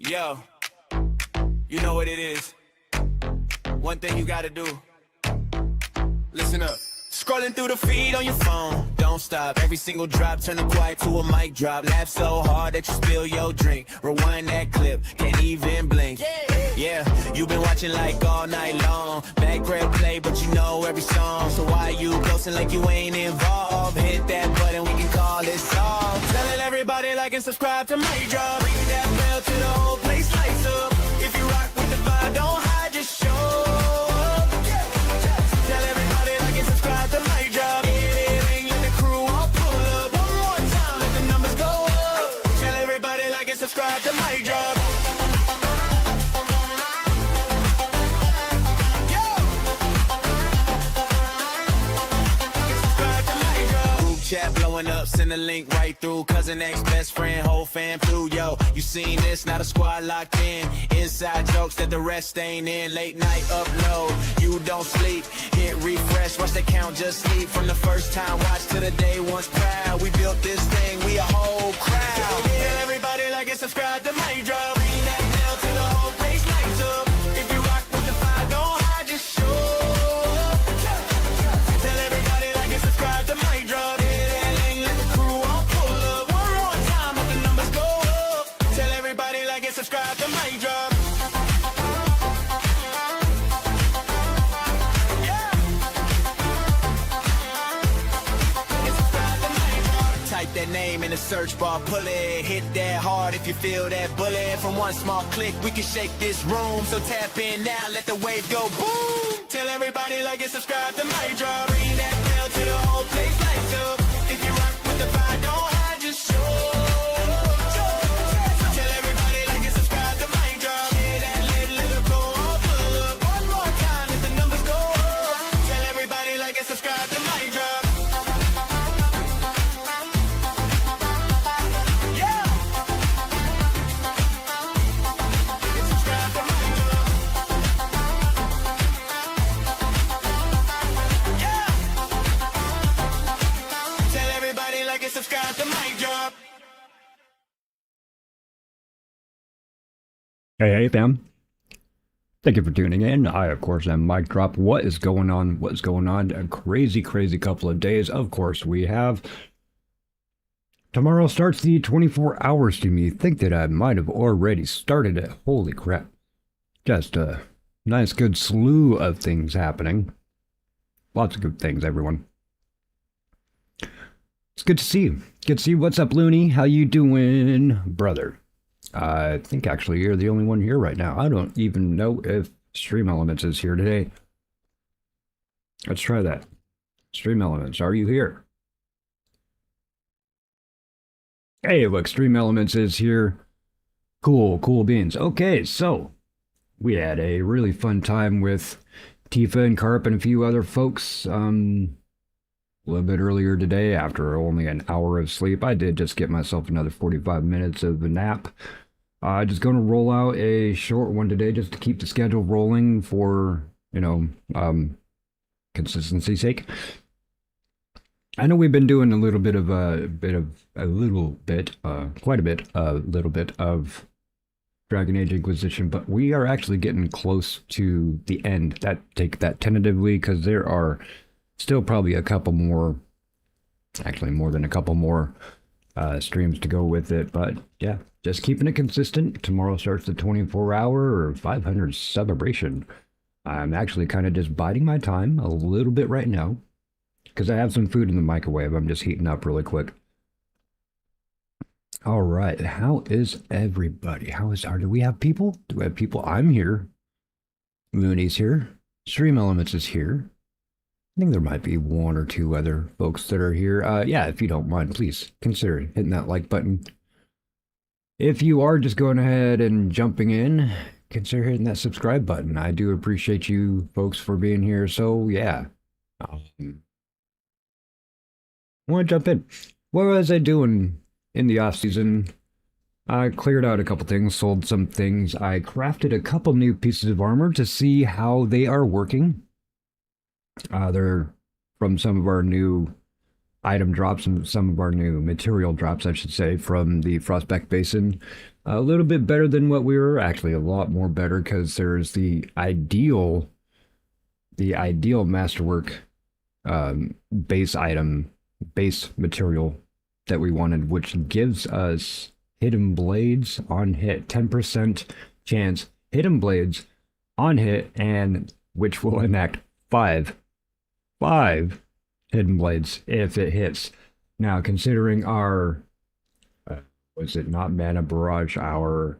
Yo, you know what it is. One thing you gotta do. Listen up. Scrolling through the feed on your phone. Don't stop. Every single drop, turn the quiet to a mic drop. Laugh so hard that you spill your drink. Rewind that clip, can't even blink. Yeah, you've been watching like all night long. Back red play, but you know every song. So why you ghosting like you ain't involved? Hit that button, we can call it solved. Telling everybody like and subscribe to MikeDropped. Ring that bell till the whole place lights up. If you rock with the vibe, don't hide, just show up. Tell everybody like and subscribe to MikeDropped. Ring, let the crew all pull up. One more time, let the numbers go up. Tell everybody like and subscribe to MikeDropped. Chat blowing up, send a link right through. Cousin, ex, best friend, whole fam through. Yo, you seen this, not a squad locked in. Inside jokes that the rest ain't in. Late night upload, you don't sleep. Hit refresh, watch the count, just sleep. From the first time, watch to the day once proud. We built this thing, we a whole crowd. Tell everybody like and subscribe to MikeDropped. Ring that bell till the whole place lights up. If you rock with the vibe, don't hide, just show up. Tell everybody like and subscribe to MikeDropped. Subscribe to MikeDropped. Yeah. Subscribe to MikeDropped. Type that name in the search bar, pull it, hit that hard if you feel that bullet. From one small click, we can shake this room. So tap in now, let the wave go boom. Tell everybody like and subscribe to MikeDropped. Ring that bell till the whole place lights up. If you rock with the vibe, don't hide, just show. Subscribe to MikeDropped. Hey fam, thank you for tuning in. I of course am MikeDropped. What is going on? What's going on? A crazy couple of days. Of course we have. Tomorrow starts the 24 hours to me. Think that I might have already started it. Holy crap. Just a nice good slew of things happening. Lots of good things, everyone. It's good to see you. Good to see you. What's up, Looney? How you doing, brother? I think actually you're the only one here right now. I don't even know if Stream Elements is here today. Let's try that. Stream Elements, are you here? Hey, look, Stream Elements is here. Cool beans. Okay, so we had a really fun time with Tifa and Carp and a few other folks. A little bit earlier today, after only an hour of sleep, I did just get myself another 45 minutes of a nap. Just going to roll out a short one today just to keep the schedule rolling for, you know, consistency's sake. I know we've been doing a little bit of Dragon Age Inquisition, but we are actually getting close to the end. Take that tentatively, because there are still probably a couple more, actually more than a couple more streams to go with it. But yeah, just keeping it consistent. Tomorrow starts the 24-hour or 500 celebration. I'm actually kind of just biding my time a little bit right now because I have some food in the microwave. I'm just heating up really quick. All right, how is everybody? Do we have people? Do we have people? I'm here. Looney's here. Stream Elements is here. I think there might be one or two other folks that are here. Yeah, if you don't mind, please consider hitting that like button. If you are just going ahead and jumping in, consider hitting that subscribe button. I do appreciate you folks for being here. So yeah, I want to jump in. What was I doing in the off season? I cleared out a couple things, sold some things. I crafted a couple new pieces of armor to see how they are working. They're from some of our new item drops and some of our new material drops, I should say, from the Frostback Basin. A little bit better than what we were, actually a lot more better, because there's the ideal masterwork base item, base material that we wanted, which gives us hidden blades on hit, 10% chance hidden blades on hit, and which will enact five hidden blades if it hits. Now, considering our was it not mana barrage, our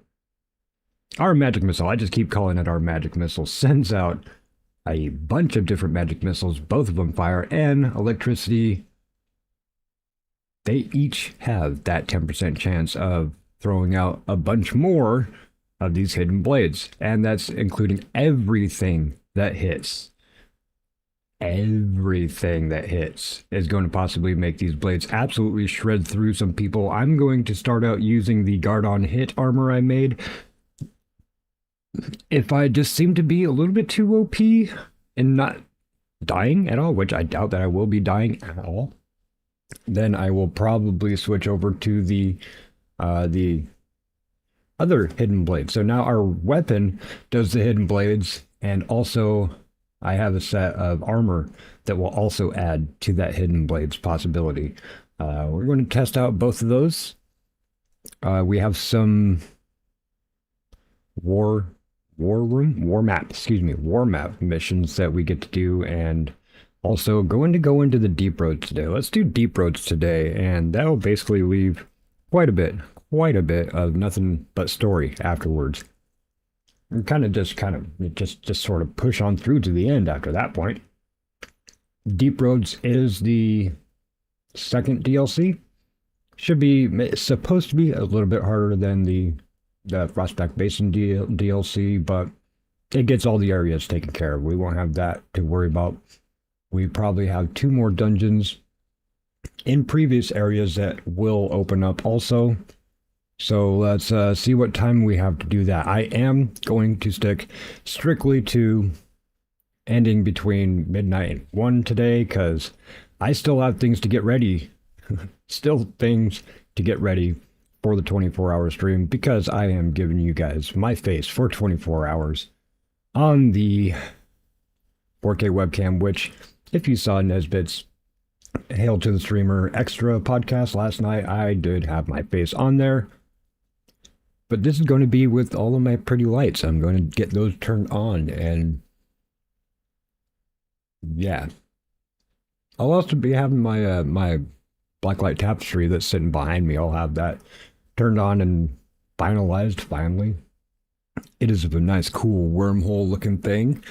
magic missile, I just keep calling it our magic missile, sends out a bunch of different magic missiles, both of them fire and electricity. They each have that 10% chance of throwing out a bunch more of these hidden blades, and that's including everything that hits. Everything that hits is going to possibly make these blades absolutely shred through some people. I'm going to start out using the guard on hit armor I made. If I just seem to be a little bit too OP and not dying at all, which I doubt that I will be dying at all, then I will probably switch over to the other hidden blade. So now our weapon does the hidden blades, and also I have a set of armor that will also add to that hidden blades possibility. We're going to test out both of those. We have some war map missions that we get to do, and also going to go into the deep roads today. Let's do deep roads today, and that will basically leave quite a bit of nothing but story afterwards. And just sort of push on through to the end after that point. Deep roads is the second DLC. Supposed to be a little bit harder than the Frostback Basin DLC, but it gets all the areas taken care of. We won't have that to worry about. We probably have 2 more dungeons in previous areas that will open up also. So let's see what time we have to do that. I am going to stick strictly to ending between midnight and 1 today, because I still have things to get ready. Still things to get ready for the 24-hour stream, because I am giving you guys my face for 24 hours on the 4K webcam, which, if you saw Nesbitt's Hail to the Streamer extra podcast last night, I did have my face on there. But this is going to be with all of my pretty lights. I'm going to get those turned on, and yeah. I'll also be having my my blacklight tapestry that's sitting behind me. I'll have that turned on and finalized finally. It is a nice, cool wormhole looking thing.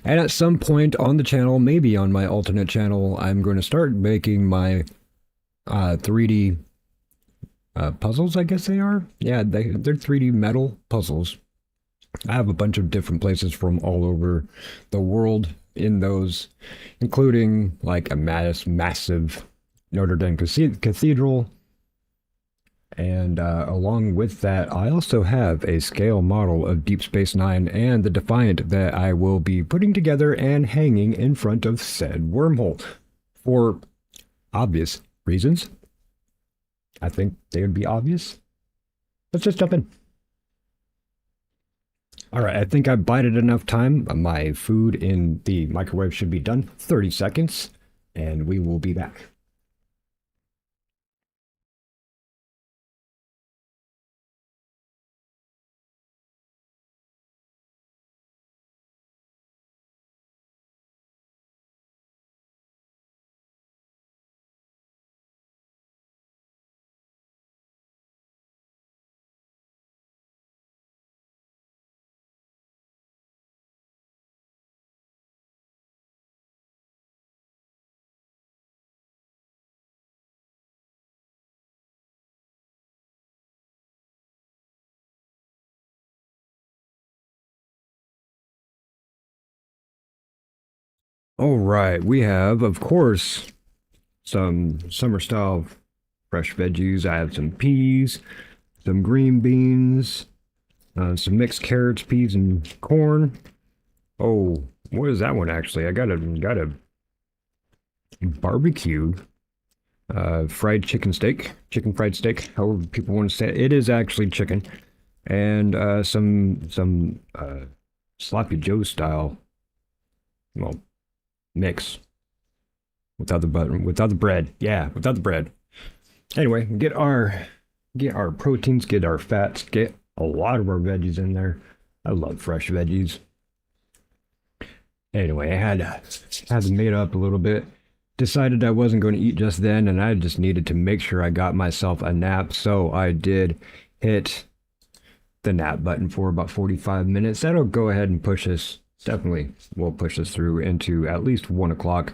And at some point on the channel, maybe on my alternate channel, I'm going to start making my 3D puzzles, I guess they are. Yeah, they're 3D metal puzzles. I have a bunch of different places from all over the world in those, including like a massive Notre Dame Cathedral. And along with that, I also have a scale model of Deep Space Nine and the Defiant that I will be putting together and hanging in front of said wormhole for obvious reasons. I think they would be obvious. Let's just jump in. All right, I think I bided enough time. My food in the microwave should be done. 30 seconds, and we will be back. All right, we have, of course, some summer style fresh veggies. I have some peas, some green beans, some mixed carrots, peas, and corn. Oh, what is that one actually? I got a barbecue fried chicken fried steak, however people want to say it. It is actually chicken. and some sloppy Joe style, well, mix without the butter, without the bread. Yeah, without the bread. Anyway, get our proteins, get our fats, get a lot of our veggies in there. I love fresh veggies. Anyway, I had them made up a little bit. Decided I wasn't going to eat just then, and I just needed to make sure I got myself a nap. So I did hit the nap button for about 45 minutes. That'll go ahead and push us, definitely will push us through into at least 1 o'clock.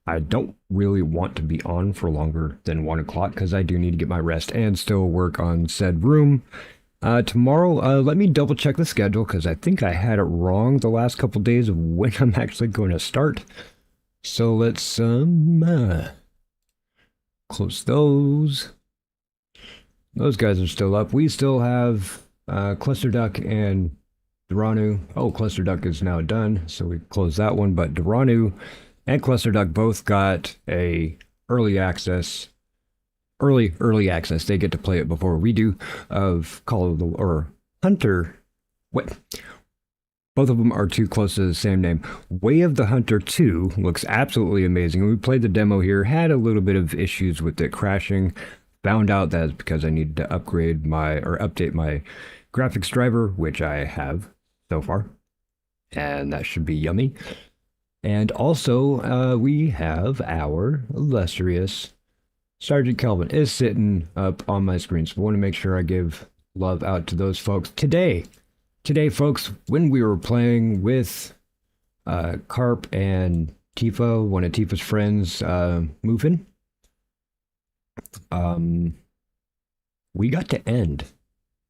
I don't really want to be on for longer than 1 o'clock because I do need to get my rest and still work on said room. Tomorrow, let me double check the schedule because I think I had it wrong the last couple days of when I'm actually going to start. So let's close those. Those guys are still up. We still have Cluster Duck and Duranu. Oh, Cluster Duck is now done, so we closed that one. But Duranu and Cluster Duck both got a early access. Early access. They get to play it before we do. Of Call of the or Hunter. What? Both of them are too close to the same name. Way of the Hunter 2 looks absolutely amazing. We played the demo here, had a little bit of issues with it crashing. Found out that it's because I needed to upgrade update my graphics driver, which I have so far. And that should be yummy. And also, we have our illustrious Sergeant Kelvin is sitting up on my screen. So I want to make sure I give love out to those folks today. Today, folks, when we were playing with Carp and Tifa, one of Tifa's friends, Mufin, we got to end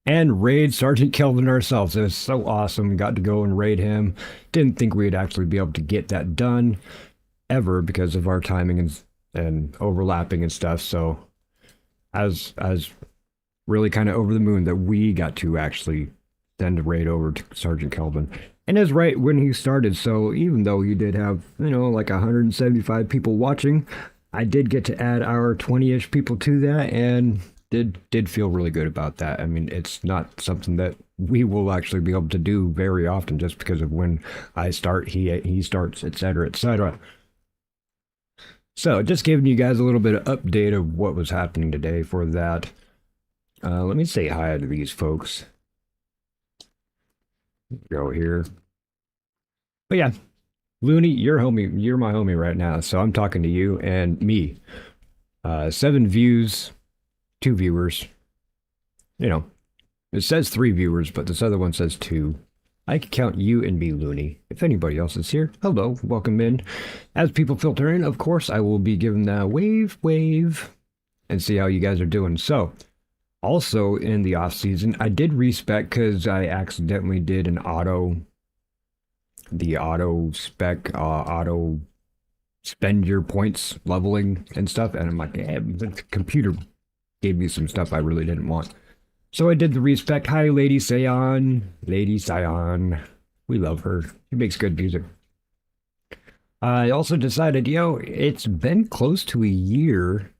and raid Sergeant Kelvin ourselves. It was so awesome. Got to go and raid him. Didn't think we'd actually be able to get that done ever because of our timing and overlapping and stuff. So I was really kind of over the moon that we got to actually send a raid over to Sergeant Kelvin. And it's right when he started. So even though he did have, like 175 people watching, I did get to add our 20-ish people to that and did feel really good about that. I mean, it's not something that we will actually be able to do very often just because of when I start, he starts, etc., etc. So just giving you guys a little bit of update of what was happening today for that. Let me say hi to these folks. Go here. But yeah, Looney, you're my homie right now, so I'm talking to you and me. 7 views, 2 viewers. It says 3 viewers, but this other one says 2. I can count you and me, Looney. If anybody else is here, hello, welcome in. As people filter in, of course, I will be giving the wave, and see how you guys are doing. So, also in the off season, I did respec because I accidentally did an auto spend your points leveling and stuff, and I'm like, the computer gave me some stuff I really didn't want. So I did the respec. Hi, Lady Sion. Lady Sion. We love her. She makes good music. I also decided, it's been close to a year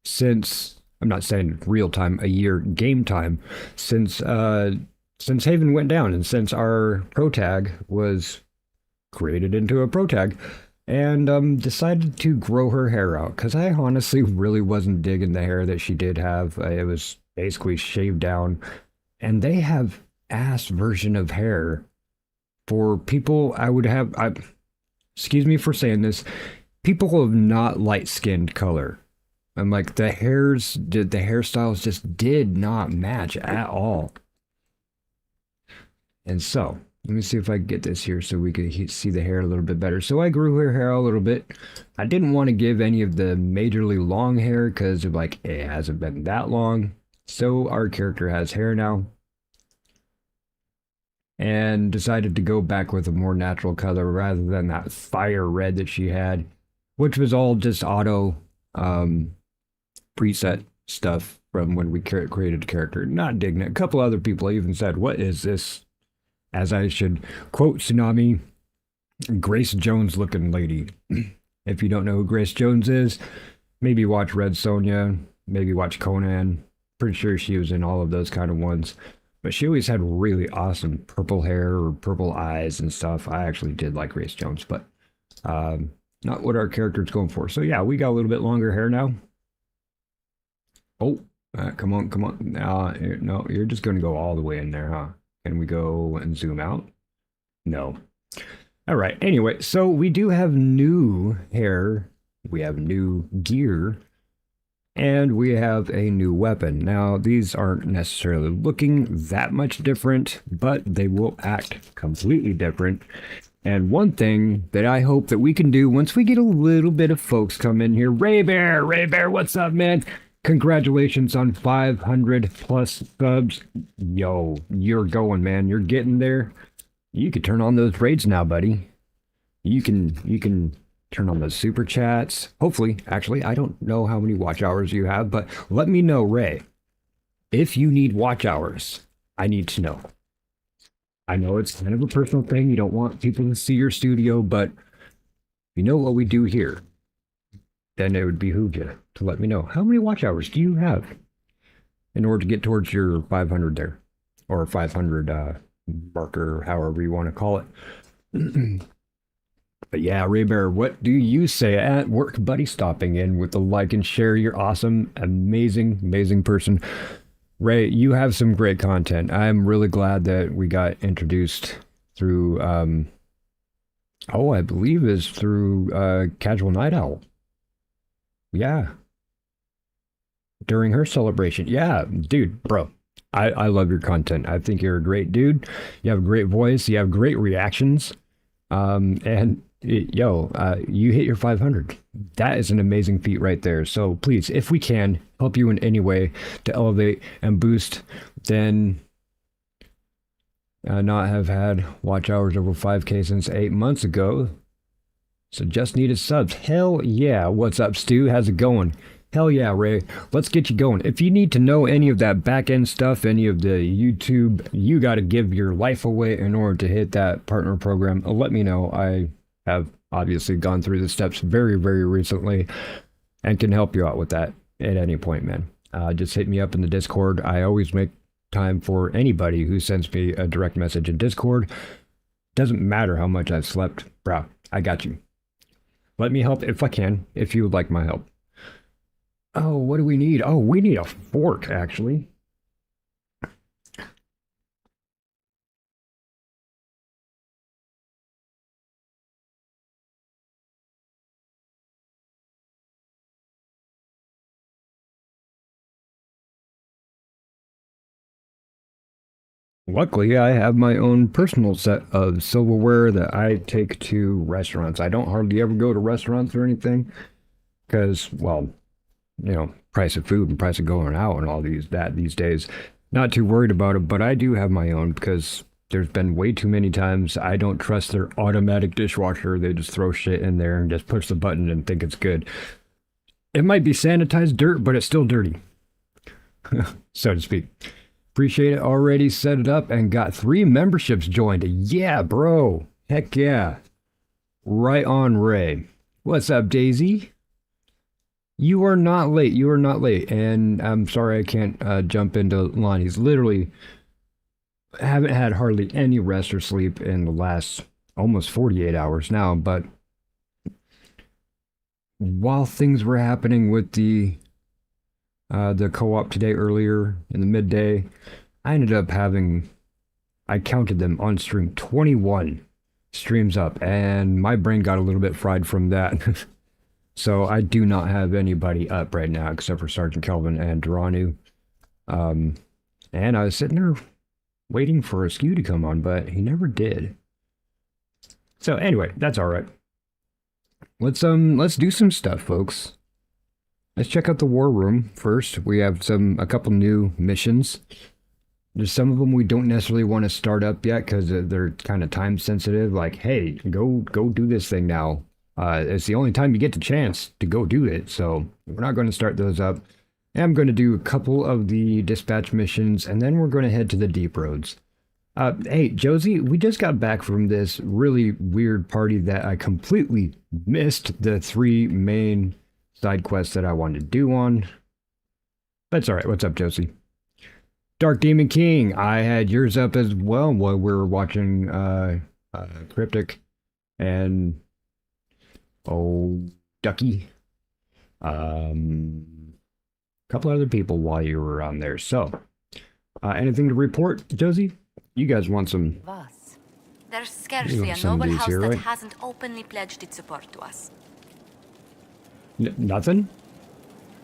since, I'm not saying real time, a year game time, since Haven went down and since our pro tag was created into a pro tag. And decided to grow her hair out because I honestly really wasn't digging the hair that she did have. It was basically shaved down, and they have ass version of hair for people excuse me for saying this, people of not light-skinned color. I'm like, the hairstyles just did not match at all. And so let me see if I can get this here so we can see the hair a little bit better. So I grew her hair a little bit. I didn't want to give any of the majorly long hair because it hasn't been that long. So our character has hair now. And decided to go back with a more natural color rather than that fire red that she had, which was all just auto preset stuff from when we created the character. Not digging it. A couple other people even said, "What is this?" As I should quote Tsunami, Grace Jones looking lady. If you don't know who Grace Jones is, maybe watch Red Sonja, maybe watch Conan. Pretty sure she was in all of those kind of ones. But she always had really awesome purple hair or purple eyes and stuff. I actually did like Grace Jones, but not what our character's going for. So yeah, we got a little bit longer hair now. Oh, come on, come on. No, you're just going to go all the way in there, huh? Can we go and zoom out? No. All right. Anyway, so we do have new hair. We have new gear. And we have a new weapon. Now, these aren't necessarily looking that much different, but they will act completely different. And one thing that I hope that we can do once we get a little bit of folks come in here. Ray Bear, what's up, man? Congratulations on 500 plus subs. Yo, you're going, man. You're getting there. You can turn on those raids now, buddy. You can turn on those super chats. Hopefully, actually, I don't know how many watch hours you have, but let me know, Ray. If you need watch hours, I need to know. I know it's kind of a personal thing. You don't want people to see your studio, but you know what we do here. Then it would behoove you to let me know. How many watch hours do you have in order to get towards your 500 there? Or 500 marker, however you want to call it. But yeah, Ray Bear, what do you say at work, buddy? Stopping in with the like and share. You're awesome, amazing person. Ray, you have some great content. I'm really glad that we got introduced through, I believe is through Casual Night Owl. Yeah. During her celebration. Yeah, dude, bro. I love your content. I think you're a great dude. You have a great voice. You have great reactions. And you hit your 500. That is an amazing feat right there. So please, if we can help you in any way to elevate and boost, then not have had watch hours over 5K since 8 months ago. So just needed subs. Hell yeah. What's up, Stu? How's it going? Hell yeah, Ray. Let's get you going. If you need to know any of that back-end stuff, any of the YouTube, you got to give your life away in order to hit that partner program. Let me know. I have obviously gone through the steps very recently and can help you out with that at any point, man. Just hit me up in the Discord. I always make time for anybody who sends me a direct message in Discord. Doesn't matter how much I've slept. Bro, I got you. Let me help if I can, if you would like my help. Oh, what do we need? Oh, we need a fork, actually. Luckily, I have my own personal set of silverware that I take to restaurants. I don't hardly ever go to restaurants or anything because, well, you know, price of food and price of going out and all these days. Not too worried about it, but I do have my own because there's been way too many times I don't trust their automatic dishwasher. They just throw shit in there and just push the button and think it's good. It might be sanitized dirt, but it's still dirty, so to speak. Appreciate it. Already set it up and got 3 memberships joined. Yeah, bro. Heck yeah. Right on, Ray. What's up, Daisy? You are not late. You are not late. And I'm sorry I can't jump into Lonnie's. Literally, haven't had hardly any rest or sleep in the last almost 48 hours now. But while things were happening with the co-op today earlier in the midday, I ended up I counted them on stream, 21 streams up, and my brain got a little bit fried from that. So I do not have anybody up right now except for Sergeant Kelvin and Duranu. And I was sitting there waiting for a SKU to come on, but he never did. So anyway, that's all right. Let's do some stuff, folks. Let's check out the war room first. We have a couple new missions. There's some of them we don't necessarily want to start up yet because they're kind of time sensitive. Like, hey, go do this thing now. It's the only time you get the chance to go do it. So we're not going to start those up. And I'm going to do a couple of the dispatch missions, and then we're going to head to the deep roads. Hey, Josie, we just got back from this really weird party that I completely missed the 3 main side quests that I wanted to do on. That's all right. What's up, Josie? Dark Demon King, I had yours up as well while we were watching Cryptic and Ducky. Couple other people while you were on there. So, anything to report, Josie? You guys want some? There's scarcely a noble house that hasn't openly pledged its support to us. Nothing?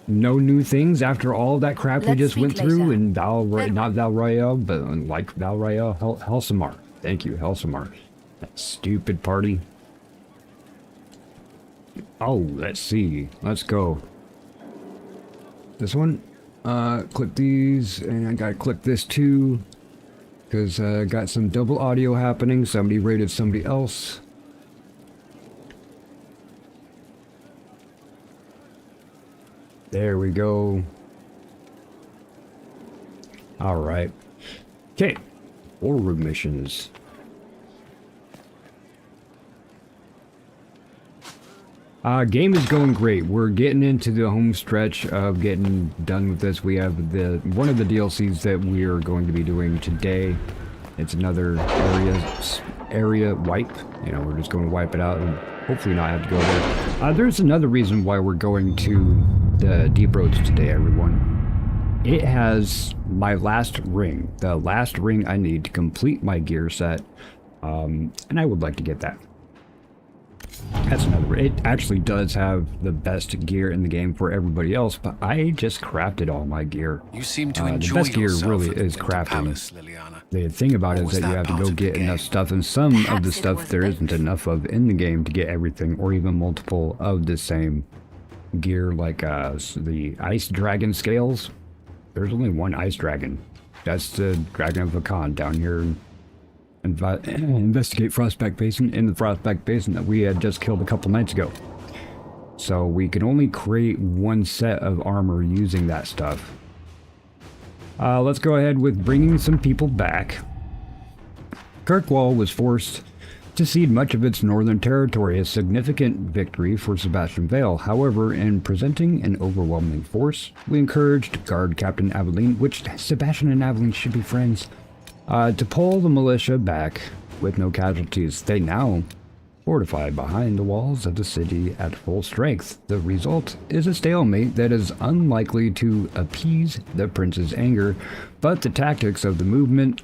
No new things after all that crap we just went through in not Val Royale, but like Val Royale, Helsamar. Thank you, Helsamar. That stupid party. Oh, let's see. Let's go. This one. Click these, and I gotta click this too, because I got some double audio happening. Somebody rated somebody else. There we go. All right. Okay. Forward missions. Game is going great. We're getting into the home stretch of getting done with this. We have one of the DLCs that we are going to be doing today. It's another area wipe. You know, we're just going to wipe it out and hopefully not have to go there. There's another reason why we're going to the Deep Roads today, everyone. It has my last ring. The last ring I need to complete my gear set. And I would like to get that. That's another. It actually does have the best gear in the game for everybody else, but I just crafted all my gear. You seem to enjoy the best gear really yourself is at the Winter crafting. Palace, Liliana. The thing about it is that you have to go get enough stuff, and some of the stuff there isn't enough of in the game to get everything, or even multiple of the same gear, like the Ice Dragon scales. There's only one Ice Dragon. That's the Dragon of Akan down here in Investigate Frostback Basin, in the Frostback Basin that we had just killed a couple nights ago. So we can only create one set of armor using that stuff. Let's go ahead with bringing some people back. Kirkwall was forced to cede much of its northern territory, a significant victory for Sebastian Vale. However, in presenting an overwhelming force, we encouraged Guard Captain Aveline, which Sebastian and Aveline should be friends, to pull the militia back with no casualties. They now fortify behind the walls of the city at full strength. The result is a stalemate that is unlikely to appease the prince's anger, but the tactics of the movement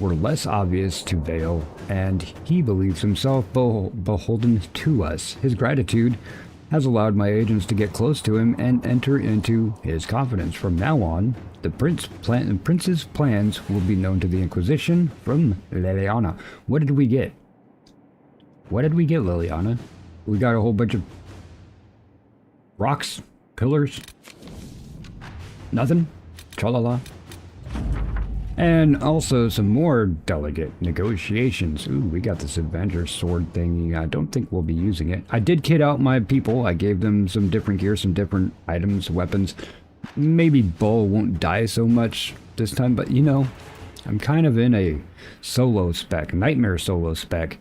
were less obvious to Vale, and he believes himself beholden to us. His gratitude has allowed my agents to get close to him and enter into his confidence. From now on, the prince's plans will be known to the Inquisition from Liliana. What did we get? What did we get, Liliana? We got a whole bunch of rocks, pillars, nothing, tra-la-la. And also some more delicate negotiations. Ooh, we got this Avenger sword thingy. I don't think we'll be using it. I did kit out my people. I gave them some different gear, some different items, weapons. Maybe Bull won't die so much this time, but you know, I'm kind of in a solo spec, nightmare solo spec,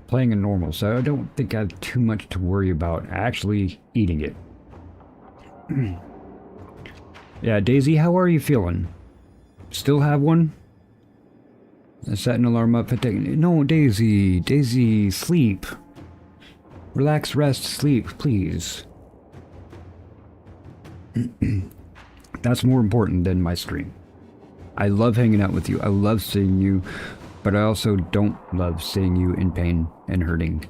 playing a normal, so I don't think I have too much to worry about actually eating it. Yeah, Daisy, how are you feeling? Still have one? Set an alarm up. No, Daisy. Daisy, sleep. Relax, rest, sleep, please. That's more important than my stream. I love hanging out with you. I love seeing you, but I also don't love seeing you in pain and hurting.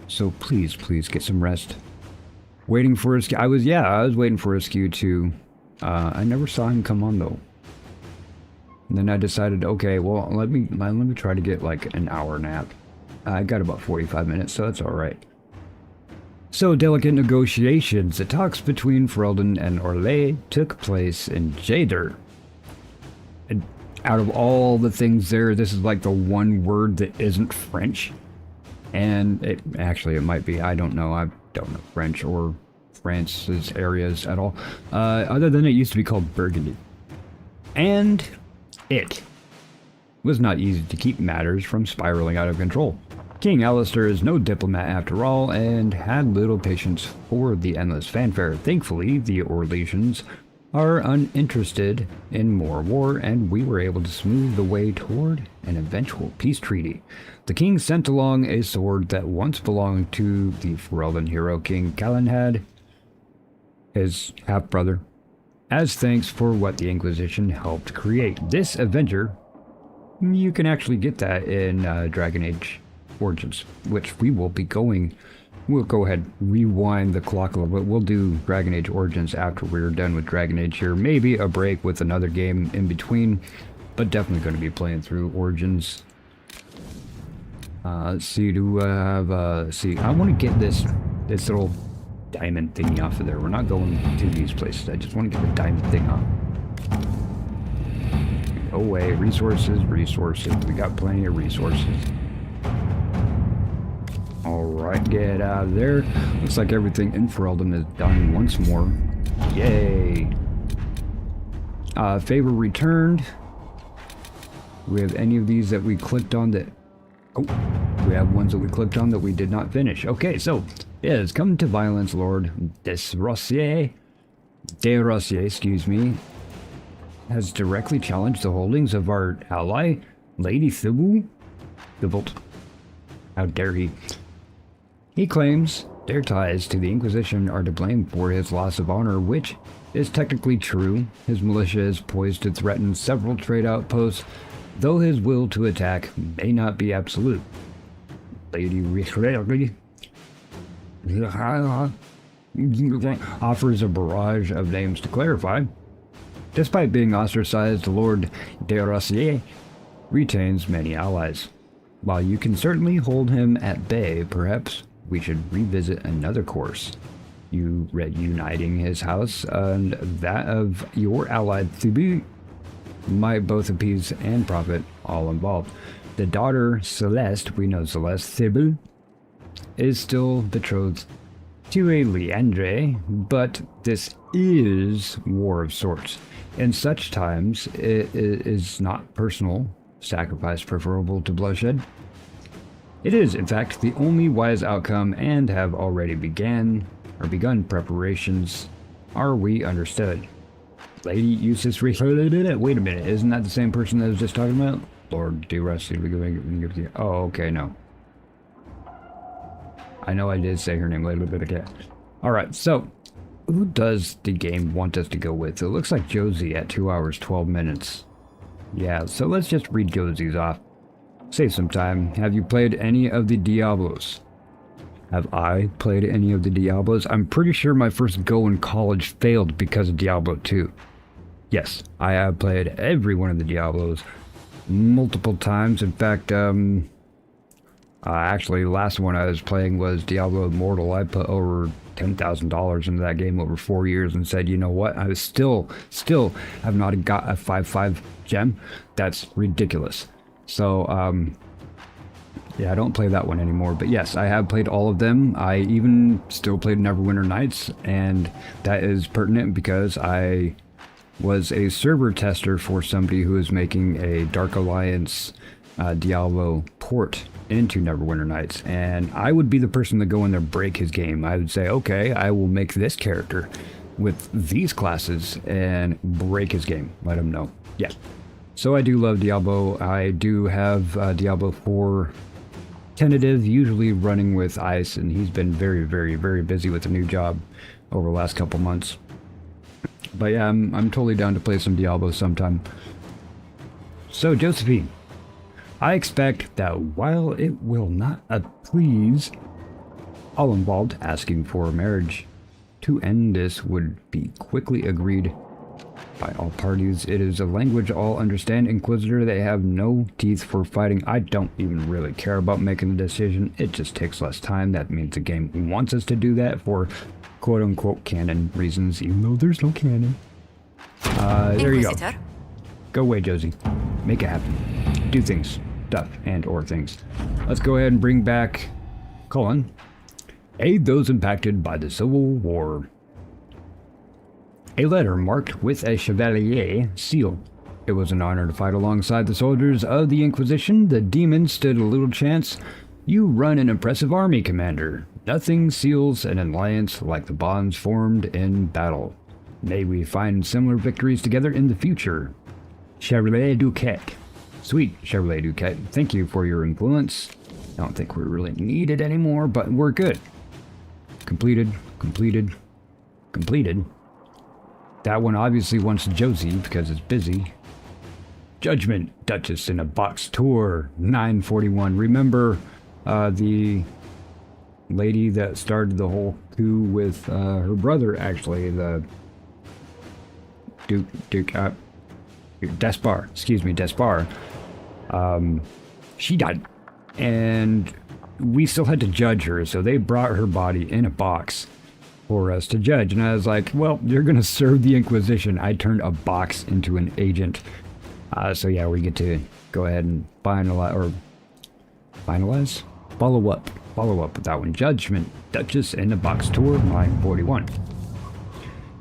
So please, please get some rest. Waiting for Askew. I was waiting for Askew too. I never saw him come on though. And then I decided, okay, well, let me try to get like an hour nap. I got about 45 minutes, so that's all right. So, delicate negotiations. The talks between Ferelden and Orlais took place in Jader. And out of all the things there, this is like the one word that isn't French. And it might be. I don't know. I don't know French or France's areas at all. Other than it used to be called Burgundy. And it was not easy to keep matters from spiraling out of control. King Alistair is no diplomat after all, and had little patience for the endless fanfare. Thankfully, the Orlesians are uninterested in more war, and we were able to smooth the way toward an eventual peace treaty. The king sent along a sword that once belonged to the Ferelden hero King Calenhad, his half-brother, as thanks for what the Inquisition helped create. This Avenger, you can actually get that in Dragon Age Origins, which we will be going. We'll go ahead, rewind the clock a little bit. We'll do Dragon Age Origins after we're done with Dragon Age here. Maybe a break with another game in between, but definitely going to be playing through Origins. Let's see, do I have, see, I want to get this little diamond thingy off of there. We're not going to these places. I just want to get the diamond thing off. Go away, resources. We got plenty of resources. Alright, get out of there. Looks like everything in Ferelden is done once more. Yay! Favor returned. Do we have any of these that we clicked on that... Oh, we have ones that we clicked on that we did not finish. Okay, so, yes, come to violence, Lord De Rossier, excuse me, has directly challenged the holdings of our ally, Lady Thibault. How dare he? He claims their ties to the Inquisition are to blame for his loss of honor, which is technically true. His militia is poised to threaten several trade outposts, though his will to attack may not be absolute. Lady Richelieu offers a barrage of names to clarify. Despite being ostracized, Lord De Rossier retains many allies. While you can certainly hold him at bay, perhaps we should revisit another course. You reuniting his house and that of your ally Thibault might both appease and profit all involved. The daughter Celeste, we know Celeste Thibault, is still betrothed to a Leandre, but this is war of sorts. In such times, it is not personal sacrifice preferable to bloodshed. It is, in fact, the only wise outcome and have already begun preparations. Are we understood? Lady Eustace wait a minute, isn't that the same person that I was just talking about? Lord De Rossier, oh, okay, no. I know I did say her name a little bit again. Alright, so, who does the game want us to go with? It looks like Josie at 2 hours, 12 minutes. Yeah, so let's just read Josie's off. Save some time. Have you played any of the Diablos? Have I played any of the Diablos? I'm pretty sure my first go in college failed because of Diablo 2. Yes, I have played every one of the Diablos multiple times. In fact, actually, the last one I was playing was Diablo Immortal. I put over $10,000 into that game over 4 years and said, you know what? I was still have not got a 5/5 gem. That's ridiculous. So, yeah, I don't play that one anymore. But yes, I have played all of them. I even still played Neverwinter Nights, and that is pertinent because I was a server tester for somebody who is making a Dark Alliance Diablo port into Neverwinter Nights, and I would be the person to go in there break his game. I would say, okay, I will make this character with these classes and break his game. Let him know. Yeah. So I do love Diablo. I do have Diablo 4 tentative, usually running with Ice, and he's been very, very, very busy with a new job over the last couple months. But yeah, I'm totally down to play some Diablo sometime. So Josephine, I expect that while it will not please all involved asking for marriage, to end this would be quickly agreed by all parties. It is a language all understand. Inquisitor, they have no teeth for fighting. I don't even really care about making the decision. It just takes less time. That means the game wants us to do that for quote-unquote canon reasons, even though there's no canon. There you go. Go away, Josie. Make it happen. Do things. Stuff and or things. Let's go ahead and bring back Cullen. Aid those impacted by the Civil War. A letter marked with a Chevalier seal. It was an honor to fight alongside the soldiers of the Inquisition. The demons stood a little chance. You run an impressive army, Commander. Nothing seals an alliance like the bonds formed in battle. May we find similar victories together in the future. Chevrolet Duquette. Sweet Chevrolet Duquette. Thank you for your influence. I don't think we really need it anymore, but we're good. Completed. Completed. Completed. That one obviously wants Josie because it's busy. Judgment Duchess in a Box Tour 941. Remember the lady that started the whole coup with her brother, actually, the Despar. Excuse me, Despar. She died, and we still had to judge her, so they brought her body in a box for us to judge. And I was like, well, you're gonna serve the Inquisition. I turned a box into an agent. So yeah, we get to go ahead and follow up with that one. Judgment Duchess in the Box Tour 941.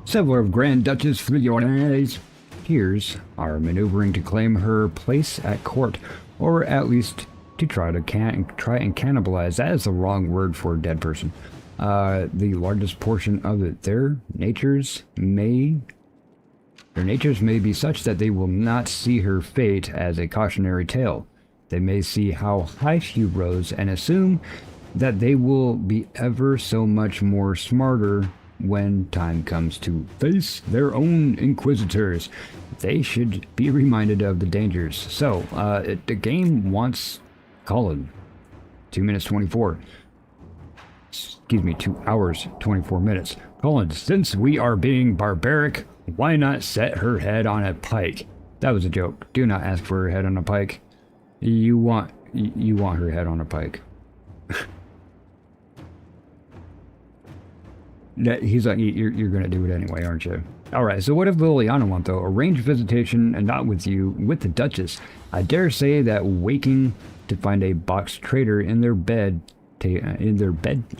Several of Grand Duchess Flores peers are maneuvering to claim her place at court, or at least to try and cannibalize. That is the wrong word for a dead person. The largest portion of it. Their natures may be such that they will not see her fate as a cautionary tale. They may see how high she rose and assume that they will be ever so much more smarter when time comes to face their own inquisitors. They should be reminded of the dangers. So, the game wants Colin. 2 minutes 24. Excuse me, 2 hours 24 minutes. Colin, since we are being barbaric, why not set her head on a pike? That was a joke. Do not ask for her head on a pike. You want her head on a pike. He's like, you're gonna do it anyway, aren't you? Alright, so what does Liliana want though? Arrange visitation and not with you, with the Duchess. I dare say that waking to find a box trader in their bed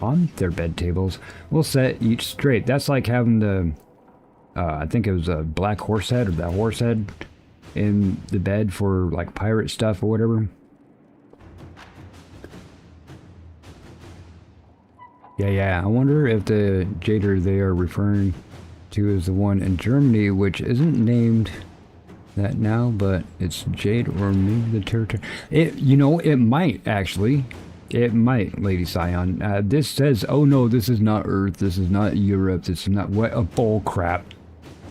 on their bed tables will set each straight. That's like having the I think it was a black horse head, or that horse head in the bed for like pirate stuff or whatever. Yeah, I wonder if the Jader they are referring to is the one in Germany, which isn't named that now, but it's Jade, or maybe the territory. It might actually. It might, Lady Scion. This says, oh no, this is not Earth, this is not Europe, this is not what a bull crap.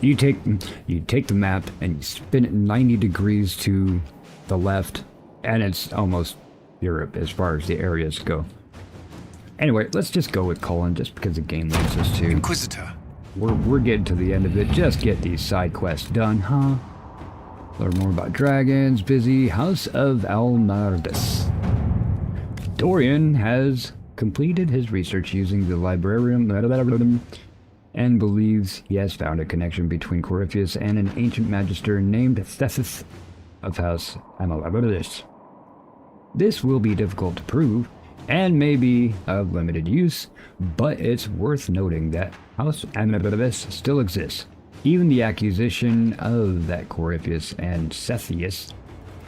You take the map and you spin it 90 degrees to the left, and it's almost Europe as far as the areas go. Anyway, let's just go with Colin, just because the game wants us to. Inquisitor. We're getting to the end of it. Just get these side quests done, huh? Learn more about dragons. Busy. House of Almardis. Dorian has completed his research using the librarian and believes he has found a connection between Corypheus and an ancient magister named Thesis of House Almardis. This will be difficult to prove, and may be of limited use, but it's worth noting that House Almardis still exists. Even the accusation of that Corypheus and Cepheus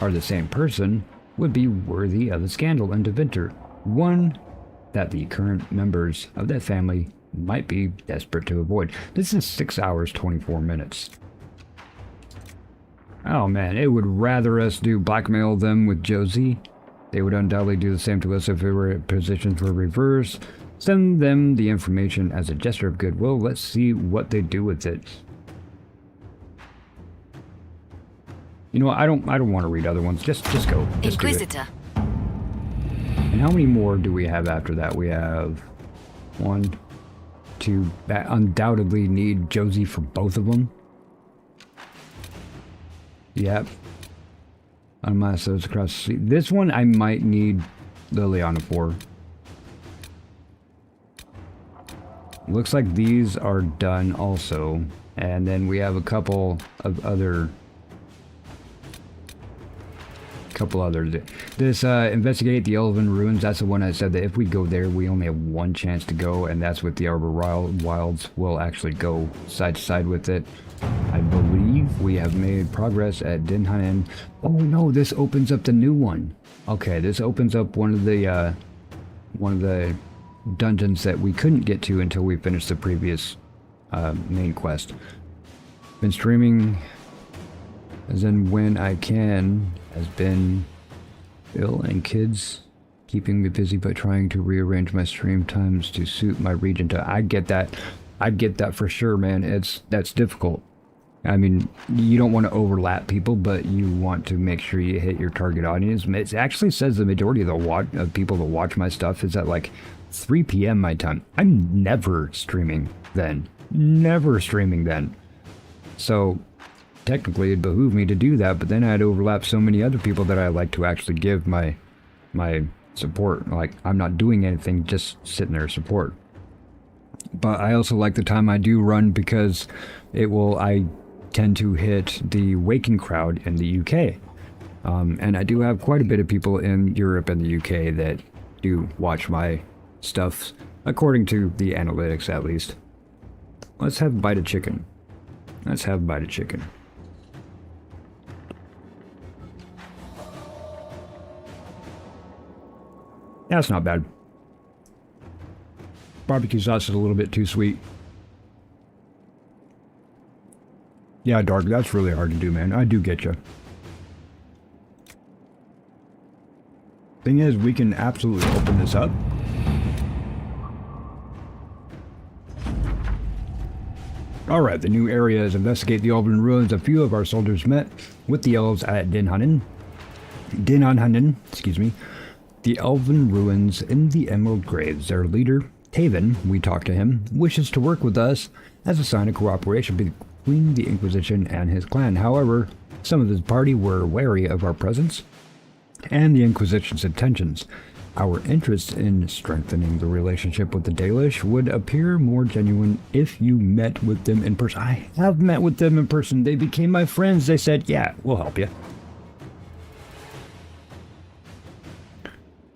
are the same person would be worthy of a scandal and Deventer, one that the current members of that family might be desperate to avoid. This is 6 hours 24 minutes. Oh man, it would rather us do blackmail them with Josie. They would undoubtedly do the same to us if we were in position for reverse. Send them the information as a gesture of goodwill. Let's see what they do with it. You know what? I don't want to read other ones. Just go. Just Inquisitor. And how many more do we have after that? We have 1, 2. That undoubtedly need Josie for both of them. Yep. Unless those across the sea. This one I might need Liliana for. Looks like these are done also. And then we have a couple of other... This investigate the Elven Ruins, that's the one I said that if we go there we only have one chance to go, and that's with the Arbor Wilds. We'll actually go side to side with it. I believe we have made progress at Dinhanen. Oh no, this opens up the new one. Okay, this opens up one of the dungeons that we couldn't get to until we finished the previous main quest. Been streaming as in when I can, has been ill and kids keeping me busy by trying to rearrange my stream times to suit my region. I get that. I get that for sure, man. That's difficult. I mean, you don't want to overlap people, but you want to make sure you hit your target audience. It actually says the majority of the people that watch my stuff is at like 3 p.m. my time. I'm never streaming then. Never streaming then. So technically it'd behoove me to do that, but then I'd overlap so many other people that I like to actually give my support. Like, I'm not doing anything, just sitting there support. But I also like the time I do run because I tend to hit the waking crowd in the UK. And I do have quite a bit of people in Europe and the UK that do watch my stuff, according to the analytics at least. Let's have a bite of chicken. Let's have a bite of chicken. That's not bad. Barbecue sauce is a little bit too sweet. Yeah, Dark, that's really hard to do, man. I do get you. Thing is, we can absolutely open this up. Alright, the new area is investigate the Elven ruins. A few of our soldiers met with the elves at Dinhanen, excuse me. The Elven ruins in the Emerald Graves. Their leader, Taven, we talked to him, wishes to work with us as a sign of cooperation between the Inquisition and his clan. However, some of his party were wary of our presence and the Inquisition's intentions. Our interest in strengthening the relationship with the Dalish would appear more genuine if you met with them in person. I have met with them in person. They became my friends. They said, yeah, we'll help you.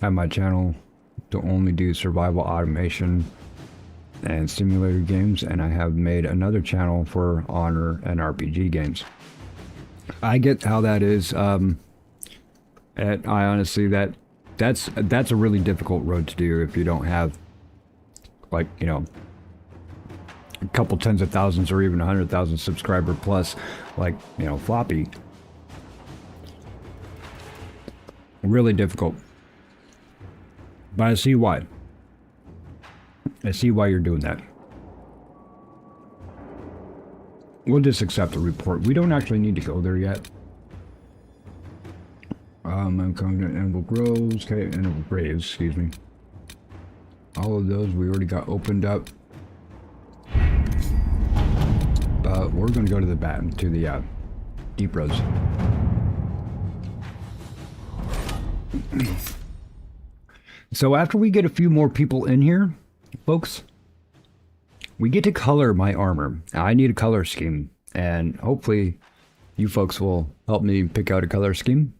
I have my channel to only do survival automation and simulator games, and I have made another channel for honor and RPG games. I get how that is. And I honestly, that's a really difficult road to do if you don't have, like, you know, a couple tens of thousands or even 100,000 subscriber plus, like, you know, floppy. Really difficult. But I see why. I see why you're doing that. We'll just accept the report. We don't actually need to go there yet. I'm coming to Emerald Groves, okay, Emerald Graves, excuse me. All of those we already got opened up. But we're going to go to the deep roads. So after we get a few more people in here, folks, we get to color my armor. I need a color scheme, and hopefully you folks will help me pick out a color scheme.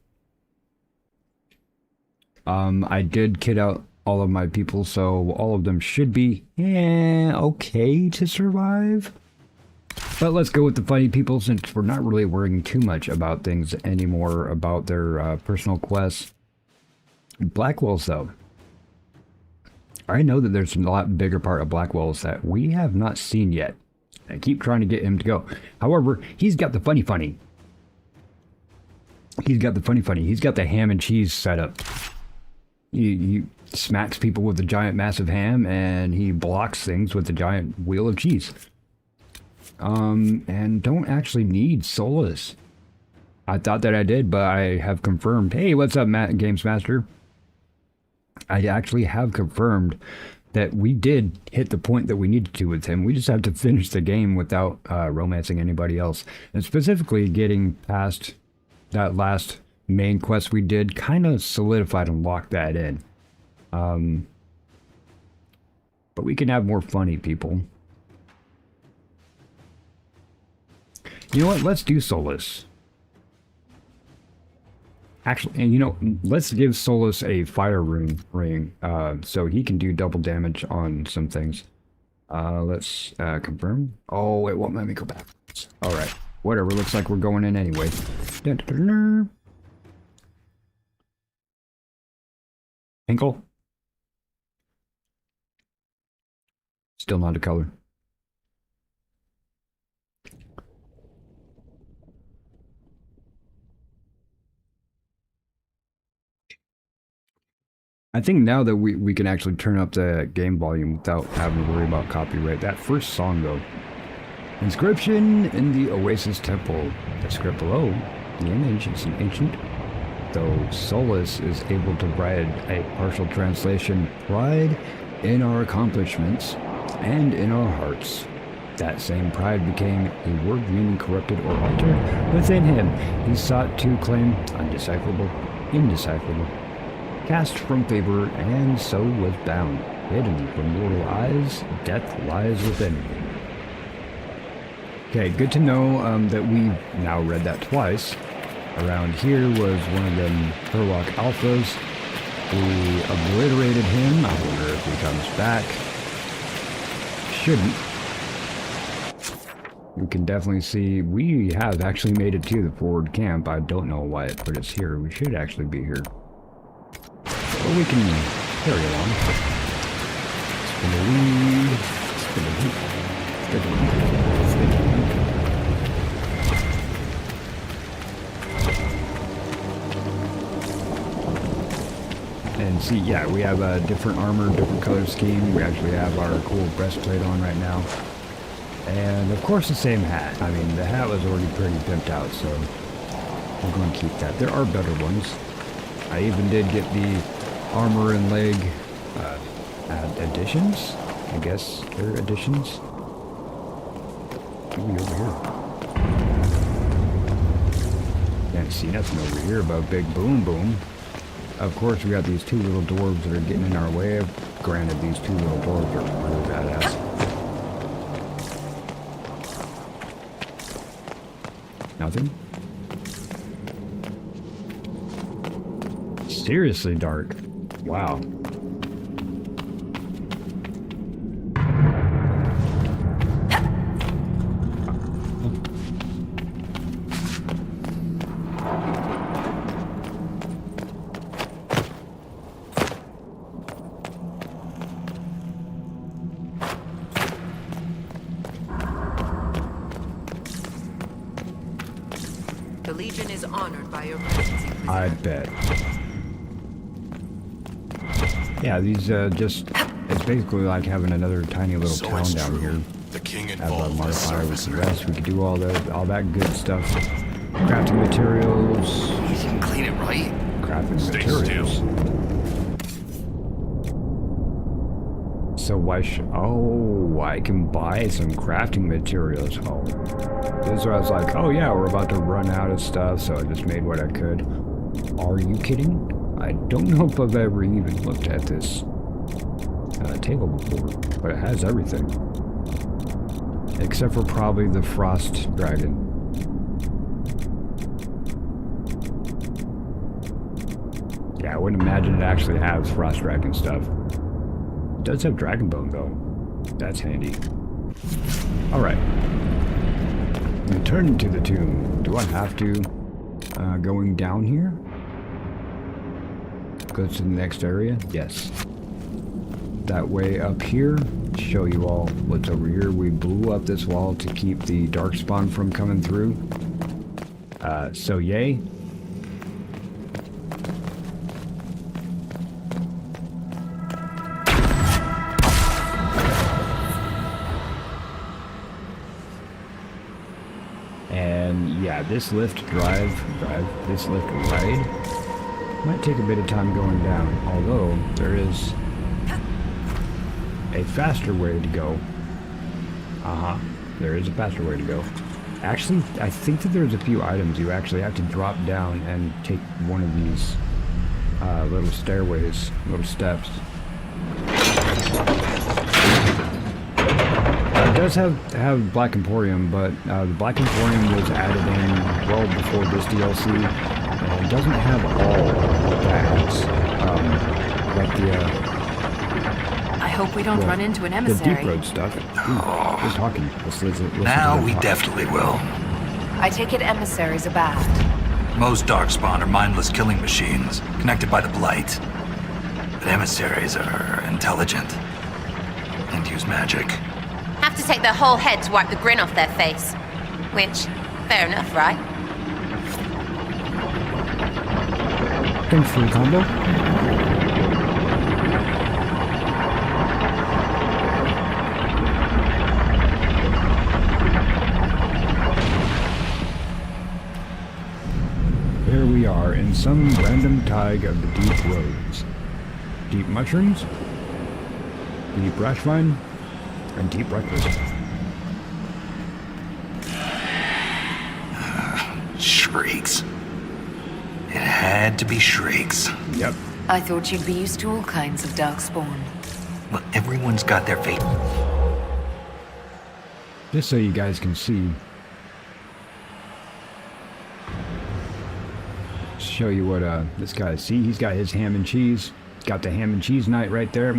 I did kit out all of my people, so all of them should be okay to survive. But let's go with the funny people, since we're not really worrying too much about things anymore, about their personal quests. Blackwells, though. I know that there's a lot bigger part of Blackwells that we have not seen yet. I keep trying to get him to go. However, he's got the funny. He's got the funny. He's got the ham and cheese setup. He smacks people with a giant massive ham, and he blocks things with a giant wheel of cheese. And don't actually need Solus. I thought that I did, but I have confirmed. Hey, what's up, Games Master? I actually have confirmed that we did hit the point that we needed to with him. We just have to finish the game without romancing anybody else. And specifically getting past that last main quest we did kind of solidified and locked that in. But we can have more funny people. You know what? Let's do Solus. Actually, and you know, let's give Solus a fire ring, so he can do double damage on some things. Let's confirm. Oh, it won't let me go back. All right, whatever. Looks like we're going in anyway. Hinkle. Still not a color. I think now that we can actually turn up the game volume without having to worry about copyright. That first song though. Inscription in the Oasis Temple. The script below the image is an ancient, though Solus is able to write a partial translation. Pride in our accomplishments and in our hearts. That same pride became a word meaning corrupted or altered within him. He sought to claim undecipherable, indecipherable, cast from favor, and so was bound. Hidden from mortal eyes, death lies within. Okay, good to know that we now read that twice. Around here was one of them Turlock Alphas. We obliterated him. I wonder if he comes back. Shouldn't. You can definitely see we have actually made it to the forward camp. I don't know why it put us here. We should actually be here. But we can carry along. Spin a wheel. Spin a wheel. Spin a wheel. Spin a wheel. And see, yeah, we have a different armor, different color scheme. We actually have our cool breastplate on right now. And of course the same hat. I mean, the hat was already pretty pimped out, so we're going to keep that. There are better ones. I even did get the armor and leg additions. I guess they're additions. Maybe over here. Can't see nothing over here about Big Boom Boom. Of course, we got these two little dwarves that are getting in our way. Granted, these two little dwarves are really badass. Nothing? Seriously dark. Wow. I bet. Yeah, these it's basically like having another tiny little town down here. The king have a modifier with the rest. We could do all that good stuff. Crafting materials. You didn't clean it right. Crafting materials. So why should... Oh, I can buy some crafting materials. Oh. This is where I was like, oh yeah, we're about to run out of stuff, so I just made what I could. Are you kidding? I don't know if I've ever even looked at this table before, but it has everything. Except for probably the Frost Dragon. Yeah, I wouldn't imagine it actually has Frost Dragon stuff. It does have Dragon Bone though. That's handy. Alright. Return to the tomb. Do I have to going down here? Go to the next area? Yes. That way up here, show you all what's over here. We blew up this wall to keep the darkspawn from coming through. So yay. And yeah, this lift this lift ride might take a bit of time going down, although there is a faster way to go. There is a faster way to go. Actually, I think that there's a few items you actually have to drop down and take one of these little stairways, little steps. It does have Black Emporium, but the Black Emporium was added in well before this DLC, and it doesn't have all of that. Like the I hope we don't run into an emissary. The deep road stuff. Ooh, we're talking. Let's now we definitely will. I take it emissaries are bad. Most darkspawn are mindless killing machines, connected by the blight. But emissaries are intelligent and use magic. Have to take their whole head to wipe the grin off their face. Which, fair enough, right? Thanks for the combo. and some random tag of the deep roads. Deep mushrooms, deep brush vine, and deep breakfast. Shrieks. It had to be shrieks. Yep. I thought you'd be used to all kinds of darkspawn. Well, everyone's got their fate. Just so you guys can see. Show you what this guy, see, he's got his ham and cheese. Got the ham and cheese night right there.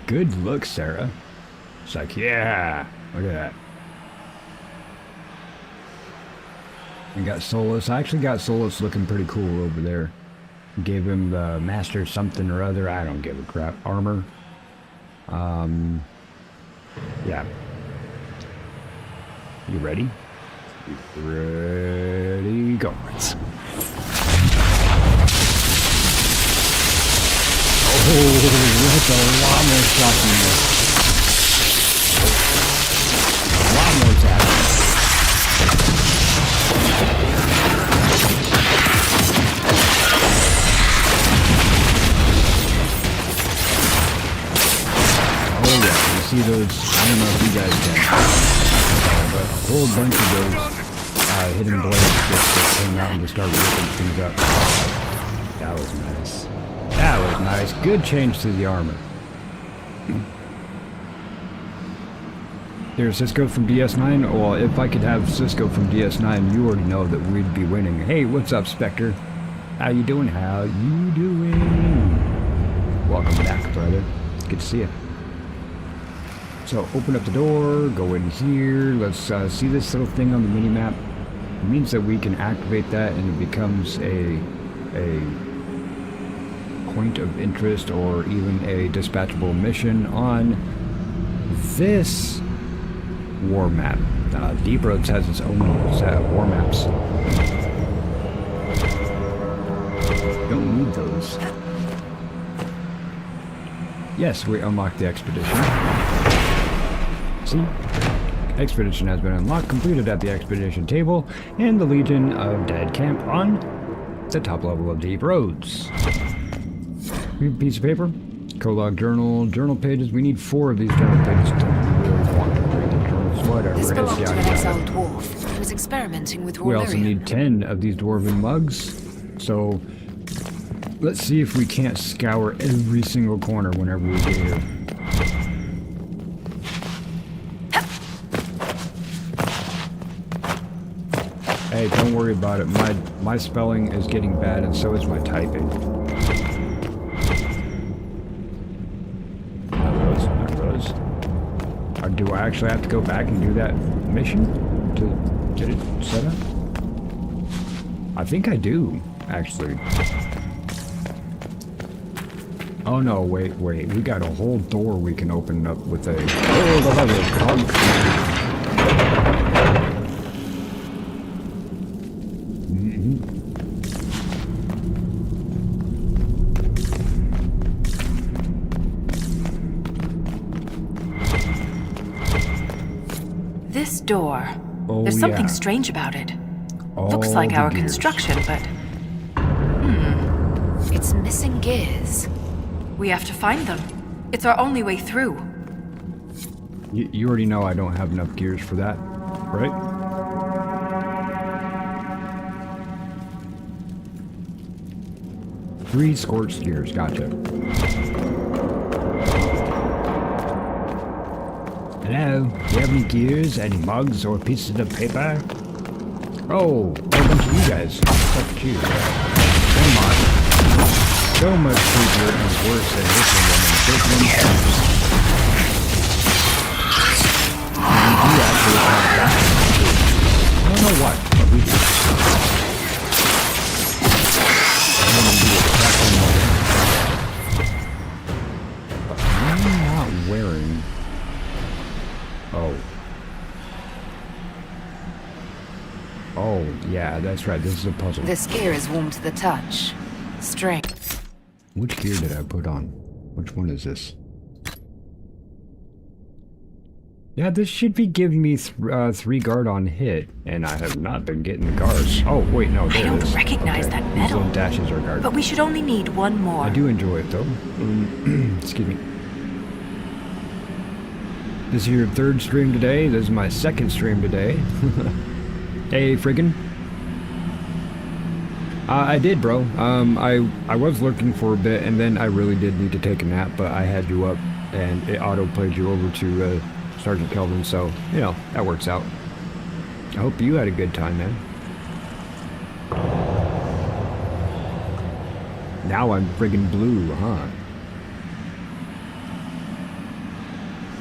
Good look, Sarah. It's like, yeah, look at that. And got Solus. I actually got Solus looking pretty cool over there. Gave him the master something or other. I don't give a crap. Armor. Yeah. You ready? Ready, go. Oh, that's a lot more shocking there. A lot more happening. Oh yeah, you see those, I don't know if you guys can, but a whole bunch of those hidden blades just came out and just started ripping things up. That was nice. That was nice. Good change to the armor. There's Cisco from DS9. Well, if I could have Cisco from DS9, you already know that we'd be winning. Hey, what's up, Spectre? How you doing? How you doing? Welcome back, brother. Good to see you. So, open up the door, go in here. Let's see this little thing on the mini-map. It means that we can activate that and it becomes a point of interest or even a dispatchable mission on this war map. Deep Roads has its own set of war maps. Don't need those. Yes, we unlocked the expedition. See? Expedition has been unlocked, completed at the expedition table, and the Legion of Dead camp on the top level of Deep Roads. Piece of paper, Prologue journal, journal pages. We need 4 of these journal pages to really want to read the journals, whatever. This belonged to an exiled dwarf. He was experimenting with We also need 10 of these dwarven mugs. So let's see if we can't scour every single corner whenever we get here. Hey, don't worry about it. My spelling is getting bad, and so is my typing. Not those. Or do I actually have to go back and do that mission to get it set up? I think I do, actually. Oh no, wait. We got a whole door we can open up with a... Oh, the lever. This door. Oh, There's something yeah. strange about it. All Looks like the our gears. construction, but... It's missing gears. We have to find them. It's our only way through. You already know I don't have enough gears for that, right? Three scorched gears, gotcha. Hello, do you have any gears, any mugs, or pieces of paper? Oh, a bunch of you guys. Fuck you. Come on. So much creepier and worse than this one than this one. And we do actually have that. I don't know what, but we do. I'm gonna do a cracking motor. But I'm not wearing... Oh. Oh, yeah, that's right. This is a puzzle. This gear is warm to the touch. Strength. Which gear did I put on? Which one is this? Yeah, this should be giving me 3 guard on hit, and I have not been getting the guards. Oh, wait, no, there I it is. don't recognize that These metal. little dashes are guard. But we should only need one more. I do enjoy it, though. Excuse me. This is your 3rd stream today. This is my 2nd stream today. Hey, friggin'. I did, bro. I was lurking for a bit, and then I really did need to take a nap, but I had you up, and it auto-played you over to Sergeant Kelvin, so, you know, that works out. I hope you had a good time, man. Now I'm friggin' blue, huh?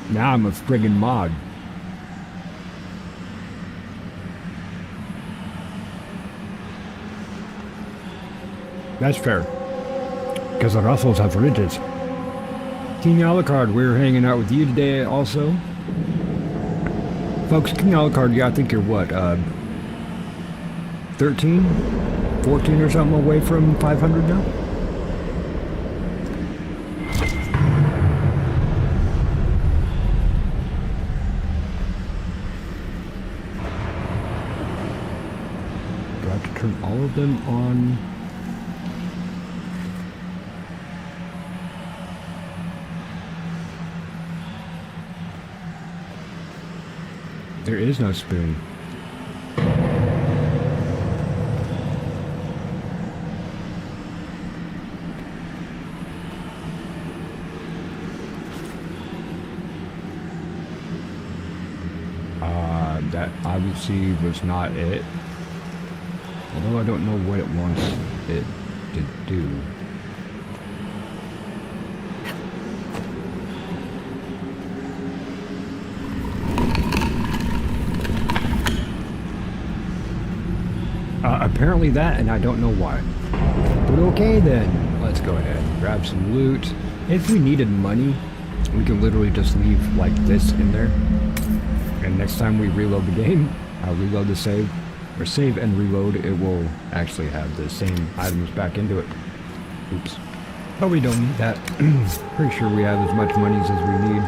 Now I'm a friggin' mod. That's fair. Because the Russells have ridges. King Alucard, we're hanging out with you today also. Folks, King Alucard, yeah, I think you're what, 13? 14 or something away from 500 now? Do I have to turn all of them on? There is no spoon. That obviously was not it. Although I don't know what it wants it to do. Apparently that, and I don't know why. But okay then, let's go ahead and grab some loot. If we needed money, we can literally just leave like this in there. And next time we reload the game, I'll reload the save, or save and reload, it will actually have the same items back into it. Oops. But we don't need that. Pretty sure we have as much monies as we need.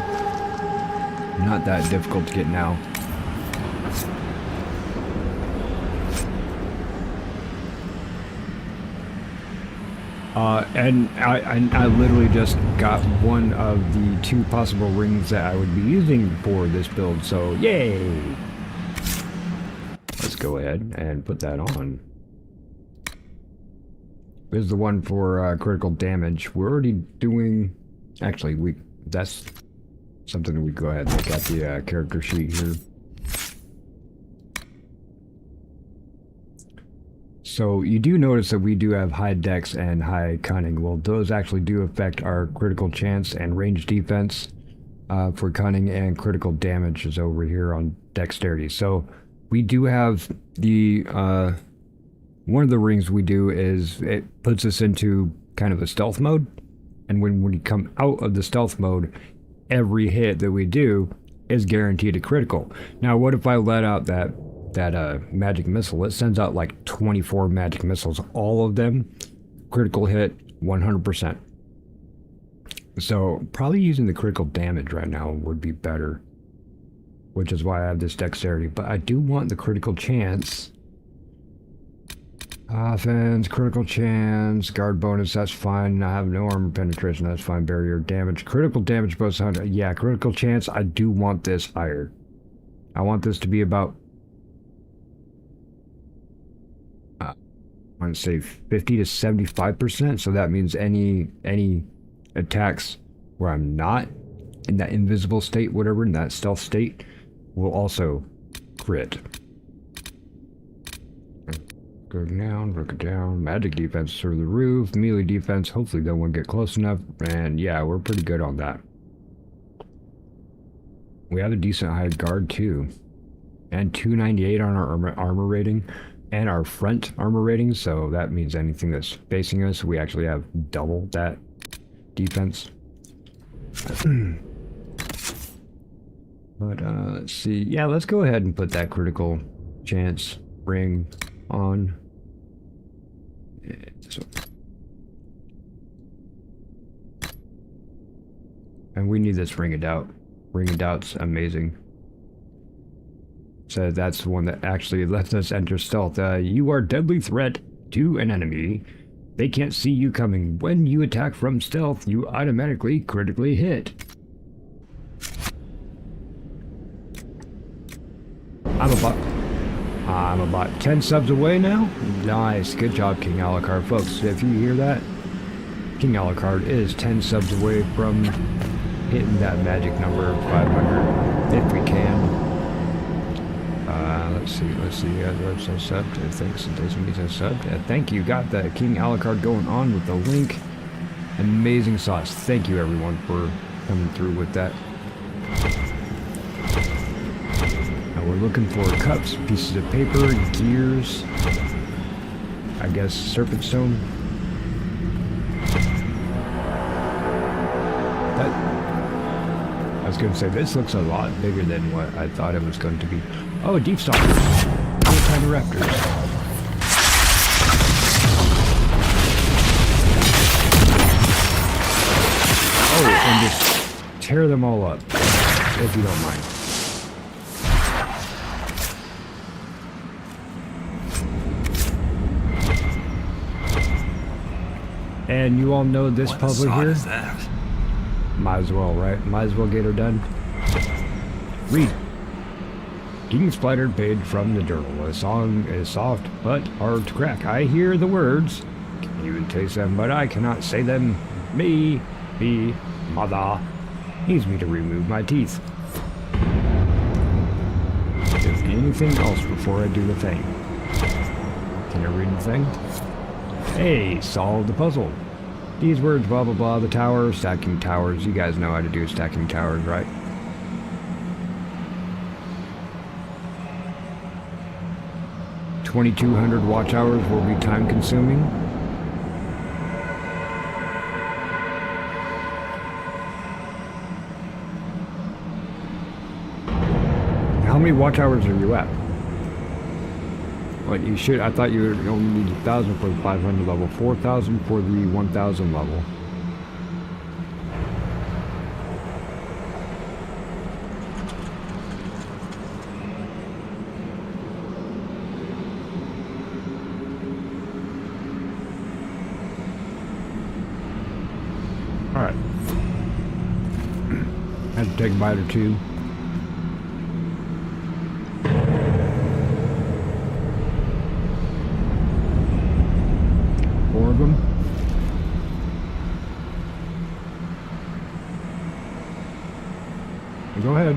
Not that difficult to get now. And I literally just got one of the 2 possible rings that I would be using for this build, so yay! Let's go ahead and put that on. This is the one for critical damage. We're already doing... Actually, that's something that we go ahead and look at the character sheet here. So you do notice that we do have high dex and high cunning. Well, those actually do affect our critical chance and range defense for cunning, and critical damage is over here on dexterity. So we do have the one of the rings we do is it puts us into kind of a stealth mode, and when we come out of the stealth mode, every hit that we do is guaranteed a critical. Now, what if I let out that magic missile? It sends out like 24 magic missiles, all of them critical hit 100%. So probably using the critical damage right now would be better, which is why I have this dexterity. But I do want the critical chance. Offense, critical chance, guard bonus, that's fine. I have no armor penetration, that's fine. Barrier damage, critical damage bonus 100. Yeah, critical chance, I do want this higher. I want this to be about I want to say 50 to 75%, so that means any attacks where I'm not in that invisible state, whatever, in that stealth state, will also crit. Go down, look it down. Magic defense through the roof. Melee defense, hopefully they won't get close enough. And yeah, we're pretty good on that. We have a decent high guard too. And 298 on our armor rating. And our front armor rating, so that means anything that's facing us, we actually have double that defense. But let's see. Yeah, let's go ahead and put that critical chance ring on. And we need this ring of doubt. Ring of doubt's amazing. So that's the one that actually lets us enter stealth. You are a deadly threat to an enemy. They can't see you coming. When you attack from stealth, you automatically critically hit. I'm about 10 subs away now. Nice, good job, King Alucard. Folks, if you hear that, King Alucard is 10 subs away from hitting that magic number of 500, if we can. Let's see, you guys are so subbed. Thanks, it takes me to subbed. Thank you, got the King Alucard going on with the link. Amazing sauce. Thank you, everyone, for coming through with that. Now we're looking for cups, pieces of paper, gears, I guess serpent stone. I was going to say, this looks a lot bigger than what I thought it was going to be. Oh, deep stalkers. Tiny raptors. Oh, and just tear them all up, if you don't mind. And you all know this puzzle here? What is that? Might as well, right? Might as well get her done. Read. King splattered page from the journal. A song is soft but hard to crack. I hear the words, can even taste them, but I cannot say them. Me, mother, needs me to remove my teeth. Is anything else before I do the thing? Can I read the thing? Hey, solved the puzzle. These words, blah, blah, blah, the tower, stacking towers. You guys know how to do stacking towers, right? $2,200 watch hours will be time consuming. How many watch hours are you at? What you should, I thought you only need 1,000 for the 500 level, 4,000 for the 1,000 level. Alright. Had to take a bite or two. Four of them. Go ahead.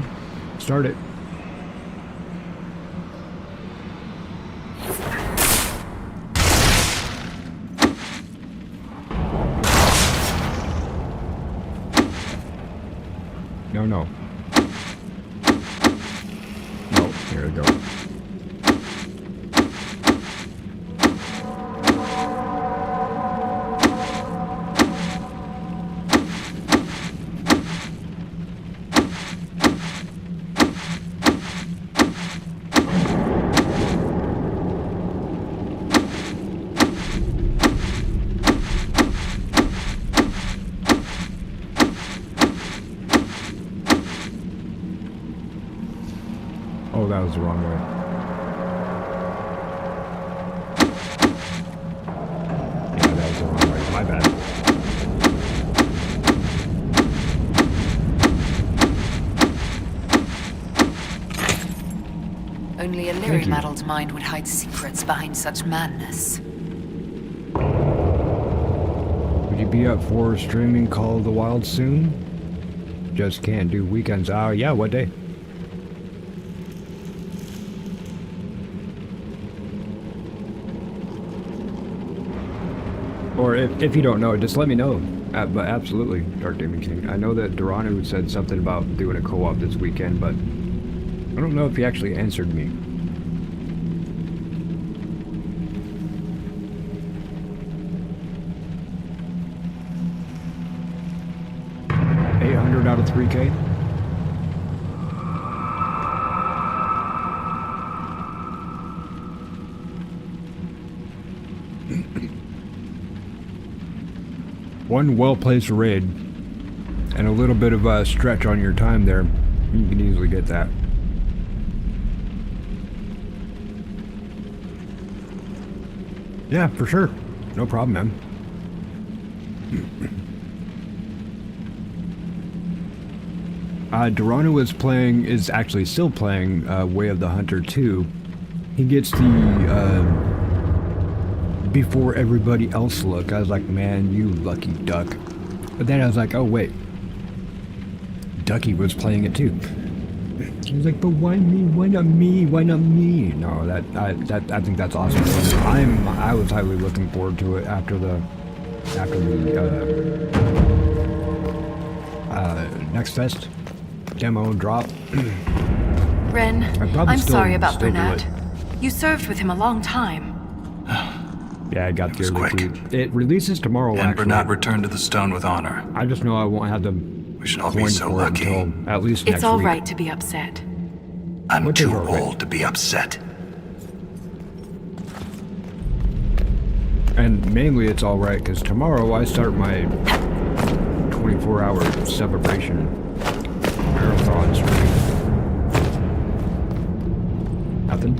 Start it. No. No, here we go. Oh, that was the wrong way. Yeah, that was the wrong way. My bad. Only a lyric-addled mind would hide secrets behind such madness. Would you be up for streaming Call of the Wild soon? Just can't do weekends. Oh, yeah, what day? Or if you don't know, just let me know. But absolutely, Dark Demon King. I know that Duranu said something about doing a co-op this weekend, but I don't know if he actually answered me. $800 out of 3K. One well-placed raid and a little bit of a stretch on your time there, you can easily get that. Yeah, for sure. No problem, man. Dorano is actually still playing Way of the Hunter 2. He gets the before everybody else look. I was like, man, you lucky duck. But then I was like, oh wait, Ducky was playing it too. He was like, but why me? Why not me? Why not me? No, I think that's awesome. I was highly looking forward to it after the Next Fest demo drop. Ren, I'm sorry about Bernat. You served with him a long time. Yeah, I got the early key. It releases tomorrow. And Bernat returned to the stone with honor. I just know I won't have the. We should all be so lucky. At least next It's all week. right to be upset. I'm too old to be upset. And mainly it's all right because tomorrow I start my 24-hour celebration marathon stream. Nothing.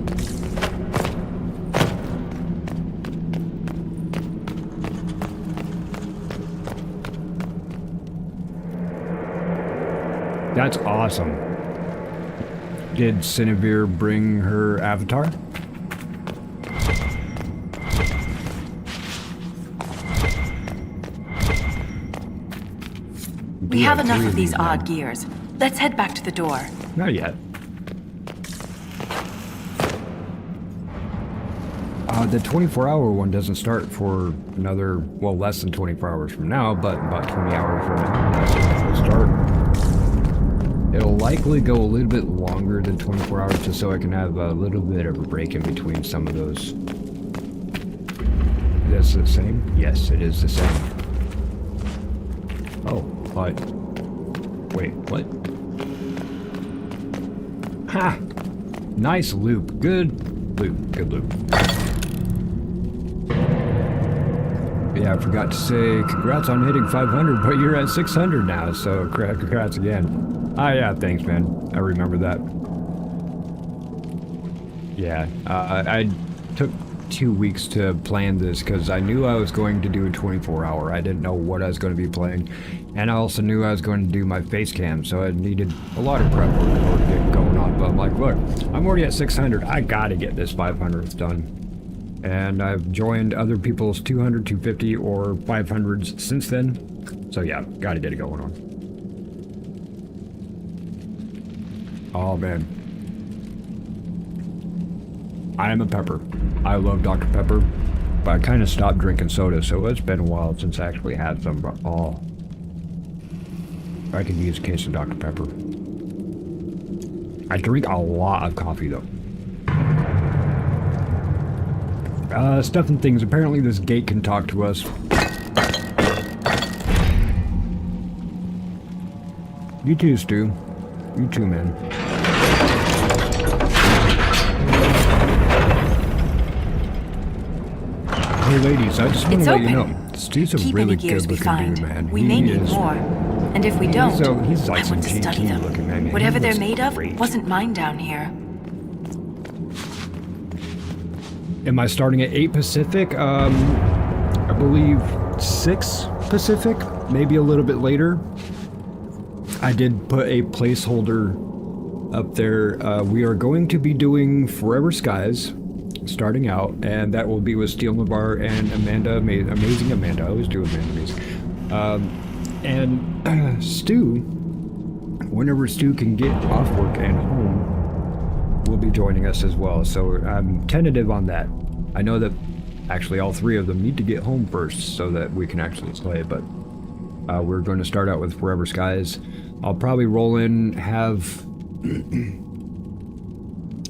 That's awesome. Did Cinevere bring her avatar? We have enough of these odd gears. Let's head back to the door. Not yet. The 24-hour one doesn't start for another, well, less than 24 hours from now, but about 20 hours from now it'll start. It'll likely go a little bit longer than 24 hours just so I can have a little bit of a break in between some of those. Is this the same? Yes, it is the same. Oh, but... Wait, what? Ha! Nice loop. Good loop. Good loop. Yeah, I forgot to say congrats on hitting 500, but you're at 600 now, so congrats again. Ah, yeah, thanks, man. I remember that. Yeah, I took 2 weeks to plan this because I knew I was going to do a 24-hour. I didn't know what I was going to be playing, and I also knew I was going to do my face cam, so I needed a lot of prep work in order to get going on. But I'm like, look, I'm already at 600. I got to get this 500th done. And I've joined other people's 200, 250, or 500s since then. So yeah, got to get it going on. Oh man. I am a pepper. I love Dr. Pepper, but I kind of stopped drinking soda, so it's been a while since I actually had some, but oh. I could use a case of Dr. Pepper. I drink a lot of coffee though. Stuff and things. Apparently this gate can talk to us. You too, Stu. You too, man. Hey ladies, I just want to let you know, Stu's a really good looking dude, man. We may need more. And if we don't, he's like I want to study them. Looking, man. Whatever they're made of wasn't mine down here. Am I starting at 8 Pacific? I believe 6 Pacific, maybe a little bit later. I did put a placeholder up there. We are going to be doing Forever Skies, starting out, and that will be with Steel Navarre and Amanda, amazing Amanda. I always do Amanda amazing. And Stu, whenever Stu can get off work and home, will be joining us as well. So I'm tentative on that. I know that actually all three of them need to get home first so that we can actually play, but we're going to start out with Forever Skies. I'll probably roll in, have...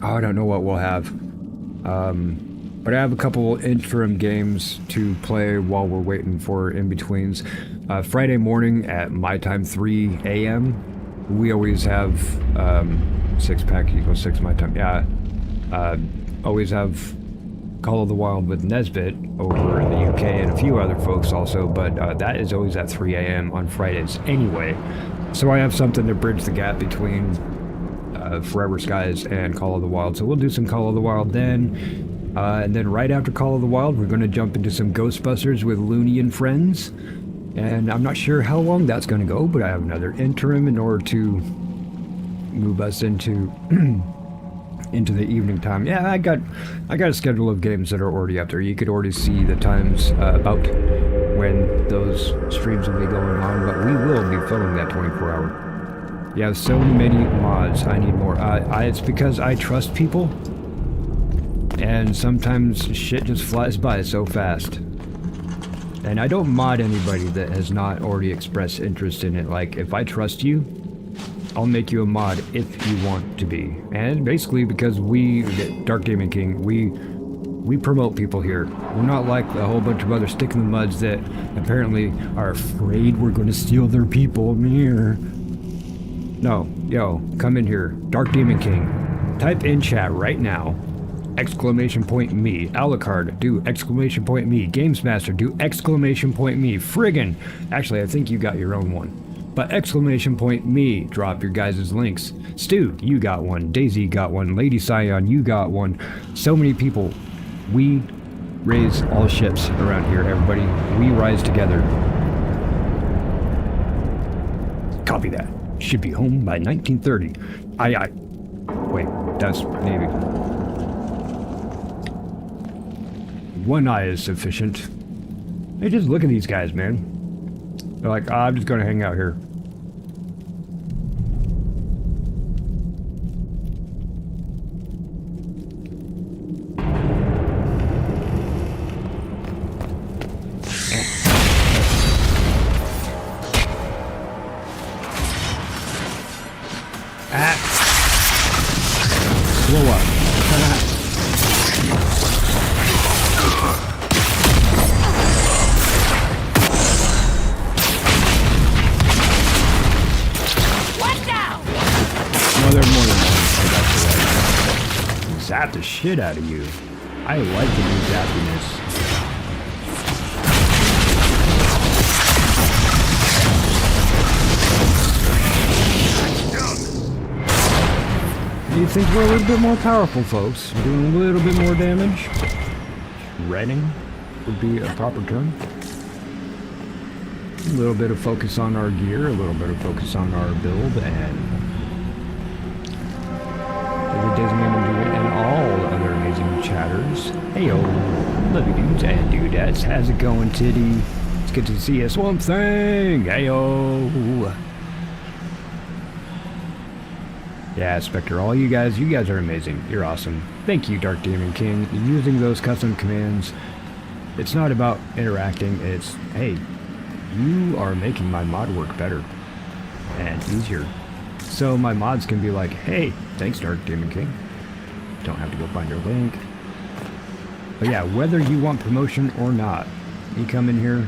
oh, I don't know what we'll have. But I have a couple interim games to play while we're waiting for in-betweens. Friday morning at my time, 3 a.m., we always have 6-pack equals 6 my time. Yeah, always have Call of the Wild with Nesbit over in the UK and a few other folks also, but that is always at 3 a.m. on Fridays anyway. So I have something to bridge the gap between Forever Skies and Call of the Wild. So we'll do some Call of the Wild then. And then right after Call of the Wild, we're going to jump into some Ghostbusters with Looney and Friends. And I'm not sure how long that's going to go, but I have another interim in order to move us into into the evening time. Yeah, I got a schedule of games that are already up there. You could already see the times about when those streams will be going on, but we will be filling that 24-hour. You have so many mods. I need more. It's because I trust people, and sometimes shit just flies by so fast. And I don't mod anybody that has not already expressed interest in it. Like, if I trust you, I'll make you a mod if you want to be. And basically, because we, Dark Demon King, we promote people here. We're not like a whole bunch of other stick in the muds that apparently are afraid we're going to steal their people. Here. No, yo, come in here. Dark Demon King. Type in chat right now. ! Me. Alucard, do ! Me. Gamesmaster, do ! Me. Friggin'. Actually, I think you got your own one. But ! Me. Drop your guys' links. Stu, you got one. Daisy got one. Lady Scion, you got one. So many people. We raise all ships around here, everybody. We rise together. Copy that. Should be home by 1930. Aye. Wait, that's Navy. One eye is sufficient. Hey, just look at these guys, man. They're like, I'm just gonna hang out here. Blow up. Zap the shit out of you. I like the new zappiness. You think we're a little bit more powerful, folks? Doing a little bit more damage? Redding would be a proper term. A little bit of focus on our gear, a little bit of focus on our build, and and all other amazing chatters. Heyo, love you dudes and dudettes. How's it going, Titty? It's good to see you, Swamp Thing. Heyo. Yeah, Spectre, all you guys are amazing. You're awesome. Thank you, Dark Demon King. Using those custom commands, it's not about interacting, it's, hey, you are making my mod work better and easier. So my mods can be like, hey, thanks, Dark Demon King. Don't have to go find your link. But yeah, whether you want promotion or not, you come in here,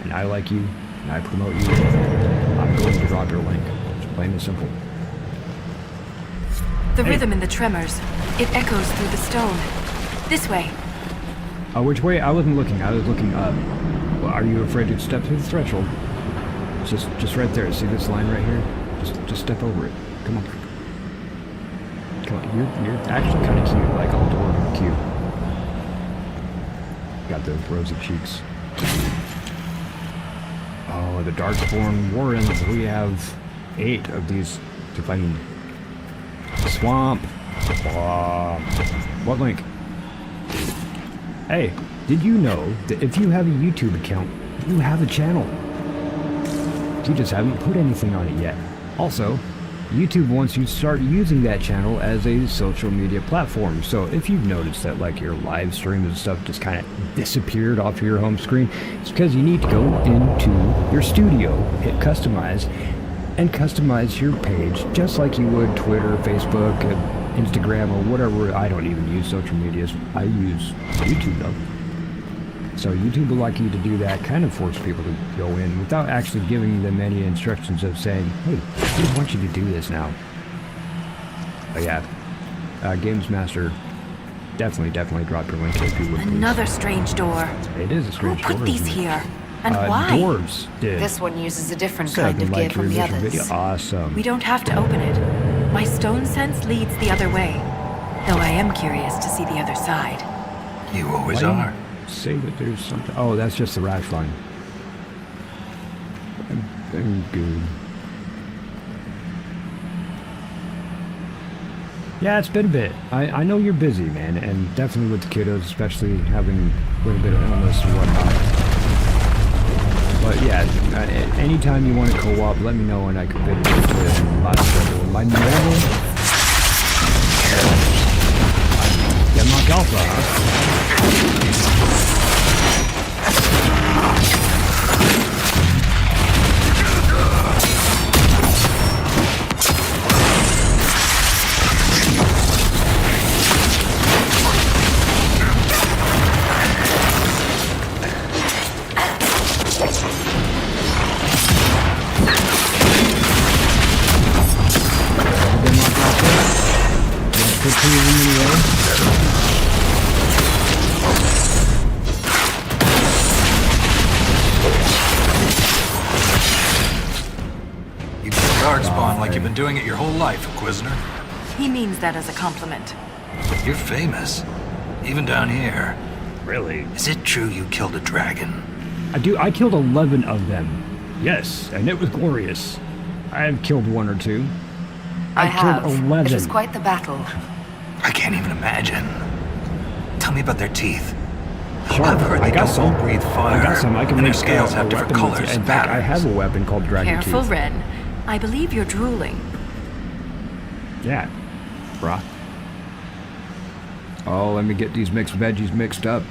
and I like you, and I promote you, I'm going to drop your link. It's plain and simple. The rhythm in the tremors, it echoes through the stone. This way. Which way? I wasn't looking. I was looking up. Well, are you afraid to step through the threshold? Just right there. See this line right here? Just step over it. Come on. Come on. You're actually kind of cute, like all adorable cute. Got those rosy cheeks. Oh, the Darkspawn Warrens. We have 8 of these to find. Swamp. What link? Hey, did you know that if you have a YouTube account, you have a channel? You just haven't put anything on it yet. Also, YouTube wants you to start using that channel as a social media platform. So if you've noticed that like your live streams and stuff just kind of disappeared off your home screen, it's because you need to go into your studio, hit customize, and customize your page just like you would Twitter, Facebook, Instagram, or whatever. I don't even use social medias. I use YouTube though. So YouTube would like you to do that, kind of force people to go in without actually giving them any instructions of saying, hey, we want you to do this now. But yeah, Games Master, definitely drop your link if you would please. Another strange door. It is a strange door. Who put these here? And why? Dwarves did. This one uses a different kind of gear from the others. Video. Awesome. We don't have to open it. My stone sense leads the other way. Though I am curious to see the other side. You always Why are. Say that there's something. Oh, that's just the rash line. I'm good. Yeah, it's been a bit. I know you're busy, man, and definitely with the kiddos, especially having a little bit of illness and whatnot. But yeah, anytime you want to co-op, let me know and I can fit into my schedule. My normal... Denmark Alpha, huh? You've been doing it your whole life, Inquisitor. He means that as a compliment. You're famous, even down here. Really? Is it true you killed a dragon? I killed 11 of them. Yes, and it was glorious. I have killed 1 or 2. I killed 11. It was quite the battle. I can't even imagine. Tell me about their teeth. Sure, I've heard they don't breathe fire. I got some. I can and make their scales have different colors. In fact, I have a weapon called Dragon Careful, Tooth. Ren. I believe you're drooling. Yeah, brah. Oh, let me get these mixed veggies mixed up.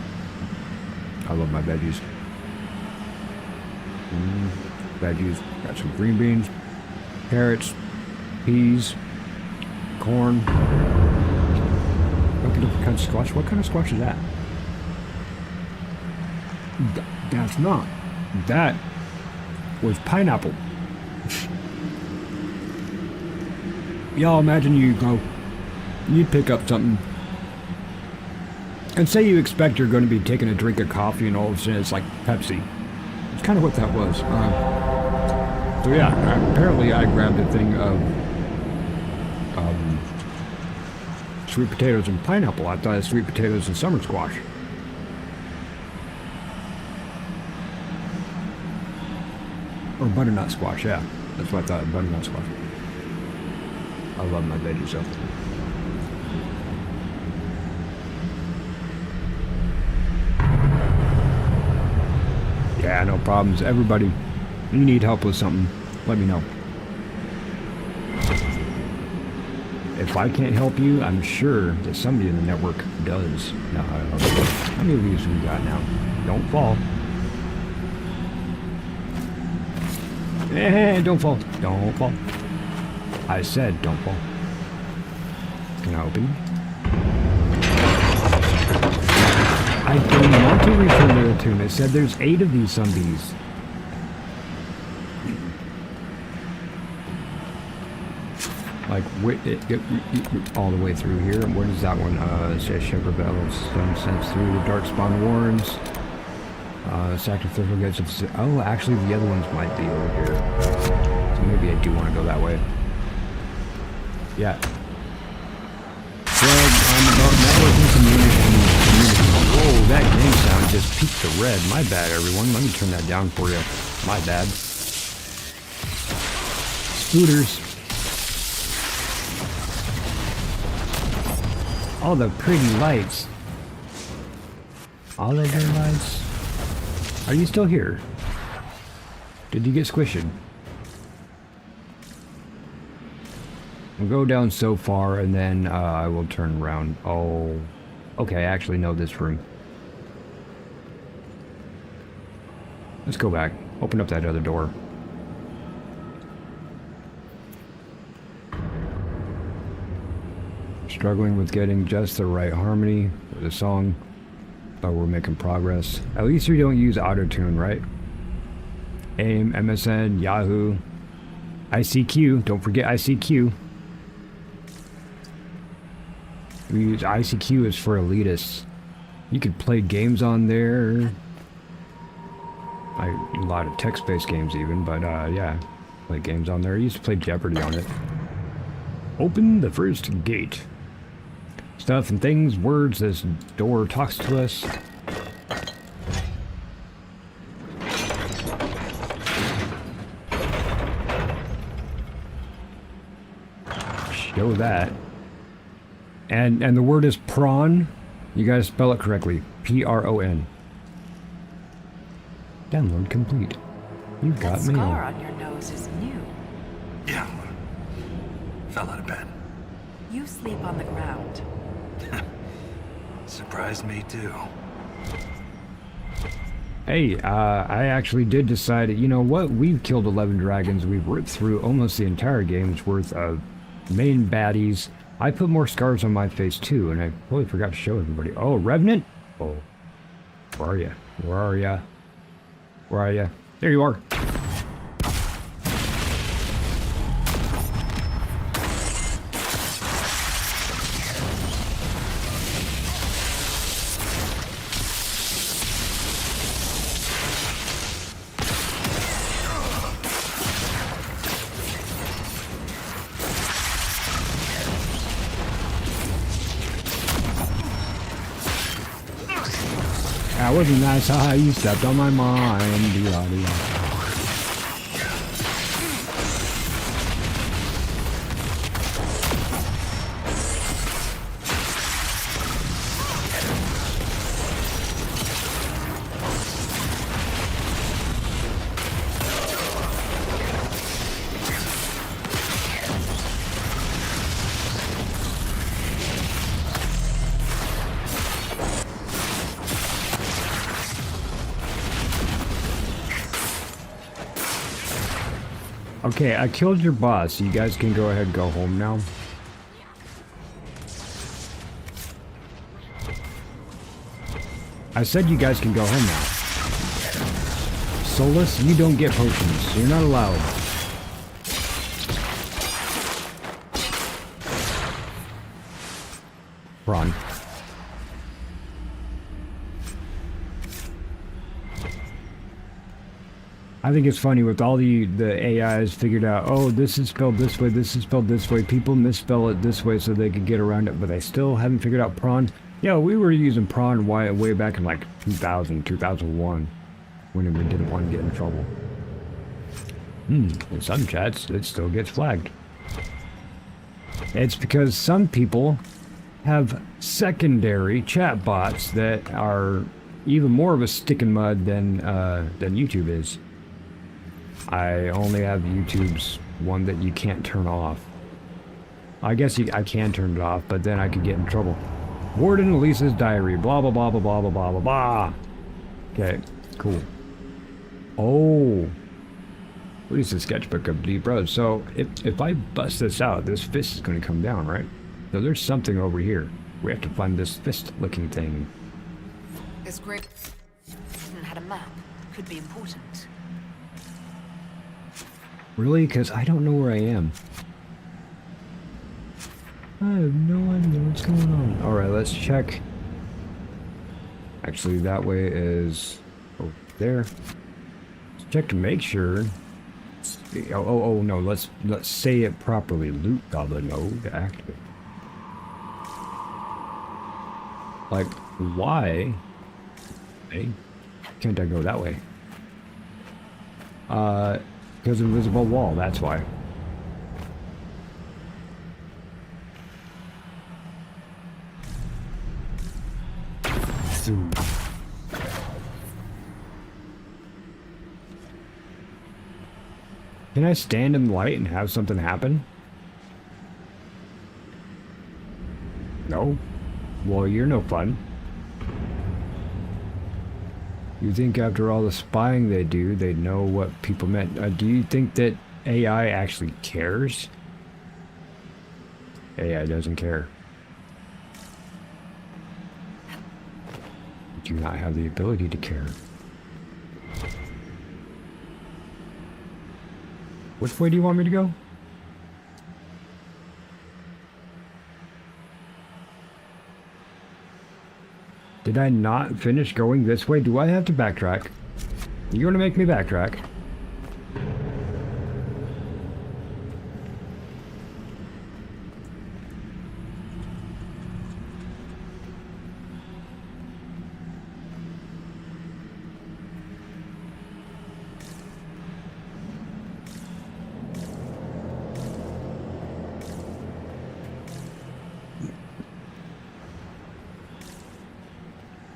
I love my veggies. Veggies. Got some green beans, carrots, peas, corn. Look at different kinds of squash. What kind of squash is that? That's not. That was pineapple. Y'all imagine you'd pick up something, and say you expect you're going to be taking a drink of coffee, and all of a sudden it's like Pepsi. It's kind of what that was. So yeah, apparently I grabbed a thing of sweet potatoes and pineapple. I thought it was sweet potatoes and summer squash. Or butternut squash, yeah. That's what I thought, butternut squash. I love my veggies up. Yeah, no problems. Everybody, you need help with something, let me know. If I can't help you, I'm sure that somebody in the network does. No, I don't know. How many of these we got now? Don't fall. Don't fall. Don't fall. I said don't fall. Can I open? I don't want to return to the tomb. It said there's 8 of these zombies. Like, all the way through here. What is that one? It says Shepherd Battle, Stone Sense through the Darkspawn Warrens. Sacrificial Gates of... Oh, actually, the other ones might be over here. So maybe I do want to go that way. Yeah. Well, I'm about networking community. Whoa, that game sound just peaked the red. My bad, everyone. Let me turn that down for you. My bad. Scooters. All the pretty lights. All of their lights. Are you still here? Did you get squished? We'll go down so far and then I will turn around. Oh, okay, I actually know this room. Let's go back. Open up that other door. Struggling with getting just the right harmony for the song, but we're making progress. At least we don't use auto-tune, right? AIM, MSN, Yahoo, ICQ. Don't forget ICQ. We use ICQ is for elitists. You could play games on there. A lot of text-based games even, but yeah, play games on there. I used to play Jeopardy on it. Open the first gate. stuff and things, words. This door talks to us. Show that. And the word is prawn. You guys spell it correctly. P-R-O-N. Download complete. You got that me. Scar on your nose is new. Yeah. Fell out of bed. You sleep on the ground. Surprised me too. Hey, I actually did decide, you know what? We've killed 11 dragons. We've ripped through almost the entire game's worth of main baddies. I put more scars on my face too, and I totally forgot to show everybody. Oh, Revenant? Oh. Where are you? Where are you? Where are you? There you are. That wasn't nice. Haha, you stepped on my mind. Okay, I killed your boss. You guys can go ahead and go home now. I said you guys can go home now. Solus, you don't get potions. You're not allowed. Ron. I think it's funny with all the AIs figured out, oh, this is spelled this way, this is spelled this way. People misspell it this way so they could get around it, but they still haven't figured out prawn. Yeah, we were using prawn way back in like 2000, 2001, when we didn't want to get in trouble. In some chats, it still gets flagged. It's because some people have secondary chat bots that are even more of a stick in mud than YouTube is. I only have YouTube's one that you can't turn off. I guess I can turn it off, but then I could get in trouble. Warden Elisa's diary, blah blah blah blah blah blah blah blah blah. Okay, cool. Oh, Lisa's sketchbook of Deep Road. So if I bust this out, this fist is going to come down, right? So there's something over here. We have to find this fist-looking thing. This great had a map. Could be important. Really? Because I don't know where I am. I have no idea what's going on. Alright, let's check. Actually, that way is over there. Let's check to make sure. Oh no, let's say it properly. Loot goblin mode activate. Like, why? Hey, can't I go that way? Because invisible wall, that's why. Can I stand in the light and have something happen? No? Well, you're no fun. You think after all the spying they do, they'd know what people meant. Do you think that AI actually cares? AI doesn't care. Do not have the ability to care. Which way do you want me to go? Did I not finish going this way? Do I have to backtrack? You're gonna make me backtrack.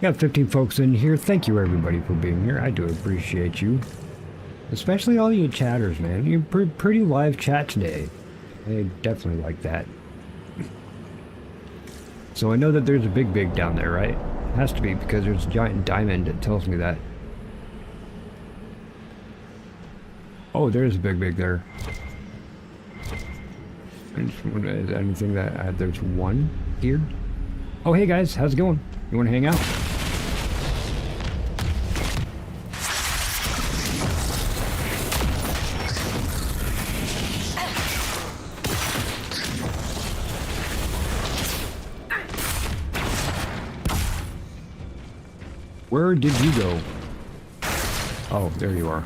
Got 15 folks in here. Thank you everybody for being here. I do appreciate you. Especially all you chatters, man. You're pretty live chat today. I definitely like that. So I know that there's a big down there, right? It has to be because there's a giant diamond that tells me that. Oh, there's a big there. Is anything that there's one here? Oh, hey guys, how's it going? You want to hang out? Where did you go? Oh, there you are.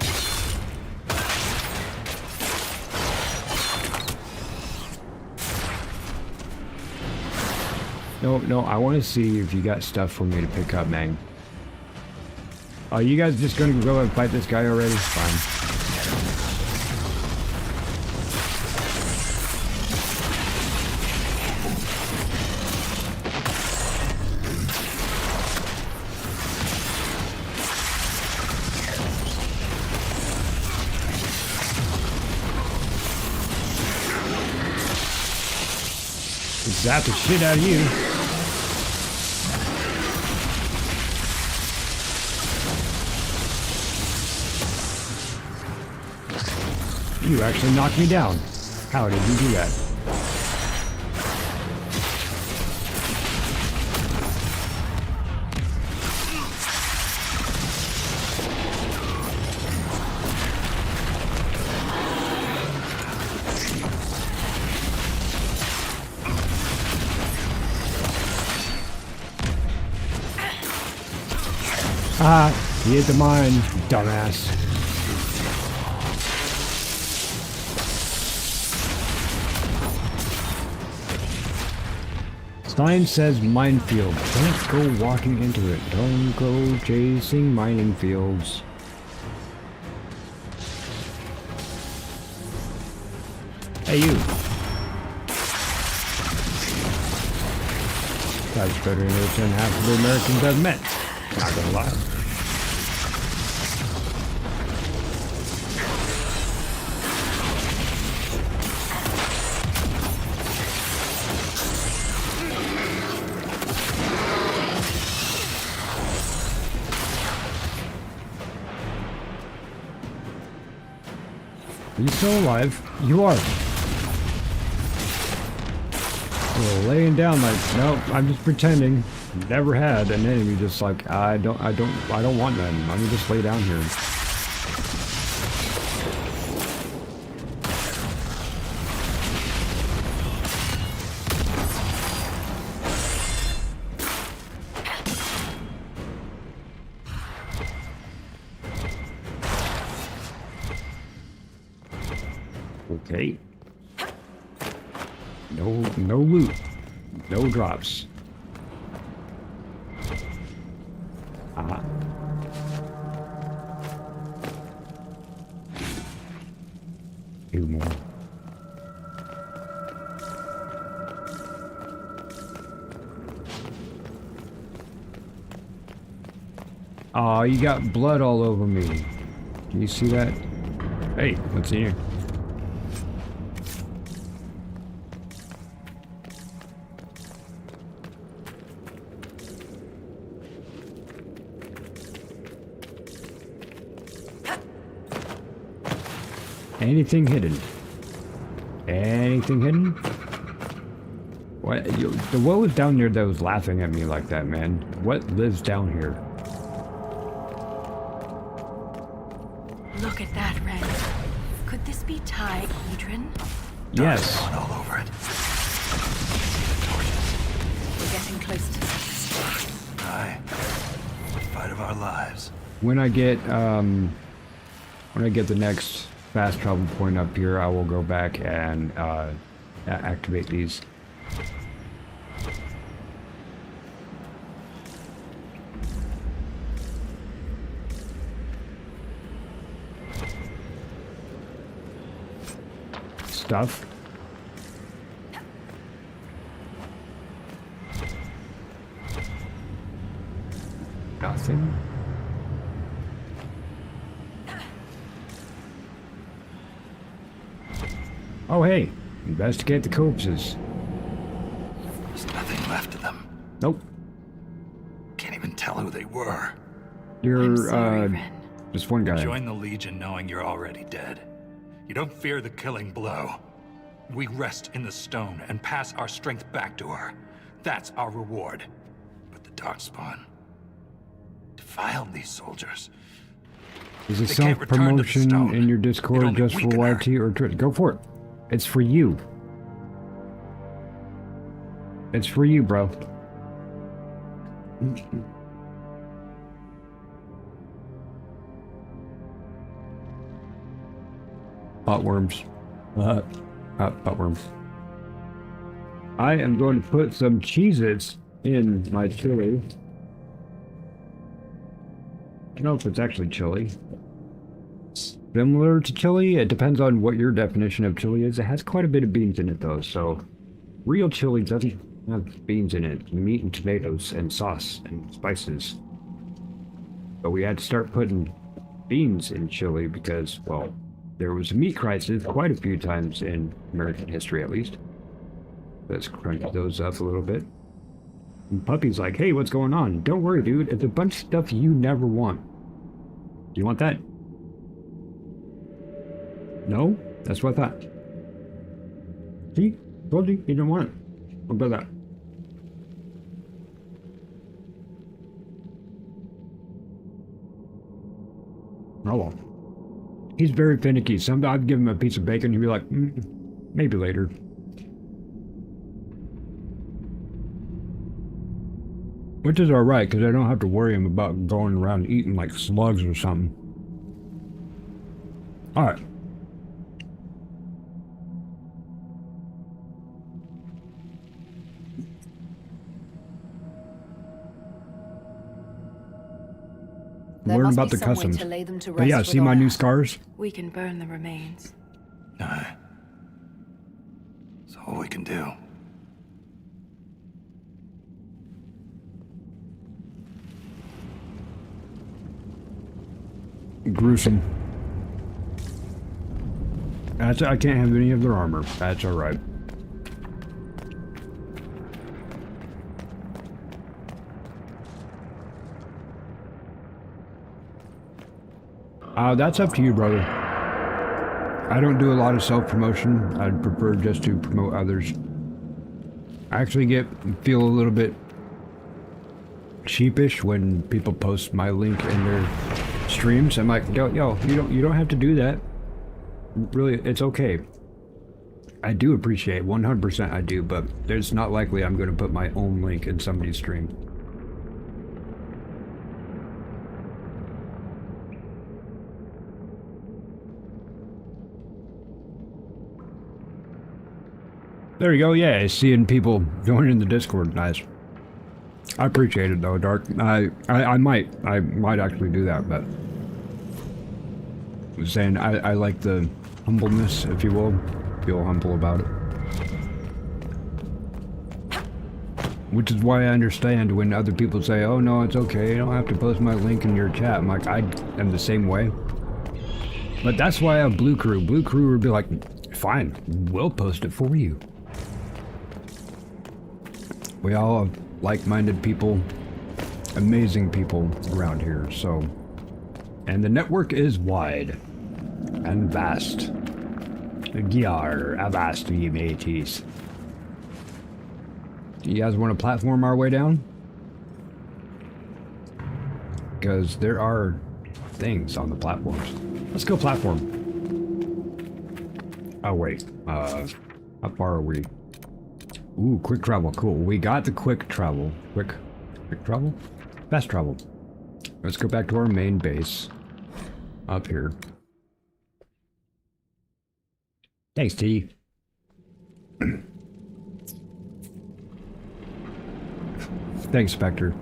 No, I want to see if you got stuff for me to pick up, man. Are you guys just going to go and fight this guy already? Fine. Zap the shit out of you. You actually knocked me down. How did you do that? Ah, he hit the mine, dumbass. Sign says minefield. Don't go walking into it. Don't go chasing mining fields. Hey, you. That's better English than half of the Americans I've met. Not gonna lie. Are you still alive? You are. Well, laying down like, nope, I'm just pretending. Never had an enemy just like, I don't want them. Let me just lay down here. Okay. No loot. No drops. Two more. Oh, you got blood all over me. Can you see that? Hey, what's in here? Anything hidden? Anything hidden? What? What was down there that was laughing at me like that, man? What lives down here? Look at that, Ren. Could this be Edron? Yes. All over it. We're getting close to this. Aye. Fight of our lives. When I get the next fast travel point up here, I will go back and activate these. Stuff. nothing. Oh, hey. Investigate the corpses. There's nothing left of them. Nope. Can't even tell who they were. I'm sorry, Ren. Just one guy. Join the Legion knowing you're already dead. You don't fear the killing blow. We rest in the stone and pass our strength back to her. That's our reward. But the Darkspawn defiled these soldiers. Is it They can't return to the self-promotion stone. in your It'd Discord only just for weaken her. YT or Twitch? Go for it. It's for you. It's for you, bro. Potworms. Potworms. I am going to put some Cheez-Its in my chili. I don't know if it's actually chili. Similar to chili, it depends on what your definition of chili is. It has quite a bit of beans in it though, so real chili doesn't have beans in it. Meat and tomatoes and sauce and spices. But we had to start putting beans in chili because, well, there was a meat crisis quite a few times in American history at least. Let's crunch those up a little bit. And Puppy's like, hey, what's going on? Don't worry, dude. It's a bunch of stuff you never want. Do you want that? No? That's what I thought. See? Told you, you didn't want it. What about that? Oh well. He's very finicky. Sometimes I'd give him a piece of bacon, he'd be like, maybe later. Which is alright, because I don't have to worry him about going around eating like slugs or something. Alright. Learn about the customs. But yeah, see my new scars? We can burn the remains. Aye. That's all we can do. Gruesome. I can't have any of their armor. That's alright. That's up to you, brother. I don't do a lot of self-promotion. I'd prefer just to promote others. I actually feel a little bit sheepish when people post my link in their streams. I'm like, yo, you don't have to do that. Really, it's okay. I do appreciate 100% I do, but it's not likely I'm going to put my own link in somebody's stream. There you go. Yeah, seeing people joining the Discord, nice. I appreciate it though, Dark. I might actually do that, but I'm saying I like the humbleness, if you will. Feel humble about it. Which is why I understand when other people say, "Oh no, it's okay. You don't have to post my link in your chat." I'm like, I am the same way. But that's why I have Blue Crew. Blue Crew would be like, "Fine, we'll post it for you." We all have like-minded people, amazing people around here, so... And the network is wide and vast. Gyar, avast ye mateys. Do you guys want to platform our way down? Because there are things on the platforms. Let's go platform. Oh wait, how far are we? Ooh, quick travel, cool. We got the quick travel. Quick travel? Fast travel. Let's go back to our main base. Up here. Thanks, T. Thanks, Spectre.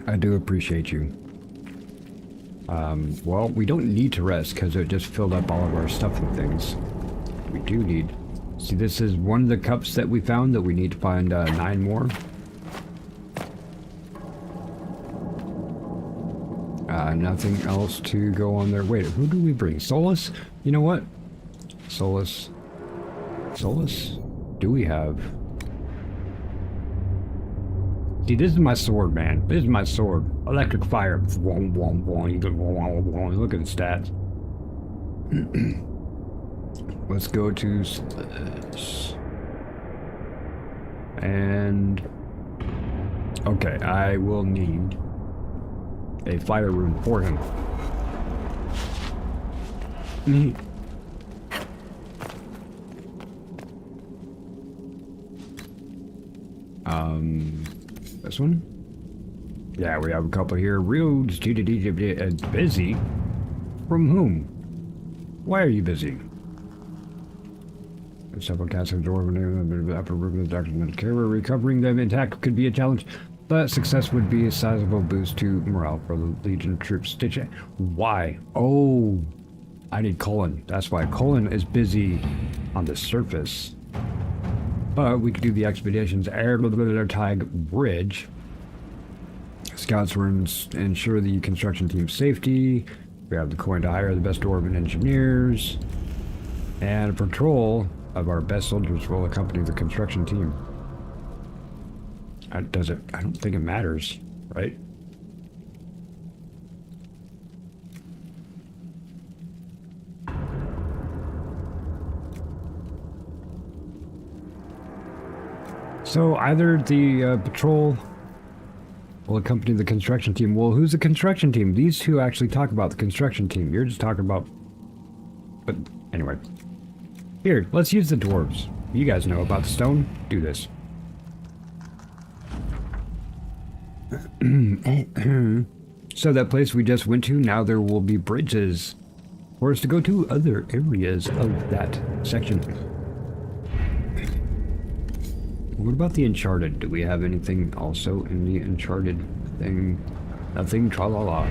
I do appreciate you. Well, we don't need to rest because it just filled up all of our stuff and things. We do need... See, this is one of the cups that we found that we need to find 9 more. Yeah, nothing else to go on there. Wait, who do we bring? Solus? You know what? Solus. Solus? Do we have? See, this is my sword, man. This is my sword. Electric fire. Look at the stats. Let's go to Solus. And... okay, I will need a fire room for him. This one? Yeah, we have a couple here. Roads busy? From whom? Why are you busy? Several cats have door after working with doctors and care. Recovering them intact could be a challenge, but success would be a sizable boost to morale for the Legion of troops. Stitch it. Why? Oh, I need Colin. That's why Colin is busy on the surface. But we could do the expeditions air tag bridge. Scouts will ensure the construction team's safety. We have the coin to hire the best dwarven engineers, and a patrol of our best soldiers will accompany the construction team. Does it? I don't think it matters, right? So either the patrol will accompany the construction team. Well, who's the construction team? These two actually talk about the construction team. You're just talking about... but anyway. Here, let's use the dwarves. You guys know about the stone. Do this. So that place we just went to, now there will be bridges for us to go to other areas of that section. What about the Uncharted? Do we have anything also in the Uncharted thing? Nothing, tra-la-la.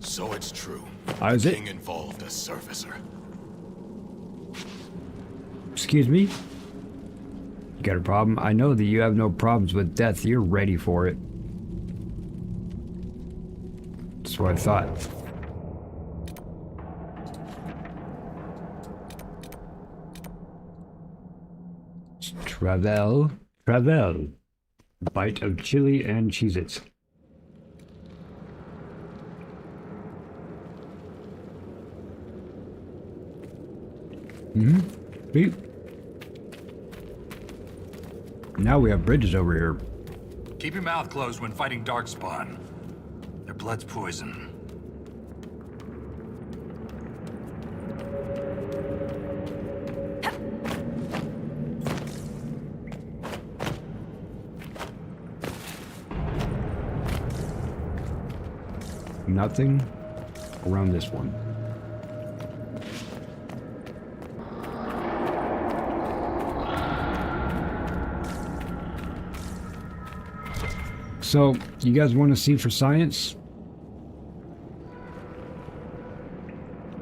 So it's true. Is it? King involved a surfacer. Excuse me? You got a problem? I know that you have no problems with death. You're ready for it. That's what I thought. Travel. Bite of chili and Cheez-Its. Beep. Now we have bridges over here. Keep your mouth closed when fighting Darkspawn. Their blood's poison. Nothing around this one. So, you guys want to see for science?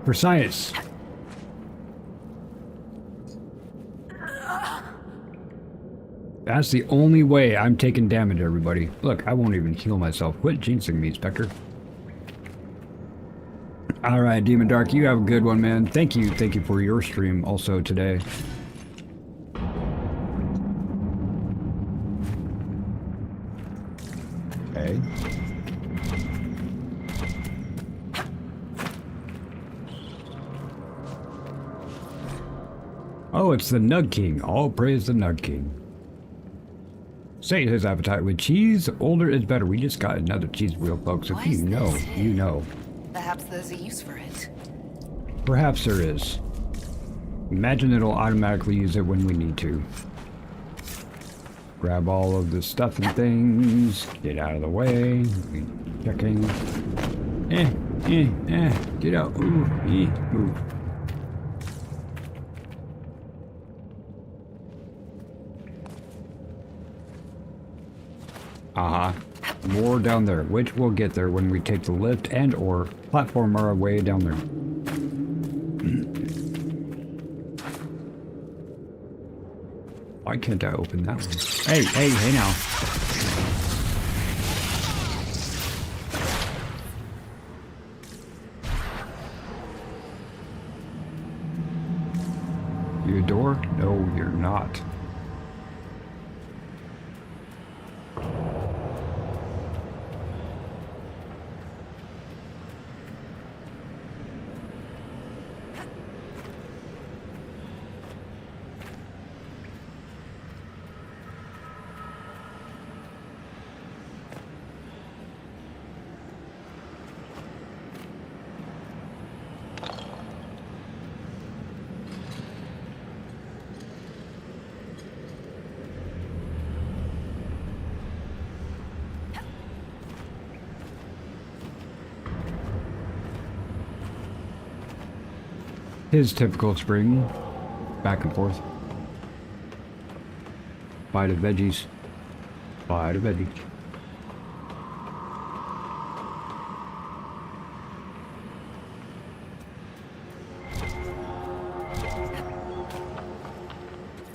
For science. That's the only way I'm taking damage, everybody. Look, I won't even heal myself. Quit jinxing me, Spectre. Alright, Demon Dark, you have a good one, man. Thank you for your stream also today. Okay. Oh, it's the Nug King. All praise the Nug King. Sate his appetite with cheese. Older is better. We just got another cheese wheel, folks. If you know, you know. Perhaps there's a use for it. Perhaps there is. Imagine it'll automatically use it when we need to. Grab all of the stuff and things. Get out of the way. Checking. Get out. Ooh, move. More down there, which we'll get there when we take the lift and or platform our way down there. Why can't I open that one? Hey now. You a door? No, you're not. His typical spring, back and forth. Buy the veggies. Buy the veggies.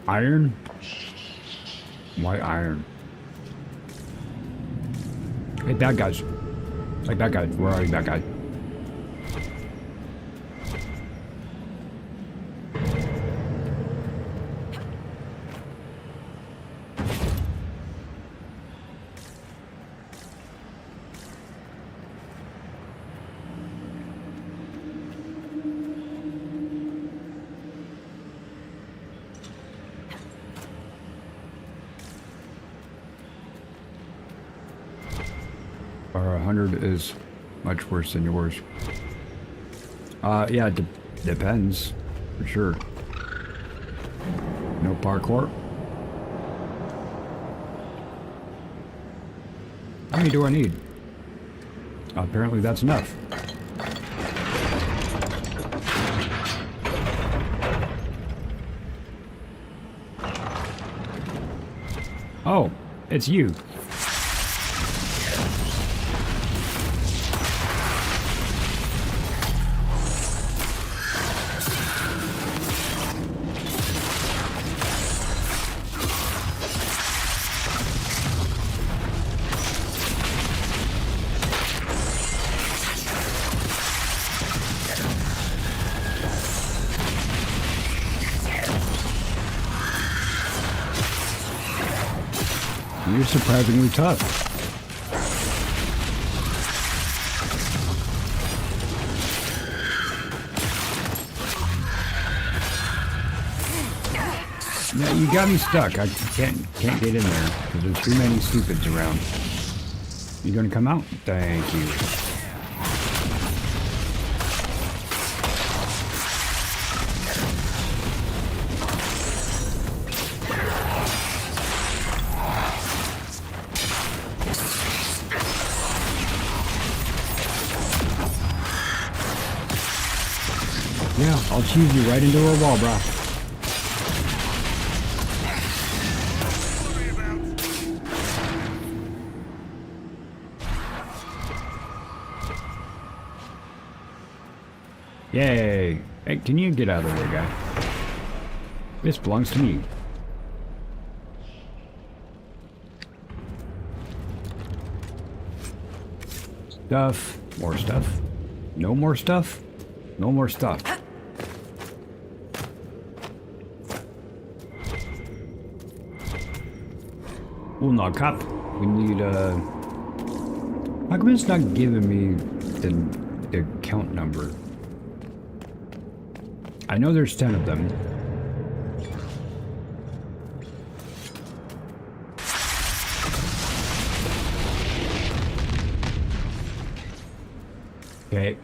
Iron? Why iron? Hey, bad guys. Hey, bad guys. Where are you, bad guys? Our 100 is much worse than yours. Yeah, it depends, for sure. No parkour. How many do I need? Apparently that's enough. Oh, it's you. You're surprisingly tough. Yeah, you got me stuck. I can't get in there because there's too many stupids around. You gonna come out? Thank you. Yeah, I'll cheese you right into a wall, bro. Yay! Hey, can you get out of the way, guy? This belongs to me. Stuff. More stuff. No more stuff? No more stuff. Well, no, cop. We need, how come it's not giving me the count number? I know there's 10 of them. Okay.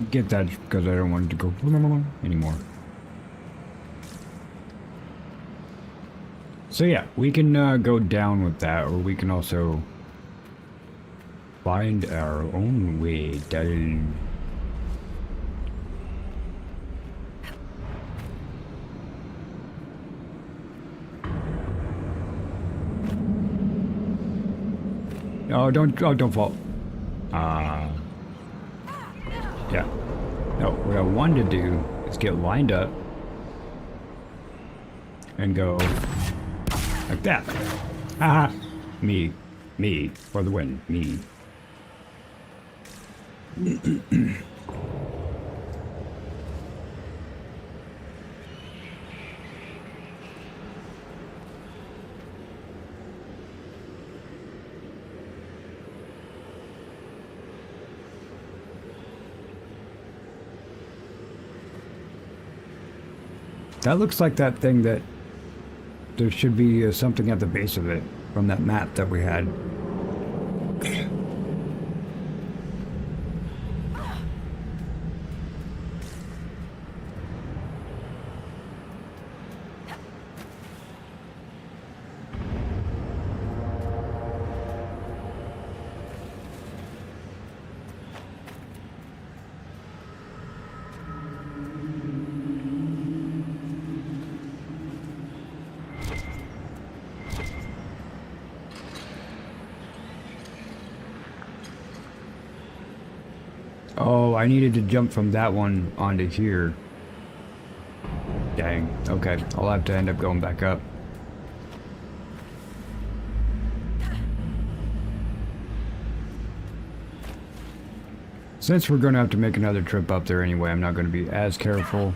Get that because I don't want it to go anymore. So yeah, we can go down with that, or we can also find our own way down. Oh, don't fall. Yeah. No, what I wanted to do is get lined up and go like that. Haha. Me for the win. Me. That looks like that thing that there should be something at the base of it from that map that we had. Oh, I needed to jump from that one onto here. Dang. Okay, I'll have to end up going back up. Since we're going to have to make another trip up there anyway, I'm not going to be as careful.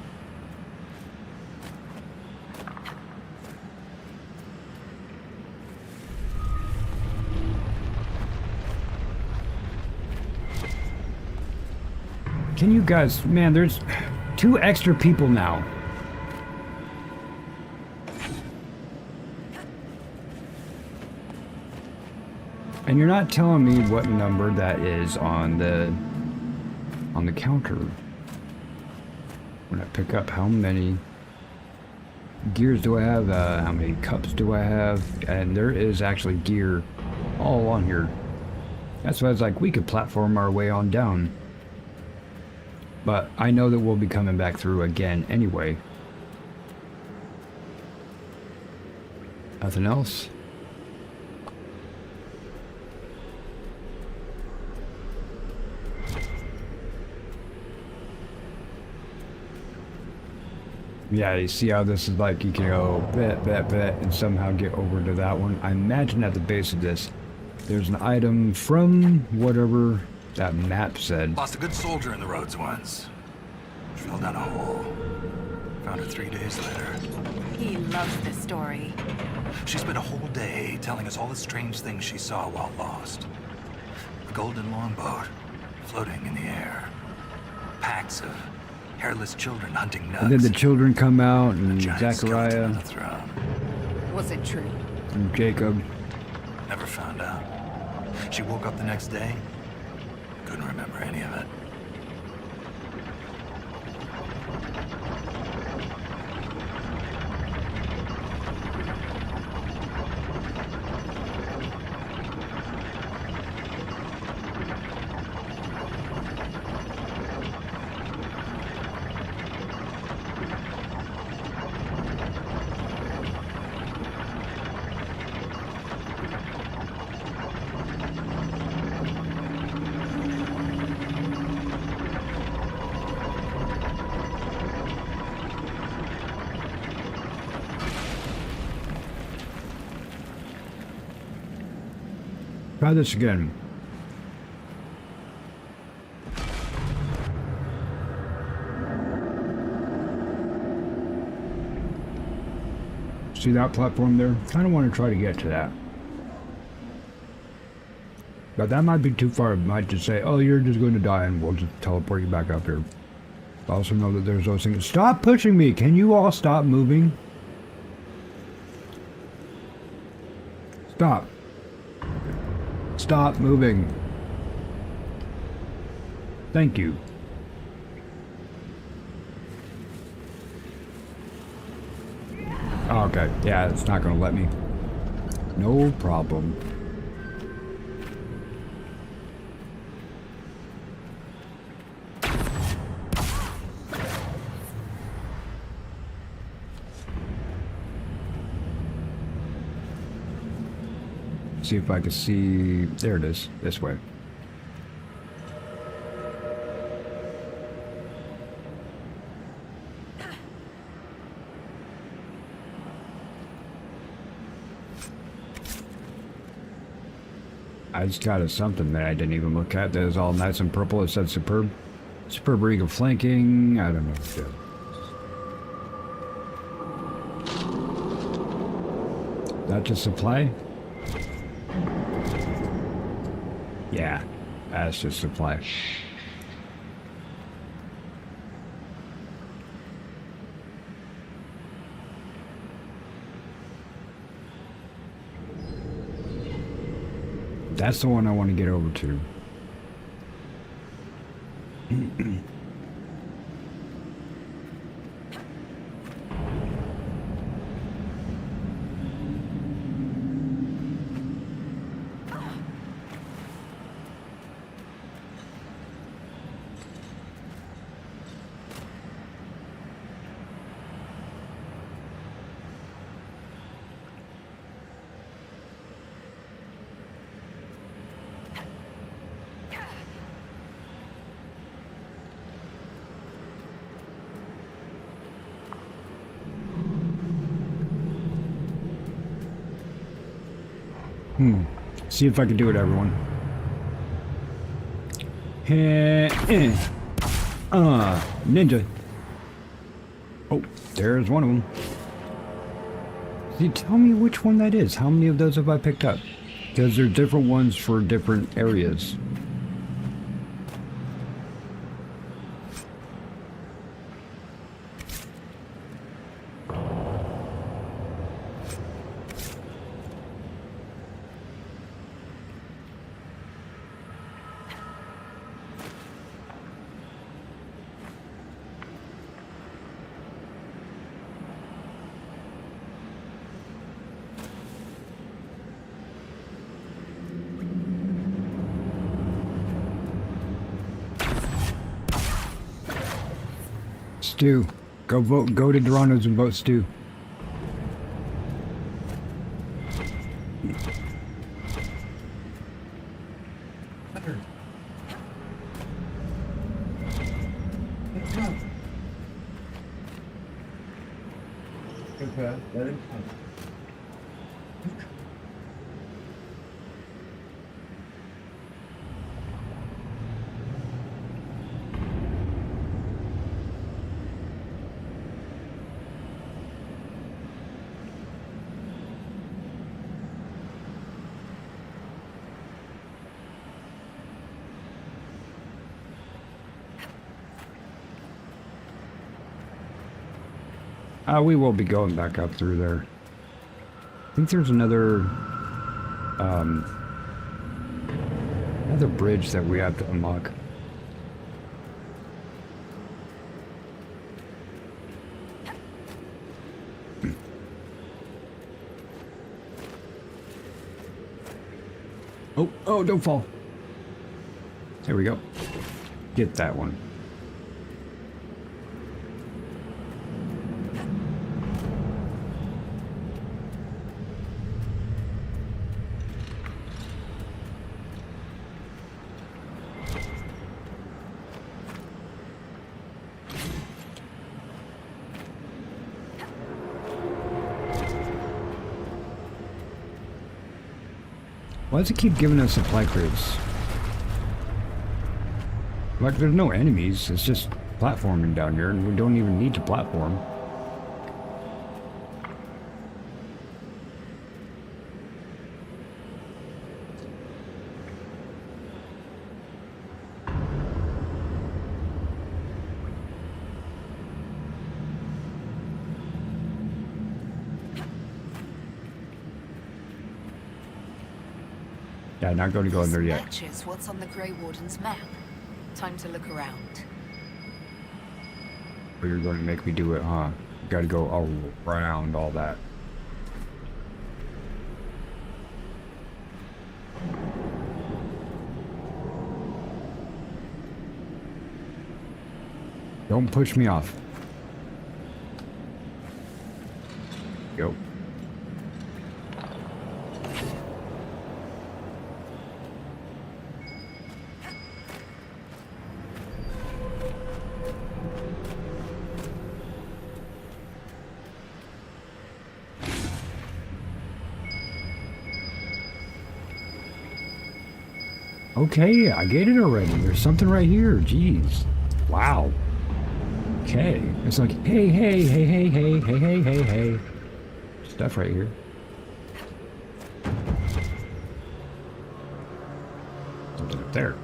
Can you guys, man, there's 2 extra people now. And you're not telling me what number that is on the counter. When I pick up, how many gears do I have? How many cups do I have? And there is actually gear all on here. That's why I was like, we could platform our way on down. But I know that we'll be coming back through again anyway. Nothing else? Yeah, you see how this is like, you can go bet, and somehow get over to that one. I imagine at the base of this, there's an item from whatever that map said. Lost a good soldier in the roads once. Fell down a hole. Found her 3 days later. He loves this story. She spent a whole day telling us all the strange things she saw while lost. A golden longboat floating in the air. Packs of hairless children hunting nugs. And then the children come out, and Zachariah. Zachariah. Was it true? And Jacob. Never found out. She woke up the next day. Couldn't remember any of it. Try this again. See that platform there? Kind of want to try to get to that. But that might be too far. It might just say, oh, you're just going to die and we'll just teleport you back up here. I also know that there's those things. Stop pushing me! Can you all stop moving? Stop. Stop moving. Thank you. Okay, yeah, it's not gonna let me. No problem. See if I can see. There it is. This way. I just got a something that I didn't even look at. That is all nice and purple. It said superb. Superb Regal flanking. I don't know. That just supply? Yeah, that's just supply. That's the one I want to get over to. See if I can do it, everyone. Ninja. Oh, there's one of them. Can you tell me which one that is? How many of those have I picked up? Because they're different ones for different areas. Stu, go vote. Go to Toronto's and vote Stu. We will be going back up through there. I think there's another bridge that we have to unlock. Oh, don't fall. There we go. Get that one. Why does it keep giving us supply crates? Like, there's no enemies, it's just platforming down here, and we don't even need to platform. Yeah, not going to go in there yet. Matches what's on the Grey Warden's map. Time to look around. But you're going to make me do it, huh? Got to go all around all that. Don't push me off. Go. Okay, I get it already. There's something right here. Jeez. Wow. Okay. It's like, hey, hey, hey, hey, hey, hey, hey, hey, hey. Stuff right here. Something up there.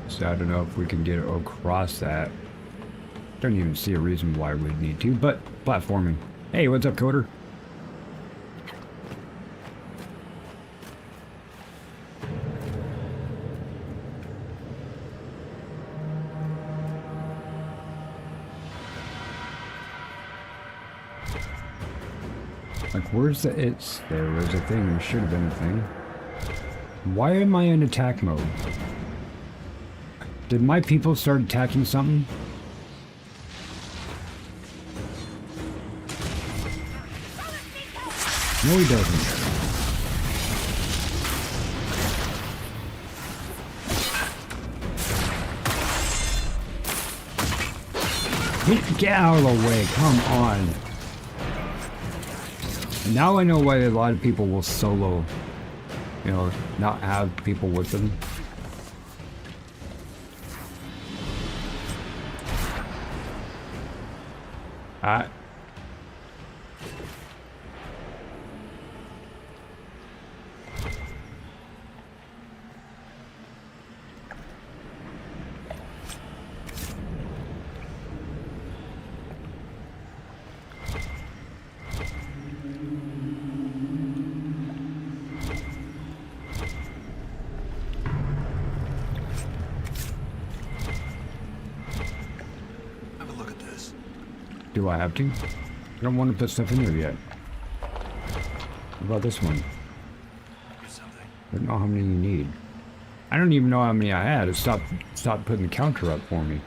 So I don't know if we can get across that. Don't even see a reason why we'd need to, but platforming. Hey, what's up, Coder? Like, where's the it's? There was a thing. There should have been a thing. Why am I in attack mode? Did my people start attacking something? No, he doesn't. Get out of the way, come on. Now I know why a lot of people will solo, you know, not have people with them. Do I have to? I don't want to put stuff in there yet. What about this one? I don't know how many you need. I don't even know how many I had. It stopped putting the counter up for me.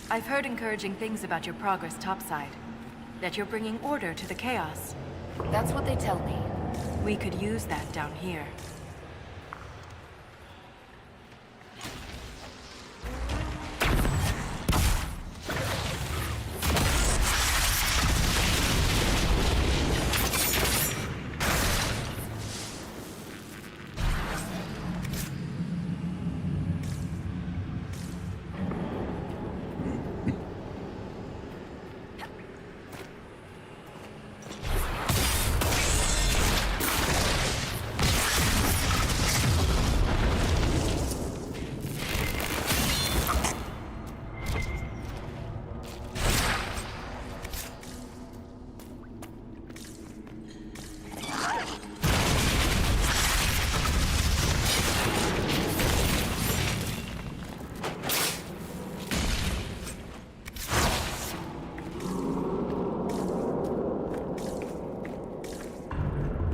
I've heard encouraging things about your progress topside. That you're bringing order to the chaos. That's what they tell me. We could use that down here.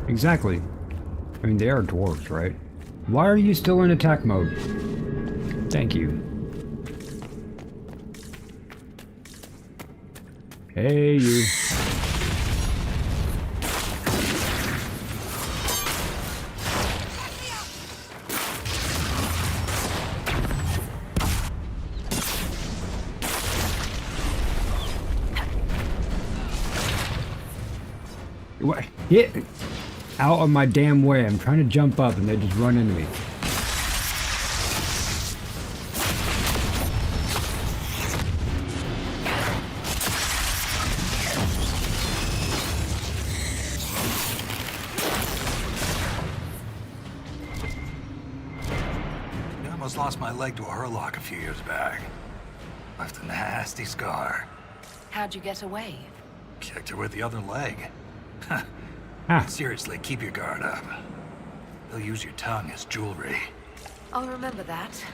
Exactly. I mean, they are dwarves, right? Why are you still in attack mode? Thank you. Hey, you. What? Get out of my damn way. I'm trying to jump up and they just run into me. I almost lost my leg to a hurlock a few years back. Left a nasty scar. How'd you get away? Kicked her with the other leg. Seriously, keep your guard up. They'll use your tongue as jewelry. I'll remember that.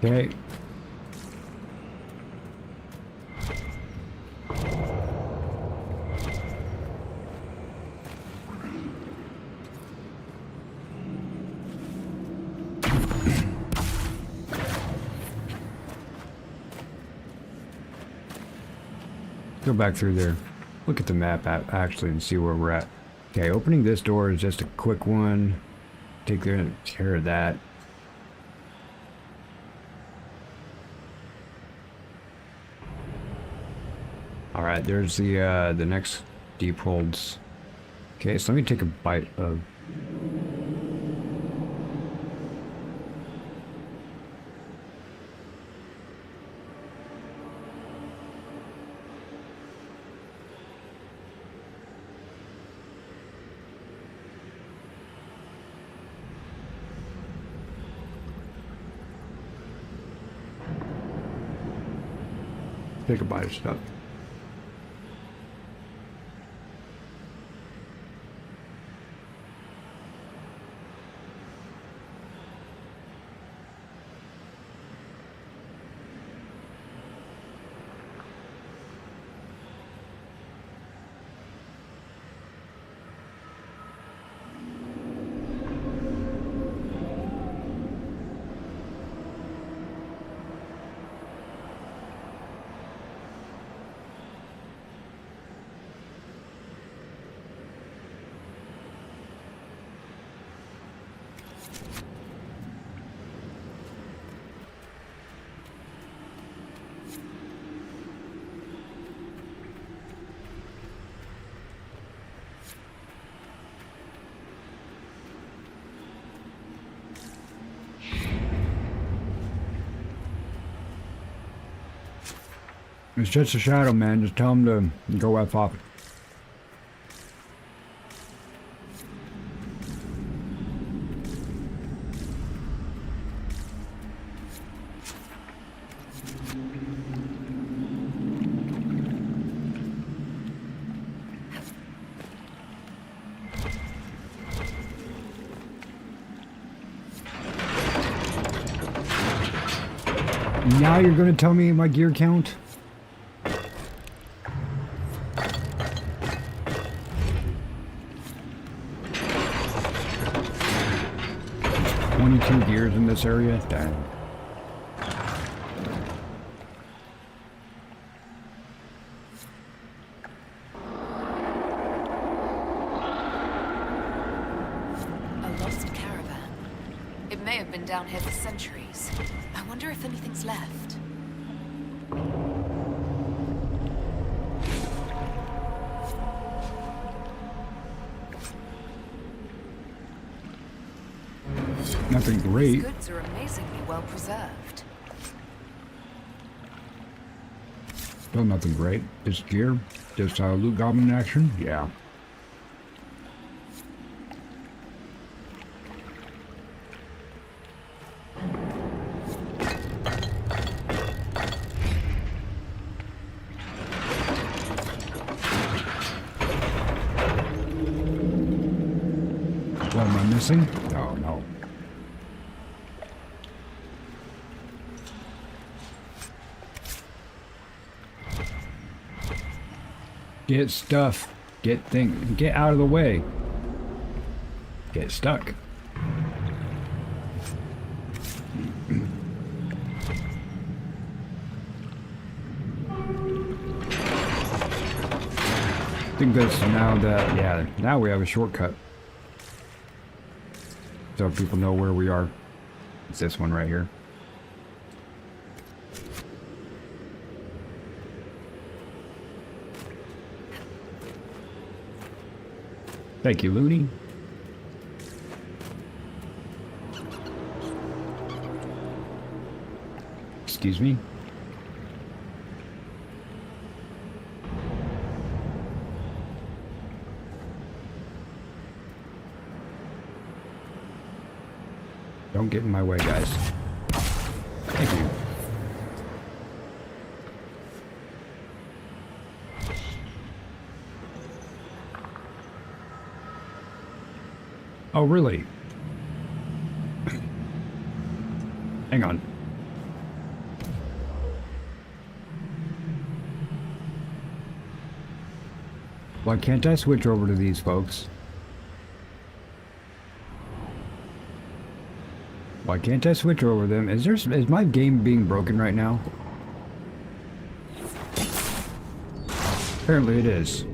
Okay. Go back through there. Look at the map actually and see where we're at. Okay, opening this door is just a quick one. Take care of that. All right, there's the next deep holds. Okay, so let me take a bite of. Take a bite of stuff. It's just a shadow, man. Just tell him to go F off. Now you're gonna tell me my gear count? Two gears in this area? Dang. A lost caravan. It may have been down here for centuries. I wonder if anything's left. Nothing great. These goods are amazingly well preserved. Still nothing great. This gear, this loot goblin action, yeah. What am I missing? Oh no. Get stuff. Get things. Get out of the way. Get stuck. I think that's now that, yeah, now we have a shortcut. So people know where we are. It's this one right here. Thank you, Looney. Excuse me. Don't get in my way, guys. Thank you. Oh, really? Hang on. Why can't I switch over to these folks? Why can't I switch over them? Is my game being broken right now? Apparently it is.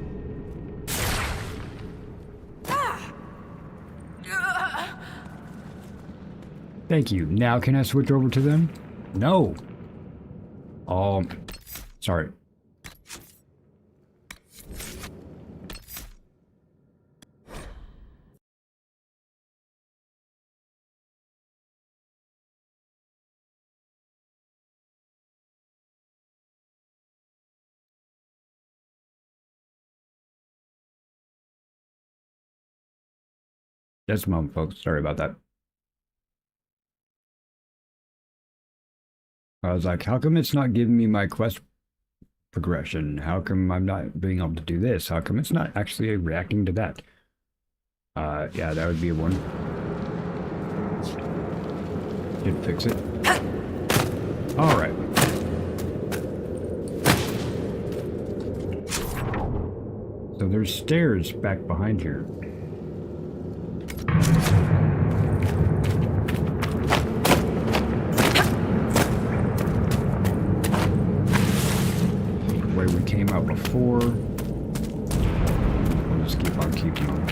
Thank you. Now can I switch over to them? No. Oh, sorry. Just a moment, folks. Sorry about that. I was like, how come it's not giving me my quest progression? How come I'm not being able to do this? How come it's not actually reacting to that? Yeah, that would be one. Did fix it. All right. So there's stairs back behind here. Where we came out before. We'll just keep on keeping on.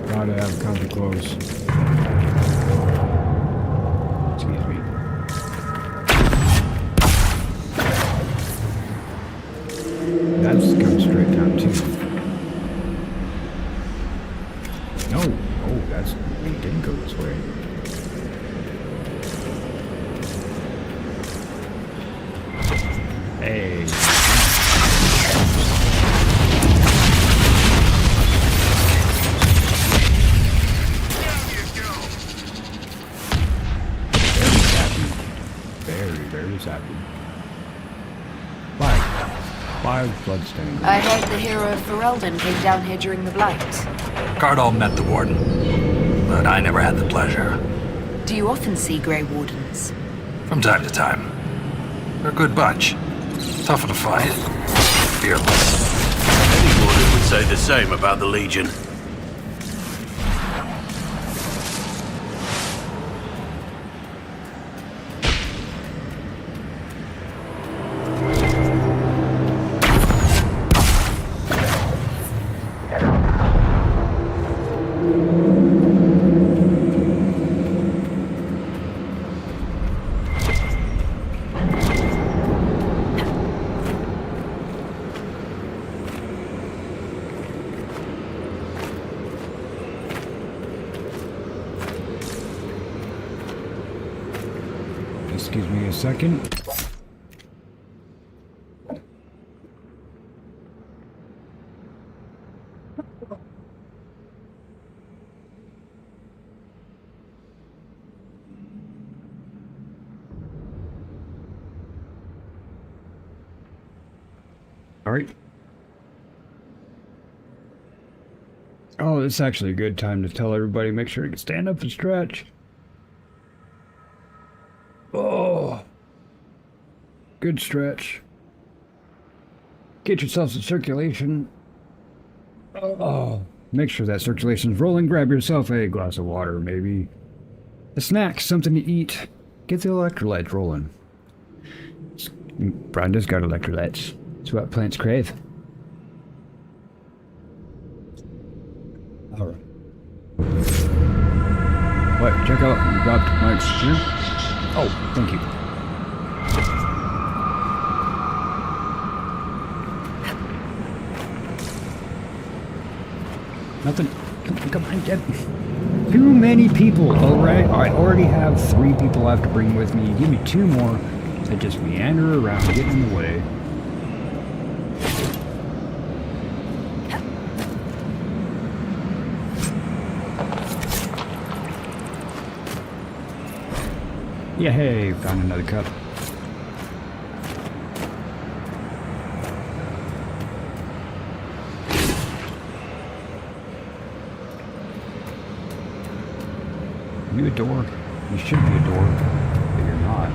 Gotta have comfy clothes. Excuse me. That's come straight down too. No. Oh, that's... We didn't go this way. Hey. Very happy. Five bloodstains. I heard the hero of Ferelden came down here during the Blight. Cardall met the Warden, but I never had the pleasure. Do you often see Grey Wardens? From time to time. They're a good bunch. Tough to fight. Fearless. Any Warden would say the same about the Legion. Excuse me a second. All right. Oh, this is actually a good time to tell everybody, make sure you can stand up and stretch. Oh, good stretch. Get yourself some circulation. Oh, make sure that circulation's rolling. Grab yourself a glass of water, maybe a snack, something to eat. Get the electrolytes rolling. Brenda's got electrolytes. It's what plants crave. All right. What? Check out dropped Mike's here. Oh, thank you. Nothing. Come on, get too many people. All right. I already have 3 people I have to bring with me. Give me 2 more that just meander around, get in the way. Yeah, hey, found another cup. You a door? You should be a door. not.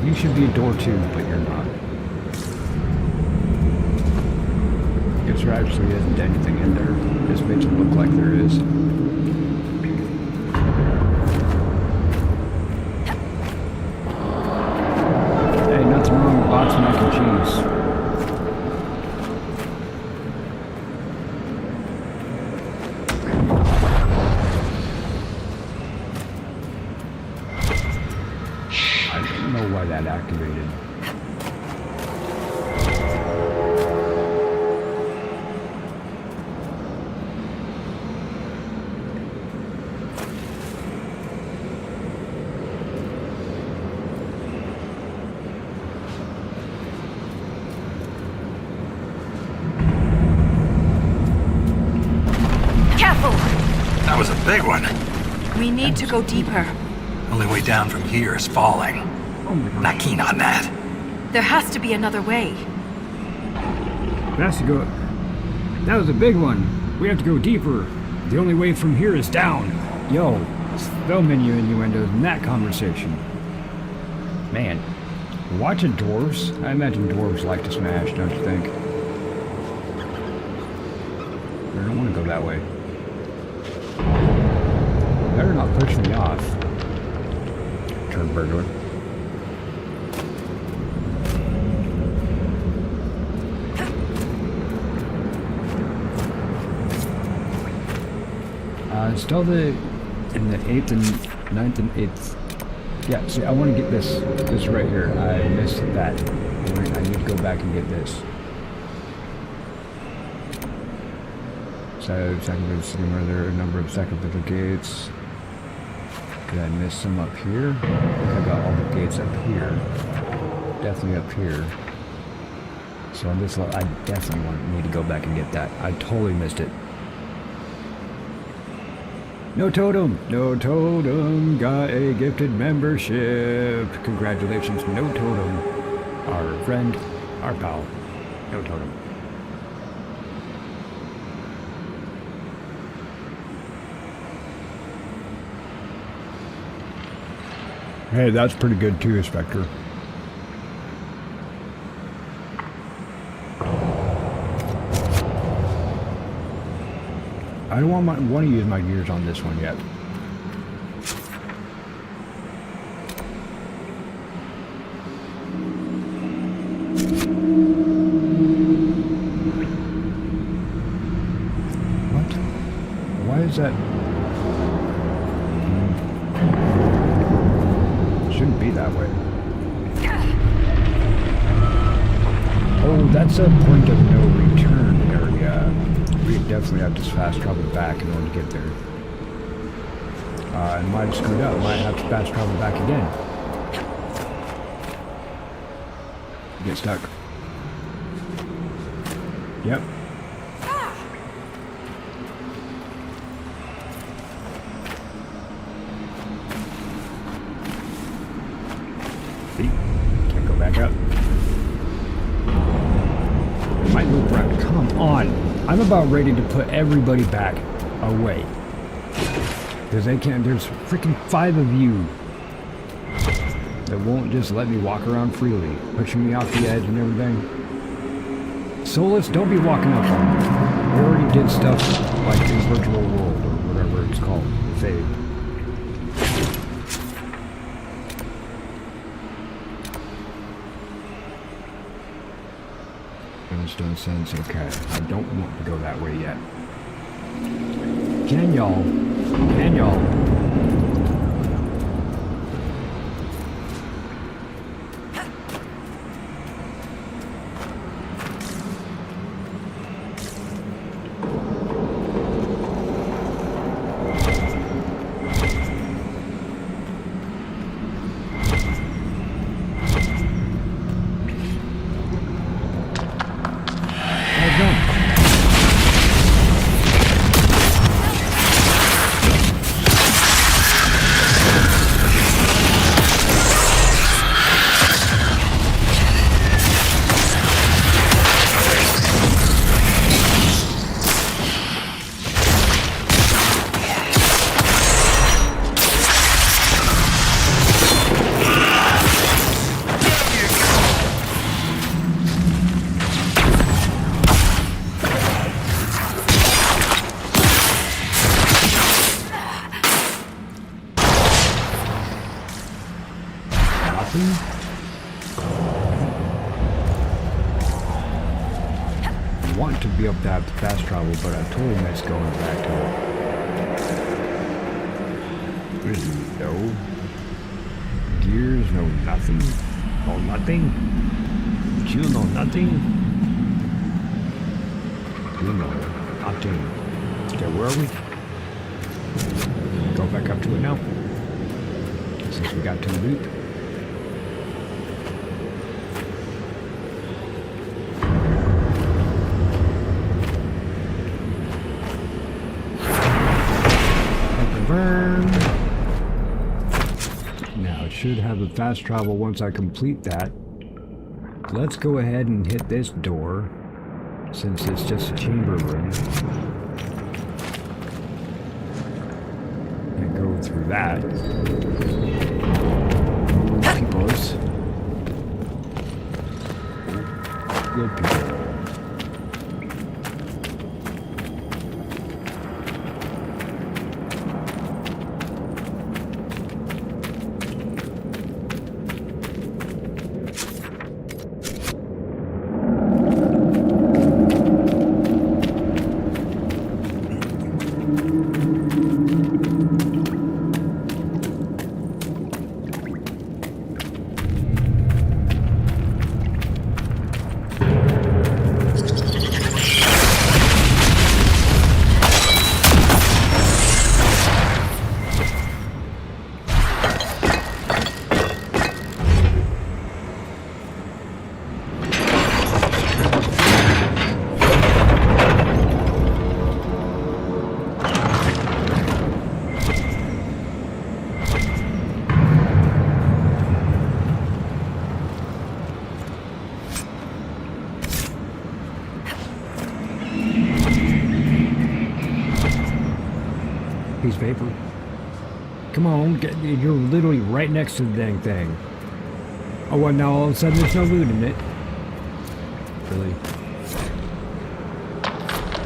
You should be a door too, but you're not. Guess there actually isn't anything in there. This makes it look like there is. Hey, nothing wrong with box mac and cheese. I don't know why that activated. That was a big one. We need to go deeper. Only way down from here is falling. Not keen on that. There has to be another way. That's to go. That was a big one. We have to go deeper. The only way from here is down. Yo, spell menu innuendos in that conversation. Man, watching dwarves. I imagine dwarves like to smash, don't you think? I don't want to go that way. Better not push me off. Turn burglar. Still in the 8th and 9th and 8th. Yeah, see, I want to get this right here. I missed that. I need to go back and get this. So, second cinema, there are a number of sacrificial gates. Did I miss some up here? I think I got all the gates up here. Definitely up here. So on this level, I definitely need to go back and get that. I totally missed it. No totem! No totem! Got a gifted membership! Congratulations, No Totem. Our friend, our pal. No Totem. Hey, that's pretty good too, Spectre. I don't want to use my gears on this one yet. What? Why is that? Shouldn't be that way. Oh, that's a point of no return area. We definitely have to fast travel back in order to get there. I might have screwed up. Might have to fast travel back again. Get stuck. Yep. See? Can't go back up. It might loop around. Come on. I'm about ready to put everybody back away. Because they can't, there's freaking 5 of you that won't just let me walk around freely, pushing me off the edge and everything. Solus, don't be walking up on me. I already did stuff like in Virtual World or whatever it's called, Fade. Stone sense, okay. I don't want to go that way yet. Can y'all? Can y'all? nothing? I want to be able to have the fast travel, but I totally missed going back to it. There's no gears, no nothing. No nothing. You know nothing. You know nothing. Okay, where are we? Go back up to it now. Since we got to the loop. Burn. Now it should have a fast travel once I complete that. Let's go ahead and hit this door, since it's just a chamber room. And go through that. Peoples. Good people. Piece of paper. Come on, you're literally right next to the dang thing. Oh, what, now all of a sudden there's no loot in it? Really?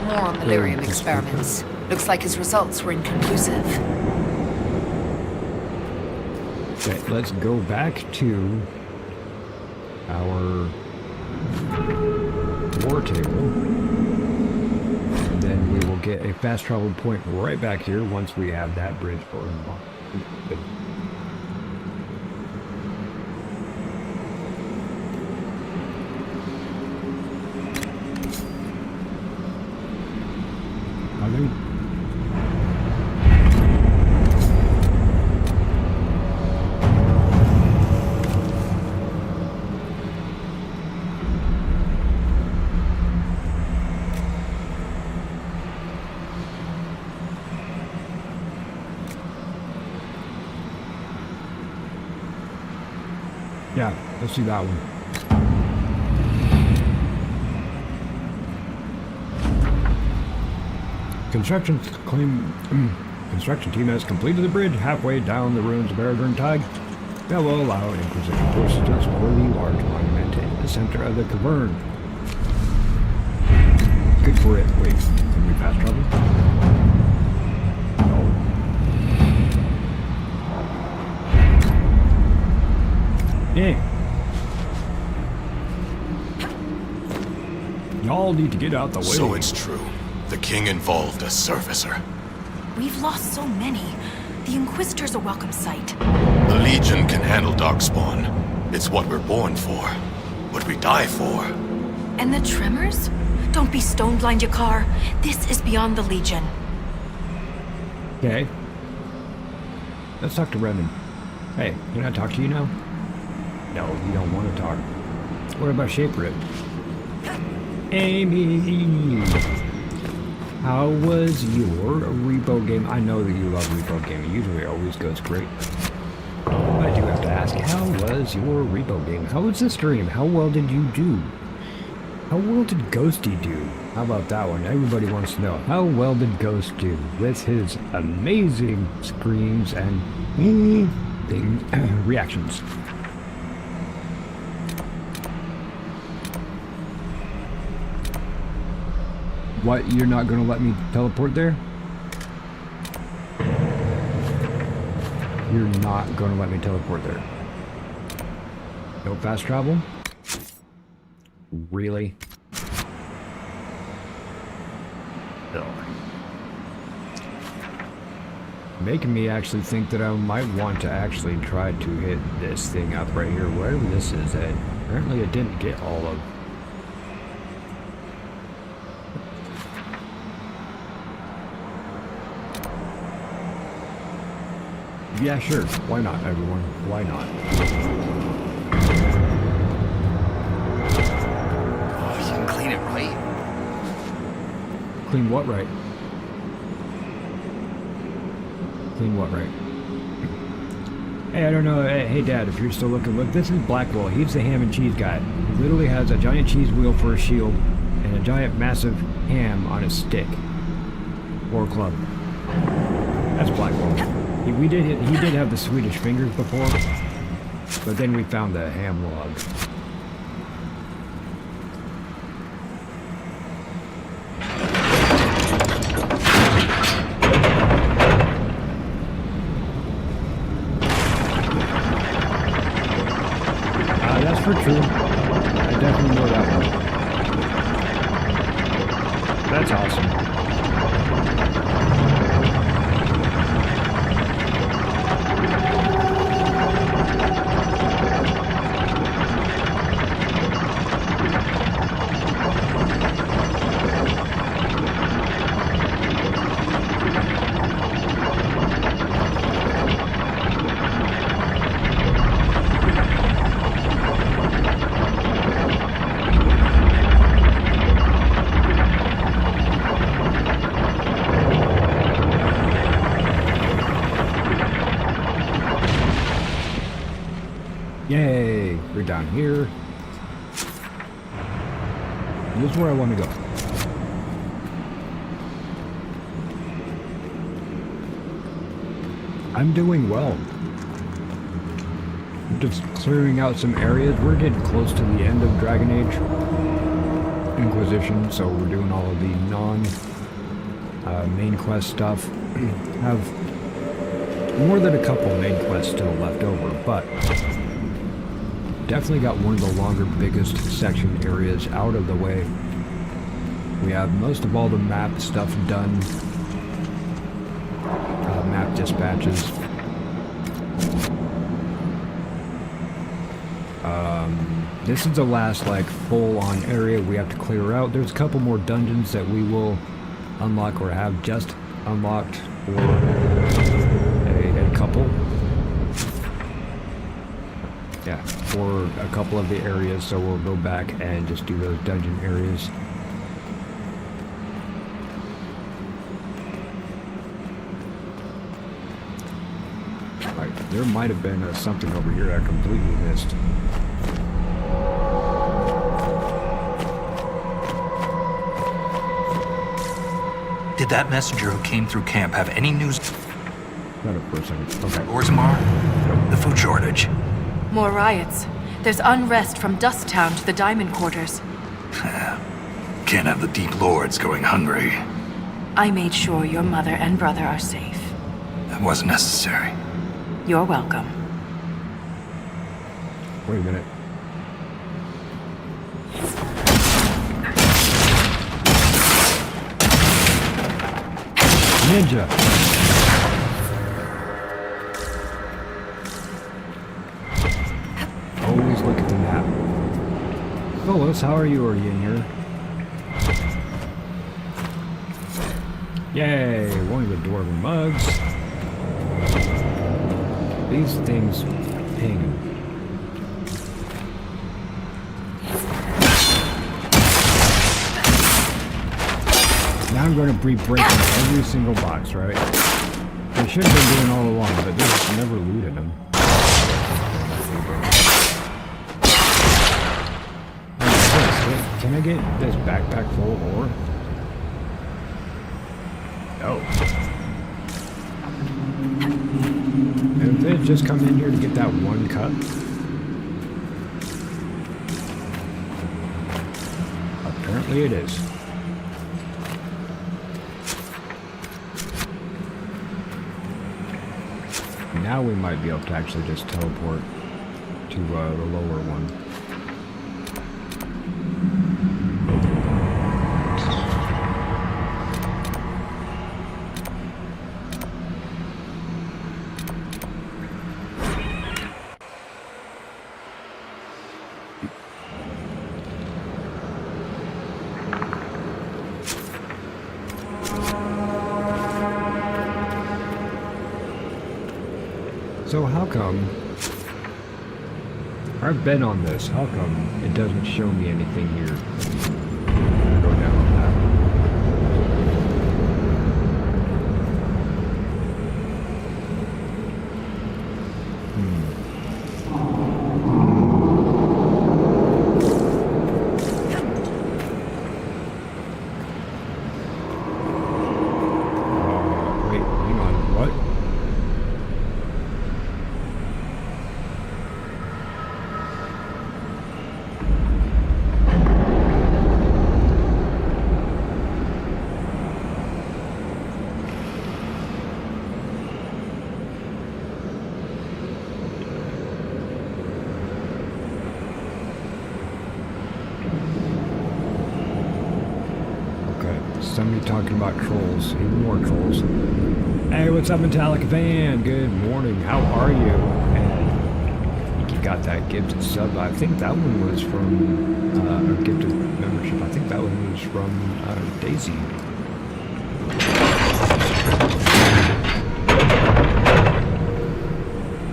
More on the lyrium experiments. Looks like his results were inconclusive. Okay, let's go back to our war table. And then we will get a fast travel point right back here once we have that bridge going on. Yeah, let's do that one. Construction team has completed the bridge halfway down the ruins of REDragon Tag that will allow Inquisition forces to explore the large monument in the center of the cavern. Good for it. Wait, can we fast travel? Yeah. Y'all need to get out the way. So it's true. The king involved a servicer. We've lost so many. The Inquisitor's a welcome sight. The Legion can handle Darkspawn. It's what we're born for. What we die for. And the Tremors? Don't be stone blind, Yakar. This is beyond the Legion. Okay. Let's talk to Brendan. Hey, can I talk to you now? No, you don't want to talk. What about Shaper? Amy! How was your repo game? I know that you love repo game. It usually always goes great. I do have to ask, how was your repo game? How was the stream? How well did you do? How well did Ghosty do? How about that one? Everybody wants to know. How well did Ghost do with his amazing screams and reactions? What, you're not going to let me teleport there? You're not going to let me teleport there. No fast travel? Really? No. Making me actually think that I might want to actually try to hit this thing up right here, wherever this is at. Apparently it didn't get all of... Yeah, sure. Why not, everyone? Why not? Oh, you can clean it right? Clean what right? Clean what right? Hey, I don't know. Hey, Dad, if you're still looking, look, this is Blackwell. He's the ham and cheese guy. He literally has a giant cheese wheel for a shield and a giant massive ham on his stick. Or club. That's Blackwell. He did have the Swedish fingers before, but then we found the ham log. That's for true. I definitely know that one. That's awesome. Yay, we're down here. This is where I want to go. I'm doing well. Just clearing out some areas. We're getting close to the end of Dragon Age Inquisition, so we're doing all of the non-main quest stuff. Have more than a couple main quests still left over, but definitely got one of the longer, biggest section areas out of the way. We have most of all the map stuff done. Map dispatches. This is the last like full-on area we have to clear out. There's a couple more dungeons that we will unlock or have just unlocked for a couple. Yeah, for a couple of the areas, so we'll go back and just do those dungeon areas. Alright, there might have been something over here I completely missed. Did that messenger who came through camp have any news? Not a person. Okay. Orzammar? The food shortage. More riots. There's unrest from Dust Town to the Diamond Quarters. Can't have the Deep Lords going hungry. I made sure your mother and brother are safe. That wasn't necessary. You're welcome. Wait a minute. Ninja! Always look at the map. Phyllis, how are you already in here? Yay! One of the dwarven mugs. These things ping. Now I'm going to be breaking every single box, right? I should have been doing all along, but this never looted them. Can I get this backpack full of ore? No. If they just come in here to get that one cut. Apparently it is. Now we might be able to actually just teleport to the lower one. So how come, I've been on this, how come it doesn't show me anything here? Go down on that. Wait, hang on, what? Somebody talking about trolls, even more trolls. Hey, what's up, Metallic Van? Good morning, how are you? And I think you got that gifted sub. I think that one was from, or gifted membership. I think that one was from Daisy.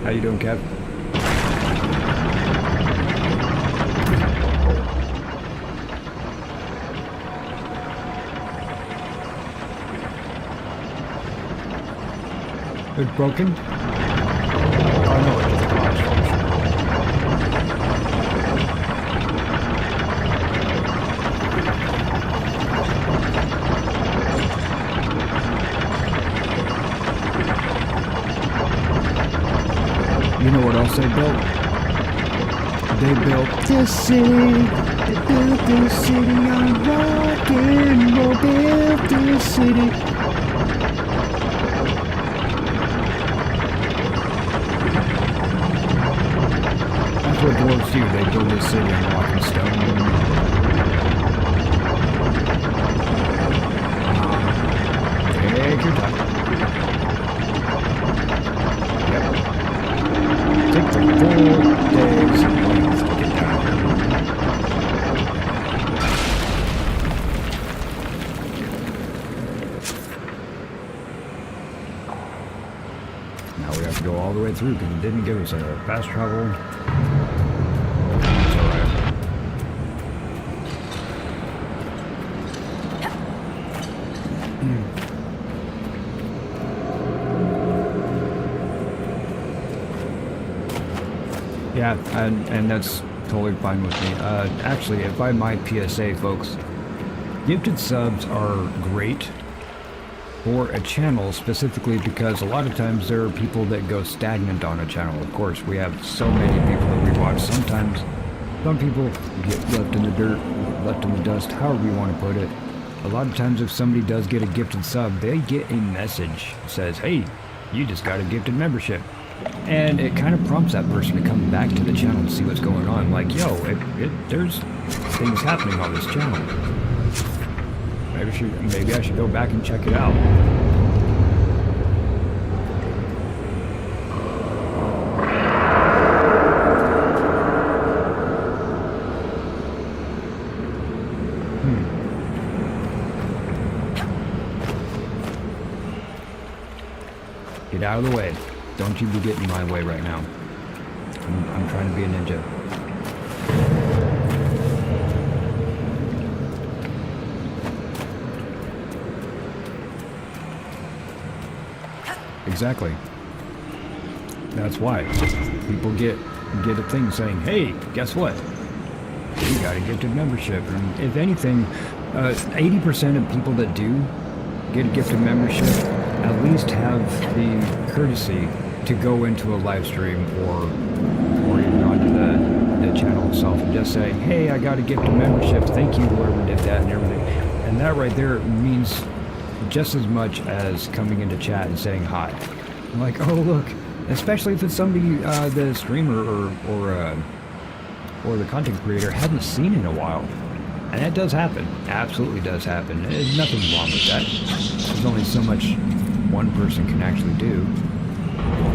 How you doing, Kev? It's broken? Oh, I know it just lost function. You know what else they built? They built this city. They built this city on rock and roll. Built this city. That's what dwarves do. They build this city on rock and stone. Take your time. Yep. Take the full days and length to get down here. Now we have to go all the way through because it didn't give us a fast travel. It's alright. Yeah, and that's totally fine with me. Actually, if I might PSA, folks, gifted subs are great for a channel specifically because a lot of times there are people that go stagnant on a channel. Of course, we have so many people that we watch. Sometimes some people get left in the dirt, left in the dust, however you want to put it. A lot of times if somebody does get a gifted sub, they get a message that says, hey, you just got a gifted membership. And it kind of prompts that person to come back to the channel and see what's going on. Like, yo, there's things happening on this channel. Maybe I should go back and check it out. Get out of the way. Don't you be getting in my way right now. I'm trying to be a ninja. Exactly. That's why. People get a thing saying, hey, guess what? You got a gifted membership. And if anything, 80% of people that do get a gifted membership at least have the courtesy to go into a live stream or even onto the channel itself and just say, hey, I got a gifted membership, thank you whoever did that and everything. And that right there means just as much as coming into chat and saying hi. I'm like, oh look, especially if it's somebody the streamer or the content creator hasn't seen in a while. And that does happen. Absolutely does happen. There's nothing wrong with that. There's only so much one person can actually do.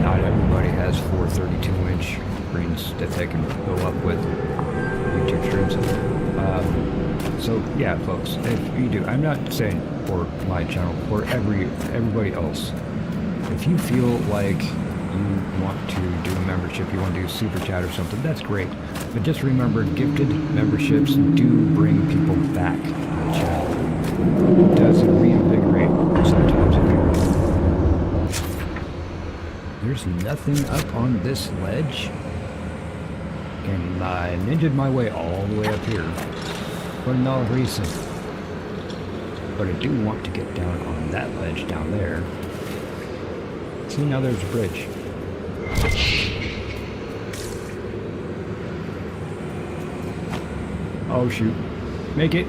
Not everybody has 4 32-inch screens that they can fill up with YouTube streams. So yeah, folks, if you do, I'm not saying for my channel, for everybody else. If you feel like you want to do a membership, you want to do super chat or something, that's great. But just remember, gifted memberships do bring people back to the channel. It does reinvigorate sometimes. There's nothing up on this ledge. And I ninja'd my way all the way up here for no reason. But I do want to get down on that ledge down there. See, now there's a bridge. Oh shoot. Make it.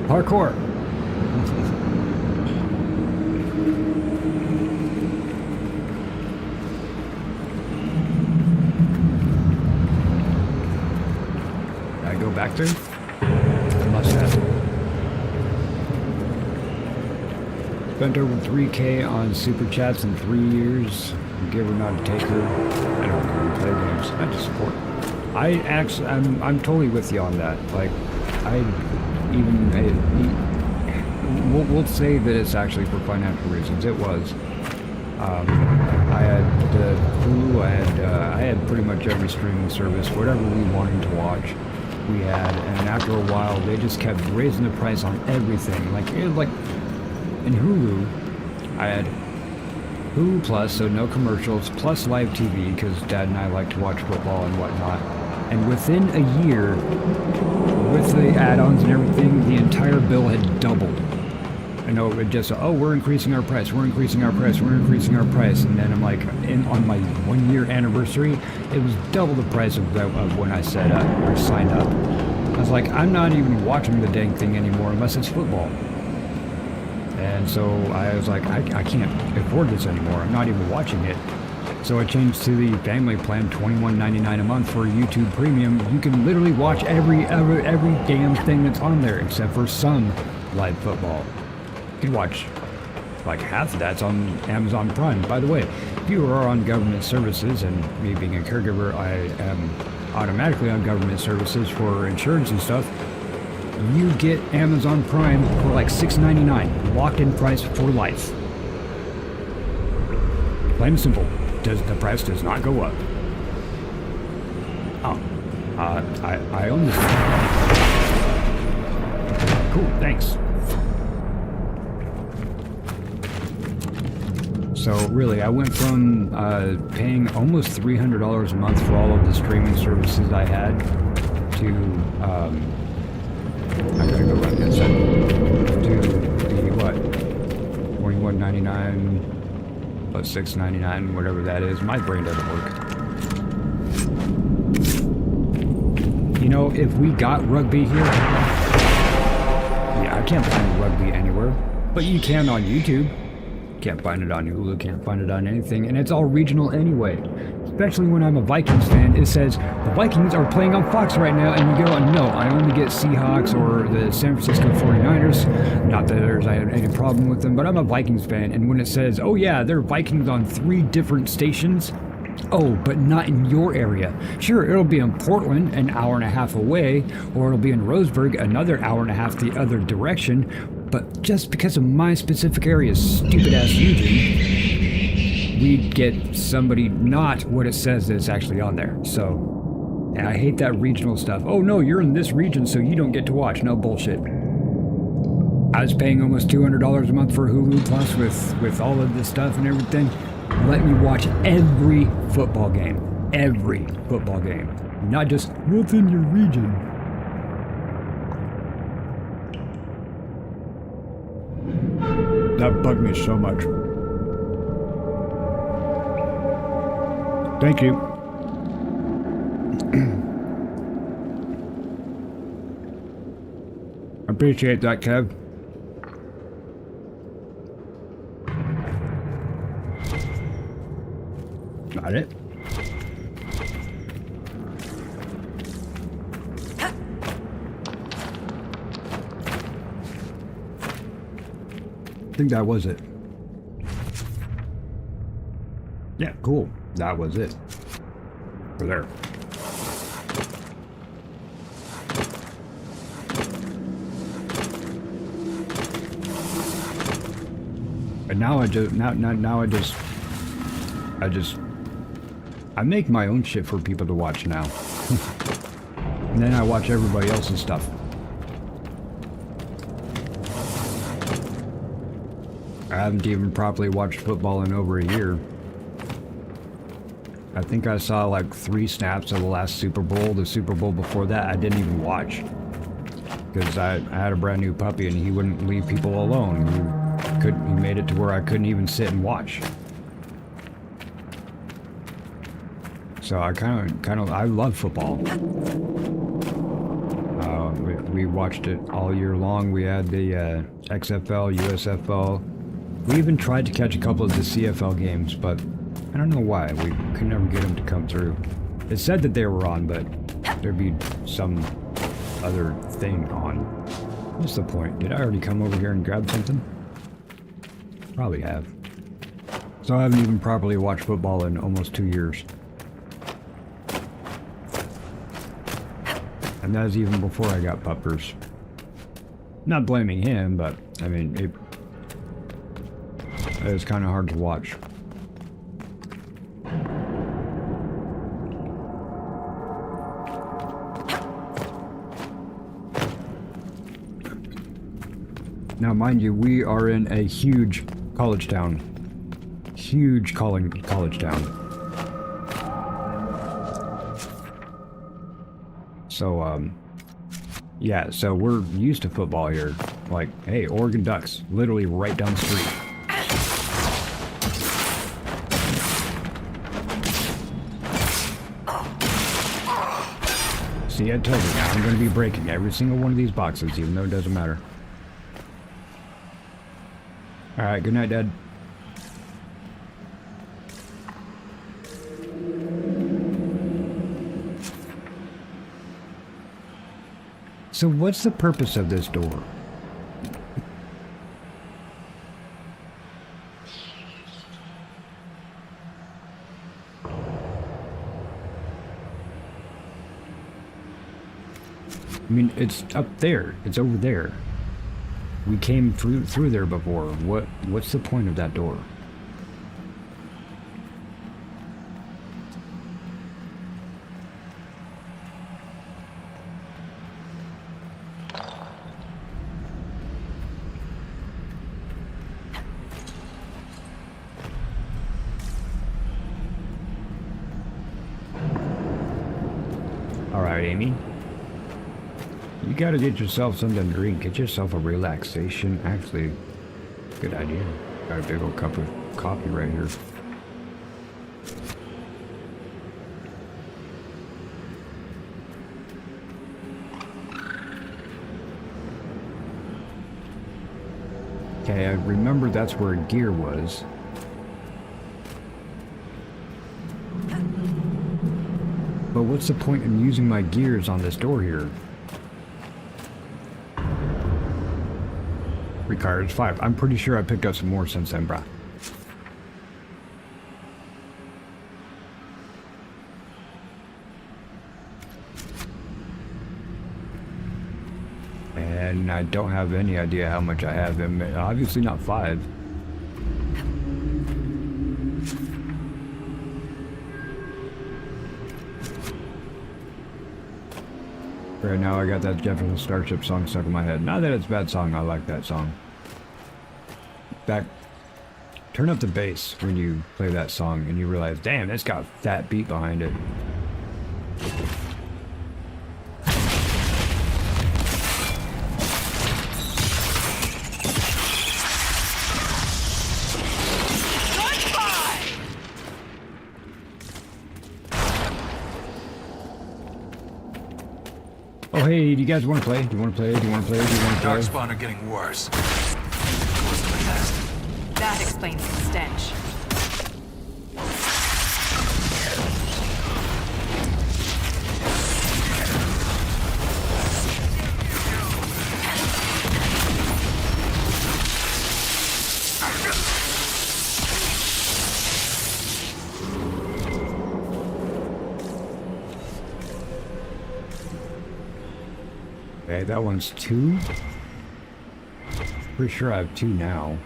Parkour. Did I go back there? I must have. Spent over 3K on super chats in 3 years. Giver, not a taker. I don't really play games. I just support. I'm totally with you on that. Like, we'll say that it's actually for financial reasons. It was. I had the Hulu. I had pretty much every streaming service, whatever we wanted to watch. We had, and after a while, they just kept raising the price on everything. Like in Hulu, I had Hulu Plus, so no commercials, plus live TV, because Dad and I like to watch football and whatnot. And within a year, with the add-ons and everything, the entire bill had doubled. I know it just, oh, we're increasing our price, we're increasing our price, we're increasing our price. And then I'm like, on my 1 year anniversary, it was double the price of when I set up or signed up. I was like, I'm not even watching the dang thing anymore unless it's football. And so I was like, I can't afford this anymore. I'm not even watching it. So I changed to the family plan, $21.99 a month for YouTube Premium. You can literally watch every damn thing that's on there, except for some live football. You can watch like half of that's on Amazon Prime. By the way, if you are on government services, and me being a caregiver, I am automatically on government services for insurance and stuff. You get Amazon Prime for like $6.99, locked in price for life. Plain and simple. The price does not go up. Oh, I own this thing. Cool, thanks. So really, I went from paying almost $300 a month for all of the streaming services I had to I gotta go run this up to the what? $21.99 plus $6.99, whatever that is. My brain doesn't work. You know, if we got rugby here, yeah, I can't find rugby anywhere, but you can on YouTube. Can't find it on Hulu, can't find it on anything, and it's all regional anyway. Especially when I'm a Vikings fan, it says the Vikings are playing on Fox right now, and you go, no, I only get Seahawks or the San Francisco 49ers. Not that I have any problem with them, but I'm a Vikings fan, and when it says, oh yeah, there are Vikings on 3 different stations, oh, but not in your area. Sure, it'll be in Portland, an hour and a half away, or it'll be in Roseburg, another hour and a half the other direction, but just because of my specific area, stupid-ass Eugene, we get somebody not what it says that's actually on there. So, and I hate that regional stuff. Oh no, you're in this region, so you don't get to watch. No bullshit. I was paying almost $200 a month for Hulu Plus with all of this stuff and everything. Let me watch every football game. Every football game. Not just what's in your region. That bugged me so much. Thank you. Appreciate that, Kev. Got it. I think that was it. Yeah, cool. That was it. Over there. And now I make my own shit for people to watch now. And then I watch everybody else's stuff. I haven't even properly watched football in over a year. I think I saw like 3 snaps of the last Super Bowl. The Super Bowl before that, I didn't even watch. Because I had a brand new puppy and he wouldn't leave people alone. He made it to where I couldn't even sit and watch. So I I love football. We watched it all year long. We had the XFL, USFL. We even tried to catch a couple of the CFL games, but I don't know why. We could never get them to come through. It said that they were on, but there'd be some other thing on. What's the point? Did I already come over here and grab something? Probably have. So I haven't even properly watched football in almost 2 years. And that was even before I got puppers. Not blaming him, but I mean, it was kind of hard to watch. Now, mind you, we are in a huge college town. Huge college town. So, yeah, so we're used to football here. Like, hey, Oregon Ducks, literally right down the street. See, I told you now, I'm going to be breaking every single one of these boxes, even though it doesn't matter. Alright, good night, Dad. So what's the purpose of this door? I mean, it's up there. It's over there. We came through there before. What's the point of that door? All right, Amy. You gotta get yourself something to drink. Get yourself a relaxation. Actually, good idea. Got a big old cup of coffee right here. Okay, I remember that's where gear was. But what's the point in using my gears on this door here? Requires 5. I'm pretty sure I picked up some more since then, brah. And I don't have any idea how much I have in it. Obviously not 5. Right now I got that Jefferson Starship song stuck in my head. Not that it's a bad song, I like that song. Turn up the bass when you play that song and you realize, damn, it's got a fat beat behind it. Oh, hey, do you guys want to play? Do you want to play? Do you want to play? Do you want to play? Darkspawn are getting worse. That explains the stench. Okay, that one's 2. Pretty sure I have 2 now.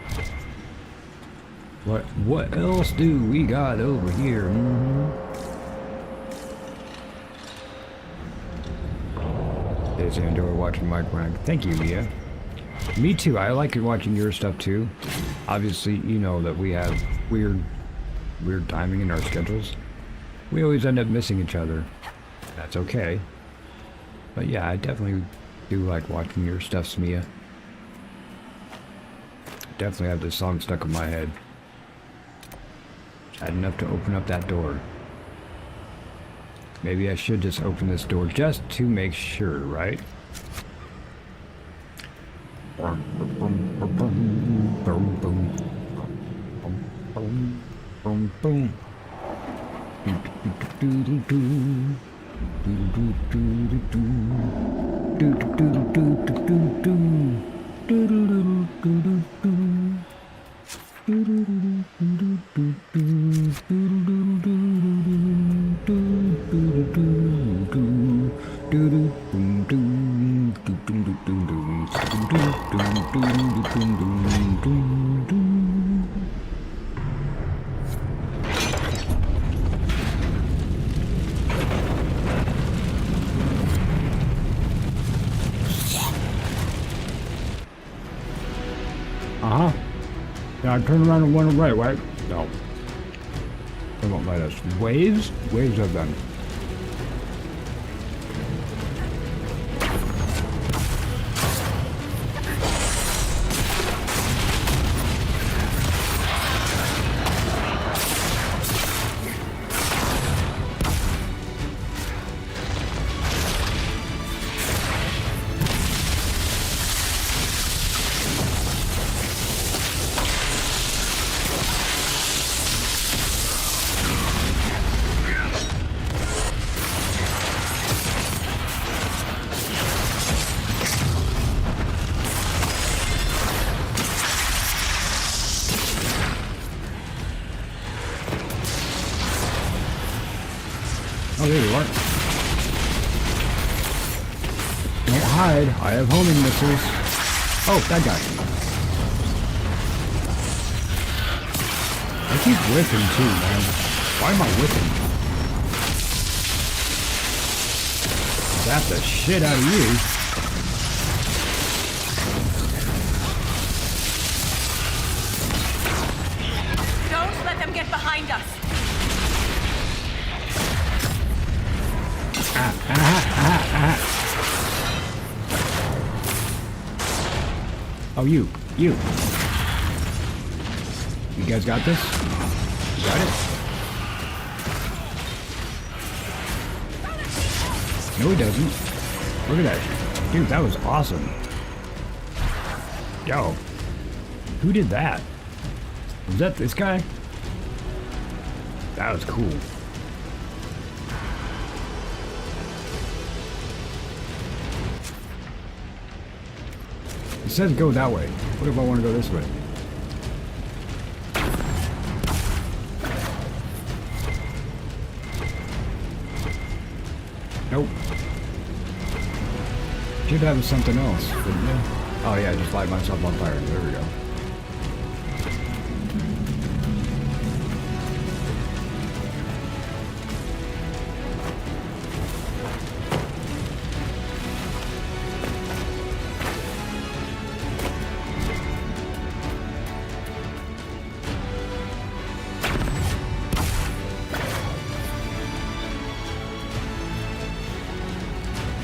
What else do we got over here? Days Andor watching Mike Rank. Thank you, Mia. Me too. I like watching your stuff too. Obviously, you know that we have weird timing in our schedules. We always end up missing each other. That's okay. But yeah, I definitely do like watching your stuff, Smia. Definitely have this song stuck in my head. Had enough to open up that door. Maybe I should just open this door just to make sure, right? Now turn around and one right? No. They won't let us. Waves? Waves are done. Oh, there you are. Don't hide. I have homing missiles. Oh, that guy. I keep whipping too, man. Why am I whipping? Zap the shit out of you. Don't let them get behind us. Oh, you. You guys got this? You got it? No, he doesn't. Look at that. Dude, that was awesome. Yo. Who did that? Was that this guy? That was cool. It says go that way. What if I want to go this way? Nope. Should have something else, wouldn't you? Oh yeah, just light myself on fire. There we go.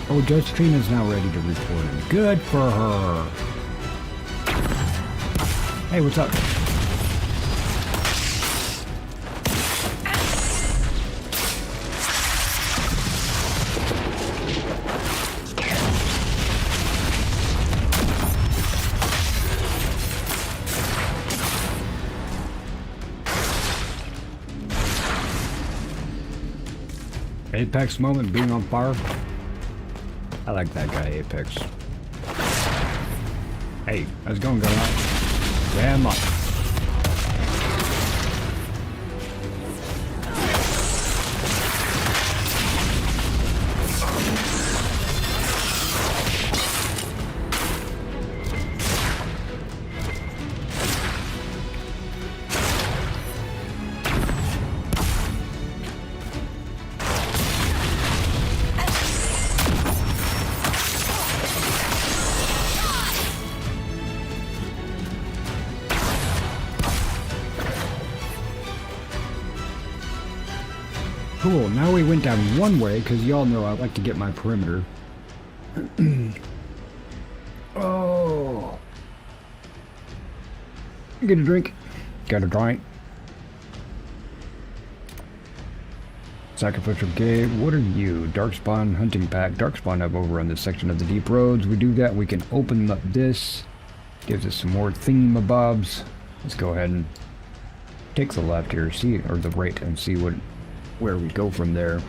Oh, Josephina's now ready to record. Good for her. Hey, what's up? Apex moment, being on fire. I like that guy, Apex. Hey, how's it going, Damn up. Cool, now we went down one way, because y'all know I like to get my perimeter. Oh. Get a drink. Got a drink. Sacrificial Gate. What are you? Darkspawn Hunting Pack. Darkspawn up over on this section of the Deep Roads. We do that, we can open up this. Gives us some more thingamabobs. Let's go ahead and take the left here, see, or the right, and see where we go from there.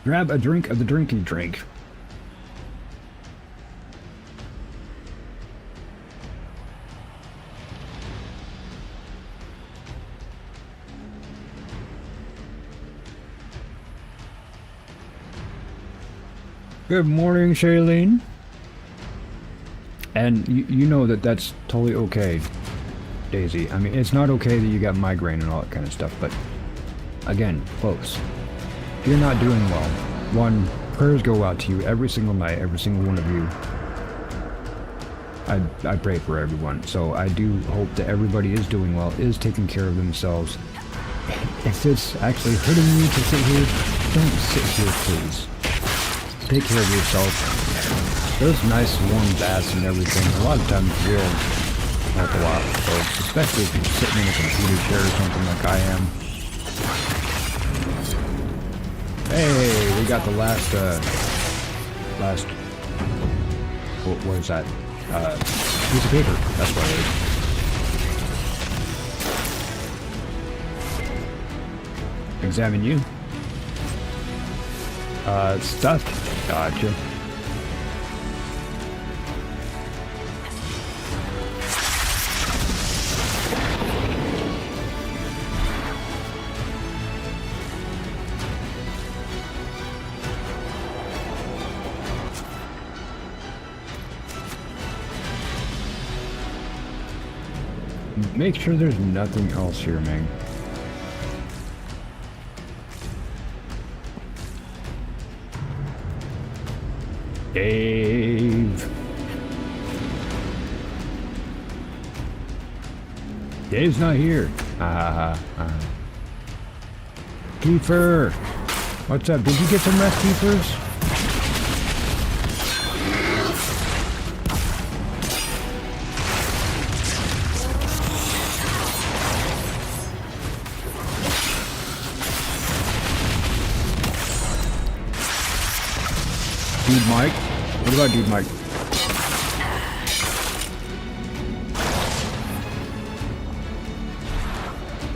Grab a drink of the drinky drink. Good morning, Shailene. And you know that that's totally okay, Daisy. I mean, it's not okay that you got migraine and all that kind of stuff, but again, folks, if you're not doing well, one, prayers go out to you every single night, every single one of you. I pray for everyone, so I do hope that everybody is doing well, is taking care of themselves. If it's actually hurting you to sit here, don't sit here, please. Take care of yourself. Those nice warm baths and everything, a lot of times will help a lot, folks, especially if you're sitting in a computer chair or something like I am. Hey, we got the last, what is that? Piece of paper, that's what it is. Examine you. Stuff. Gotcha. Make sure there's nothing else here, man. Dave. Dave's not here. Kiefer. What's up? Did you get some rest, Kiefers? Dude Mike? What about Dude Mike?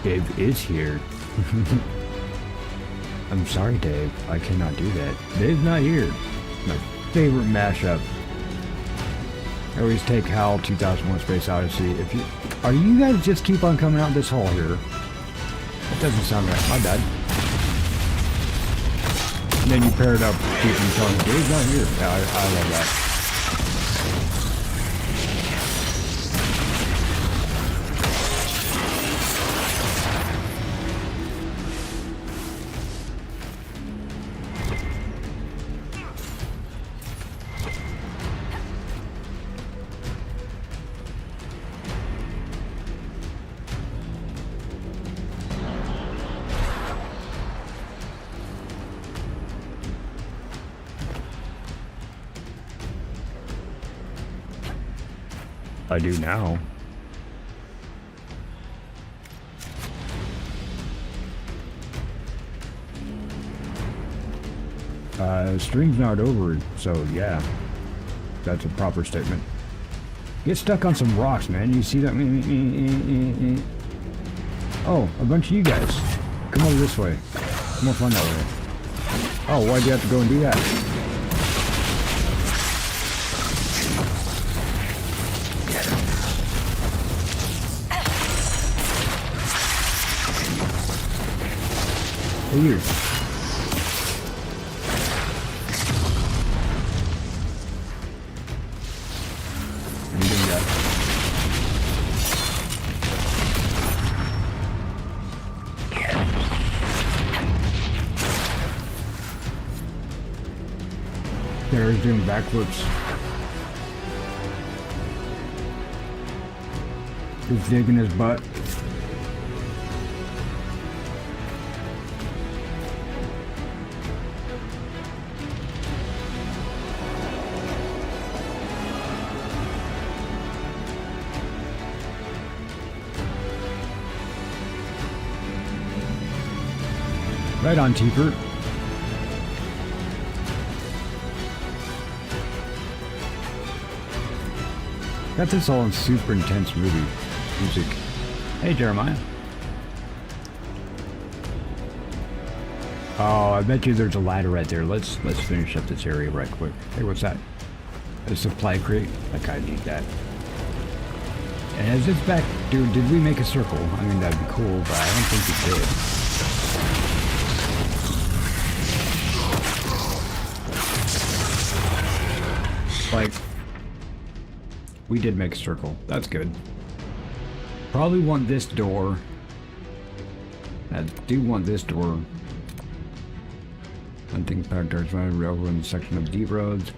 Dave is here. I'm sorry, Dave. I cannot do that. Dave's not here. My favorite mashup. I always take HAL 2001 Space Odyssey. Are you guys just keep on coming out this hall here? That doesn't sound right. My bad. And then you pair it up, keep him telling me, Dave's not here. Yeah, I love that. I do now. Stream's not over, so yeah. That's a proper statement. Get stuck on some rocks, man. You see that? Oh, a bunch of you guys. Come over this way. More fun that way. Oh, why'd you have to go and do that? Weird. There's doing backflips. Just digging his butt. Right on, T-Bert. Got this all in super intense music. Hey, Jeremiah. Oh, I bet you there's a ladder right there. Let's finish up this area right quick. Hey, what's that? A supply crate? I kinda need that. And as it's back, dude, did we make a circle? I mean, that'd be cool, but I don't think we did. Like, we did make a circle. That's good. Probably want this door. I do want this door. I think factors running over in the section of deep roads.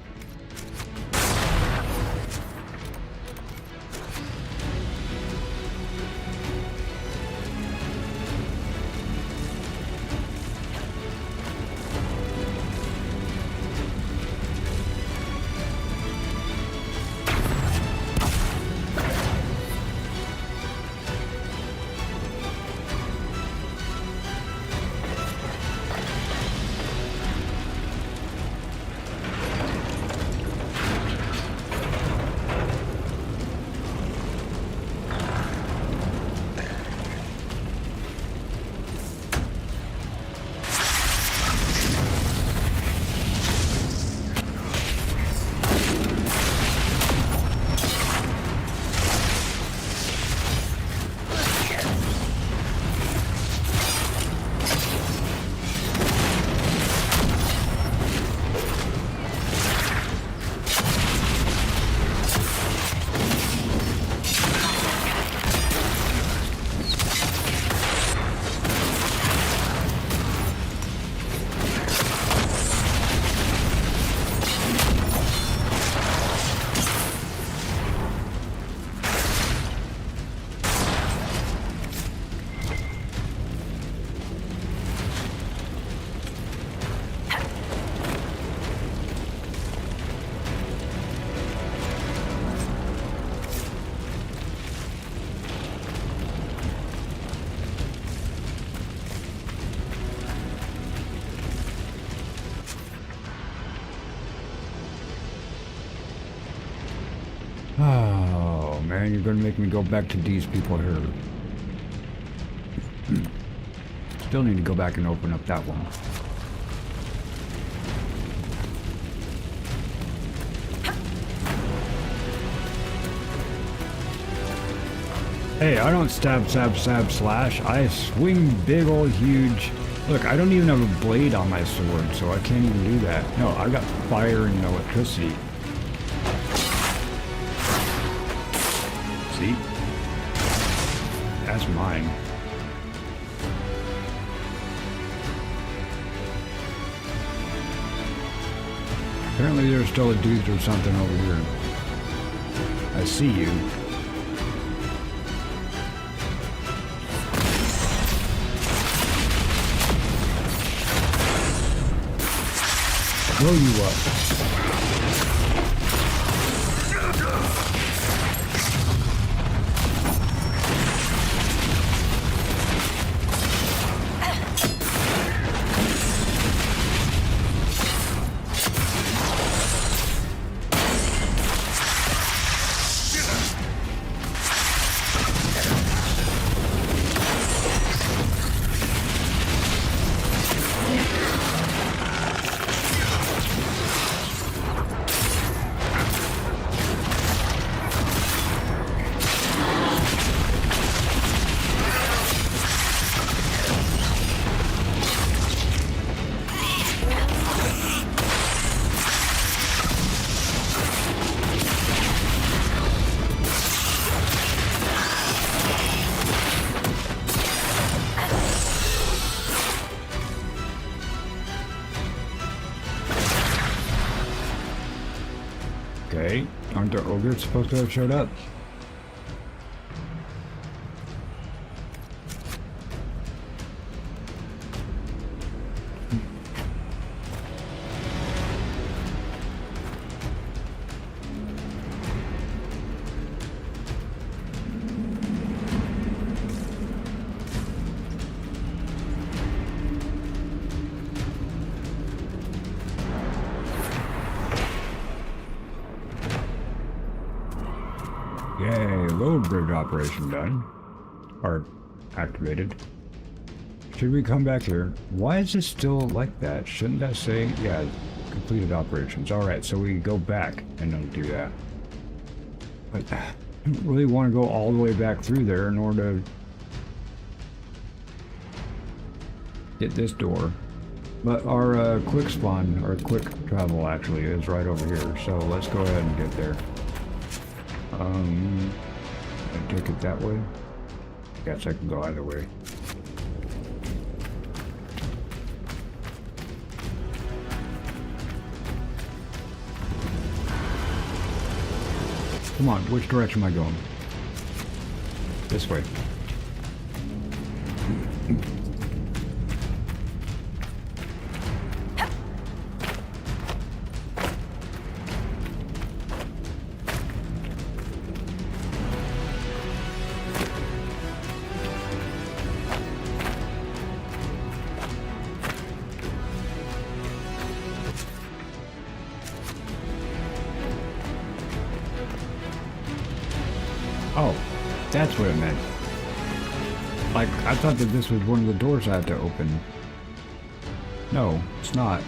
Oh man, you're gonna make me go back to these people here. Still need to go back and open up that one. Hey, I don't stab, slash. I swing big old huge. Look, I don't even have a blade on my sword, so I can't even do that. No, I got fire and electricity. See? That's mine. Apparently there's still a dude or something over here. I see you. Blow you up. Okay, aren't the ogres supposed to have showed up? Yay, load bridge operation done. Or activated. Should we come back here? Why is it still like that? Shouldn't that say, yeah, completed operations. Alright, so we go back and don't do that. But I don't really want to go all the way back through there in order to get this door. But our quick spawn, or quick travel actually, is right over here. So let's go ahead and get there. I take it that way? Guess I can go either way. Come on, which direction am I going? This way. Oh, that's what it meant. Like, I thought that this was one of the doors I had to open. No, it's not.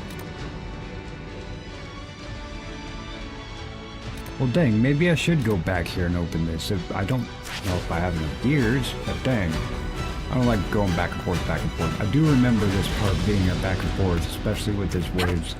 Well, dang, maybe I should go back here and open this. I don't know if I have enough gears, but dang. I don't like going back and forth, back and forth. I do remember this part being a back and forth, especially with this waves.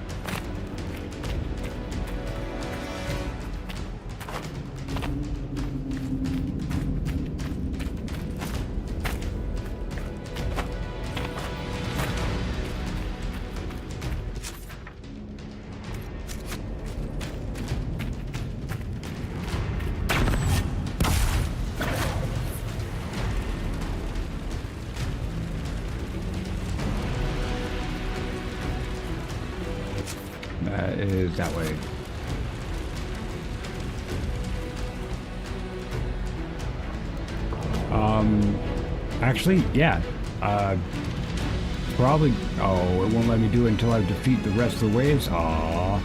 Is that way. Actually, yeah. Probably, oh, it won't let me do it until I defeat the rest of the waves. Aww.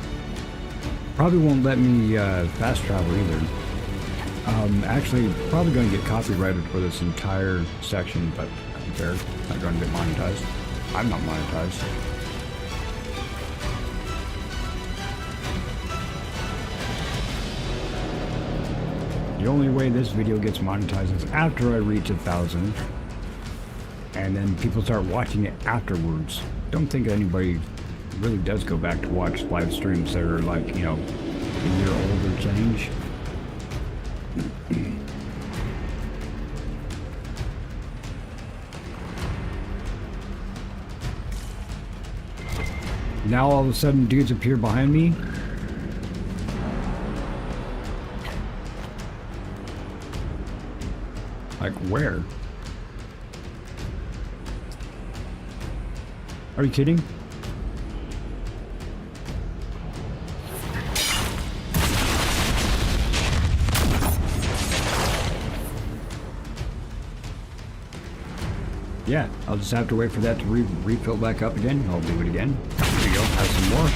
Probably won't let me fast travel either. Actually, probably going to get copyrighted for this entire section, but I don't care. Not going to get monetized. I'm not monetized. The only way this video gets monetized is after I reach 1,000, and then people start watching it afterwards. Don't think anybody really does go back to watch live streams that are like, you know, a year old or change. Now all of a sudden dudes appear behind me. Like where? Are you kidding? Yeah, I'll just have to wait for that to refill back up again. I'll do it again. There you go, have some more.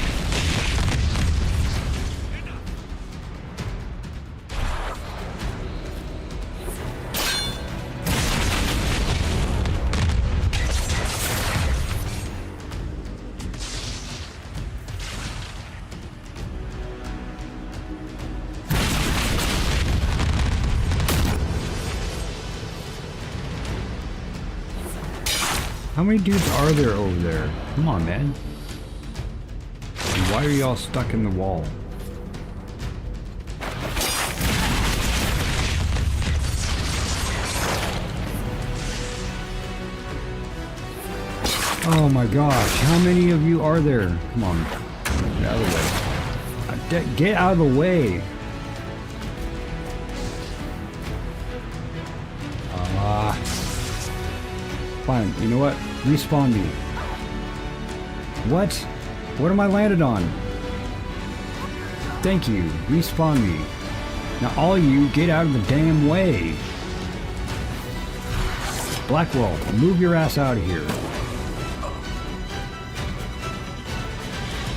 How many dudes are there over there? Come on, man. And why are y'all stuck in the wall? Oh my gosh, how many of you are there? Come on, get out of the way. Get out of the way. Fine, you know what? Respawn me. What? What am I landed on? Thank you. Respawn me. Now all you, get out of the damn way. Blackwell, move your ass out of here.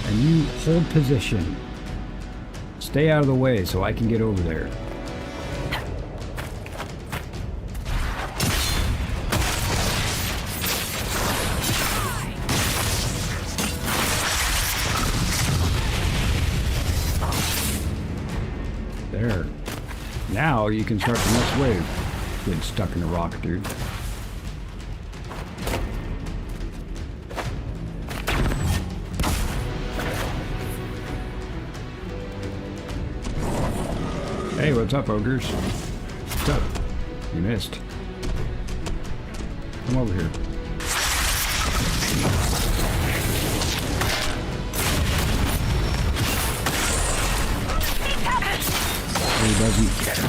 And you hold position. Stay out of the way so I can get over there. now you can start the next wave. Getting stuck in a rock, dude. Hey, what's up, ogres? What's up? You missed. Come over here. He doesn't get him.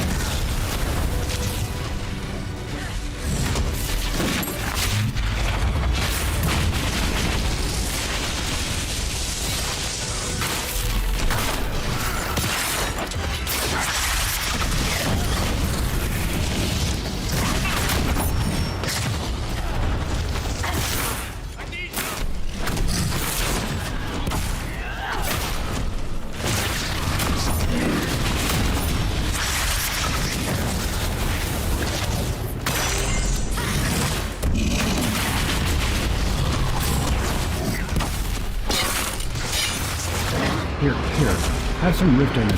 Here, have some rift energy.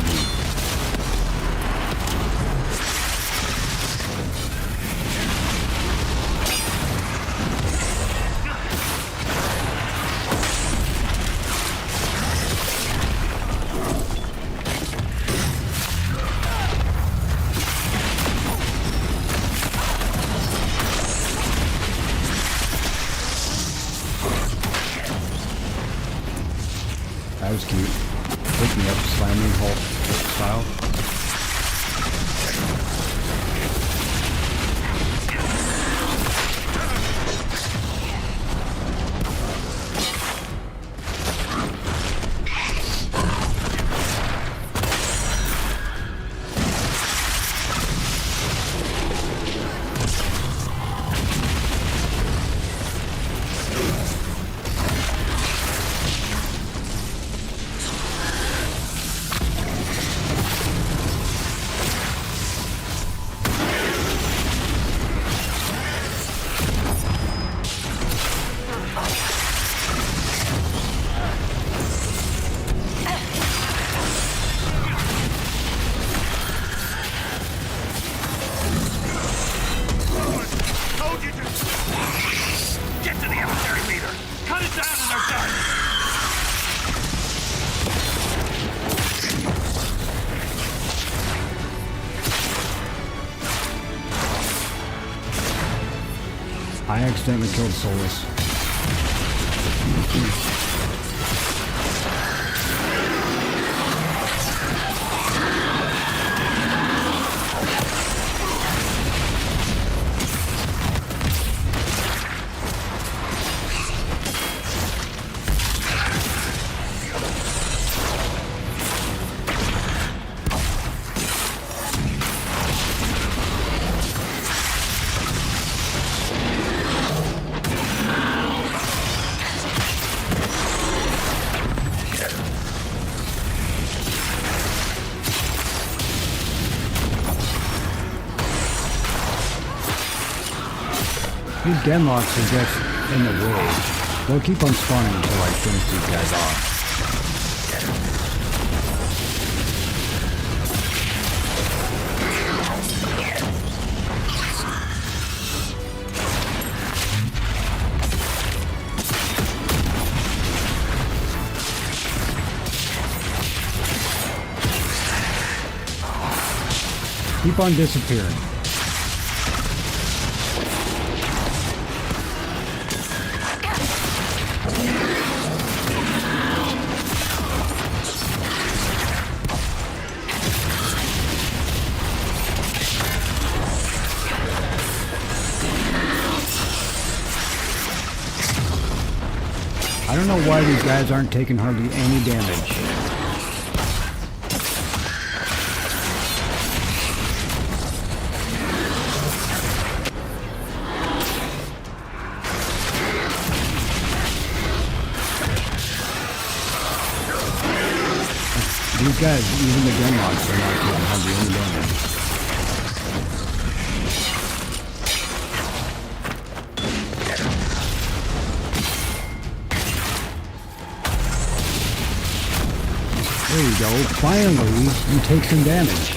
That was cute. Pick me up, slamming Hulk style. I accidentally killed Solus. These Genlocks are just in the way. They'll keep on spawning until I finish these guys off. Keep on disappearing. I don't know why these guys aren't taking hardly any damage. These guys, even the Genlocks, are not taking hardly any damage. There you go. Finally, you take some damage.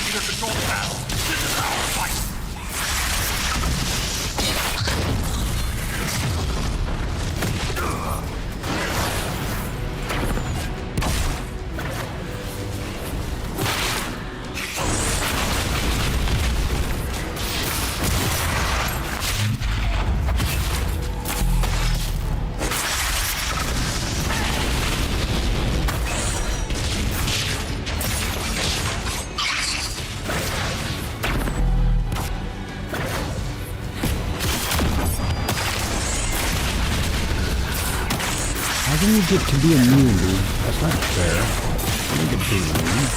Either control the battle. This is our fight. How can you get to be immune, dude? That's not fair. You get to be immune.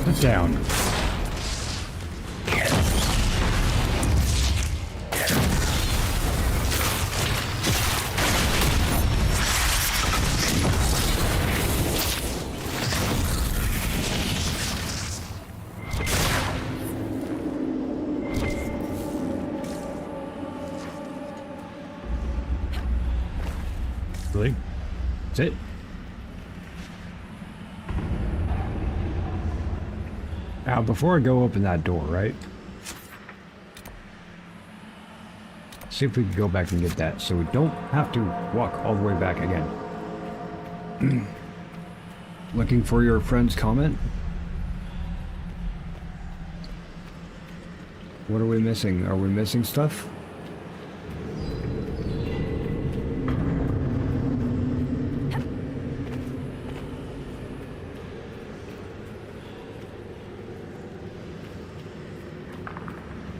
Sit down. Really? That's it? Now, before I go open that door, right? See if we can go back and get that, so we don't have to walk all the way back again. Looking for your friend's comment? What are we missing? Are we missing stuff?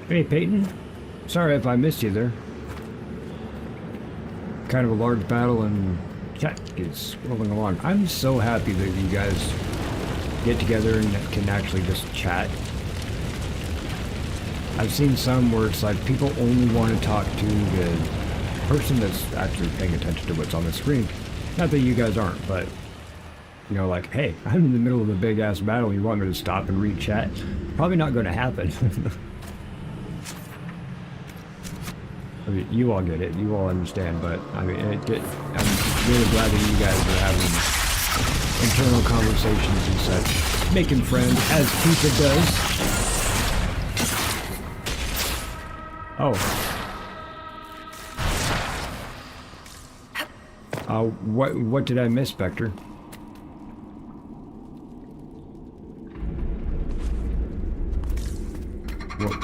Hey, Peyton. Sorry if I missed you there. Kind of a large battle and chat is rolling along. I'm so happy that you guys get together and can actually just chat. I've seen some where it's like people only want to talk to the person that's actually paying attention to what's on the screen. Not that you guys aren't, but you know, like, hey, I'm in the middle of a big ass battle. You want me to stop and read chat? Probably not going to happen. I mean, you all get it, you all understand, but I mean, I'm really glad that you guys are having internal conversations and such, making friends as Pizza does. Oh. What did I miss, Spectre? What?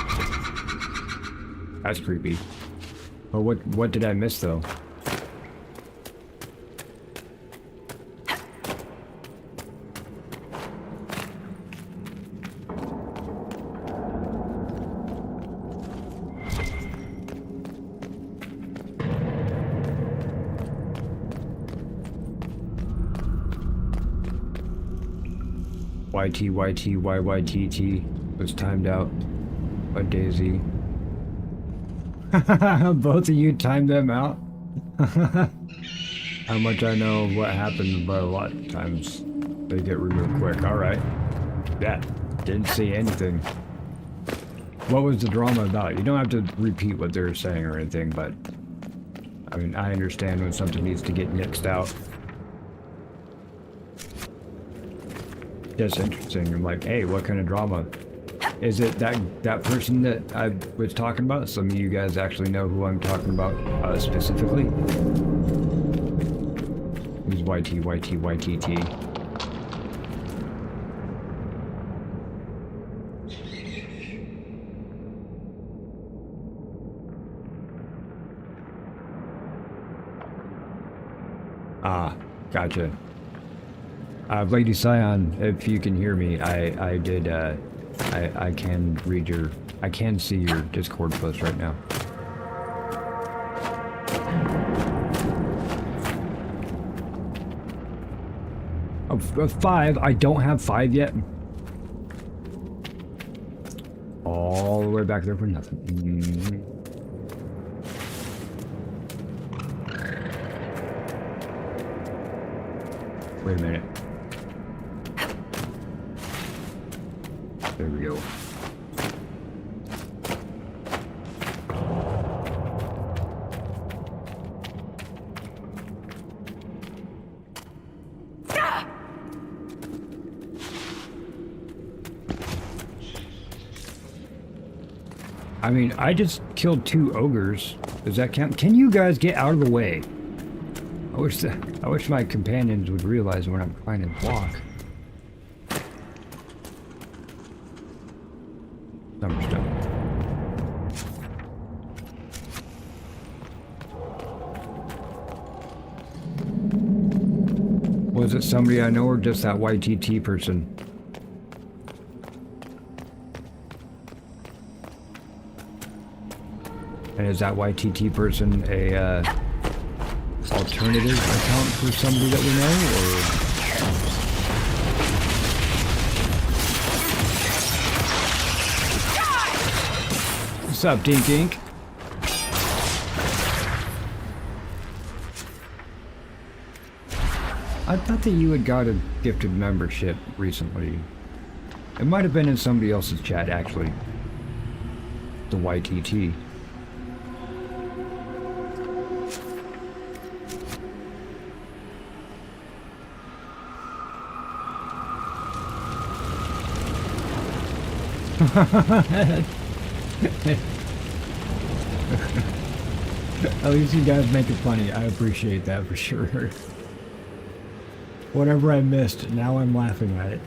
That's creepy. Oh, what did I miss though? YTYTYYTT was timed out by Daisy. Both of you timed them out? How much I know what happened, but a lot of times they get removed quick. Alright. Yeah, didn't see anything. What was the drama about? You don't have to repeat what they're saying or anything, but I mean, I understand when something needs to get nixed out. Just interesting. I'm like, hey, what kind of drama? Is it that person that I was talking about? Some of you guys actually know who I'm talking about specifically. Who's YTYTYTT? Ah, gotcha. Lady Scion, if you can hear me, I did, I can read your, I can see your Discord post right now. Oh, 5, I don't have 5 yet. All the way back there for nothing. Wait a minute. There we go. I mean, I just killed 2 ogres. Does that count? Can you guys get out of the way? I wish my companions would realize when I'm trying to block. Some stuff. Was it somebody I know or just that YTT person? And is that YTT person a alternative account for somebody that we know, or? What's up, Dink Ink? I thought that you had got a gifted membership recently. It might have been in somebody else's chat, actually. The YTT. At least you guys make it funny. I appreciate that for sure. Whatever I missed, now I'm laughing at it.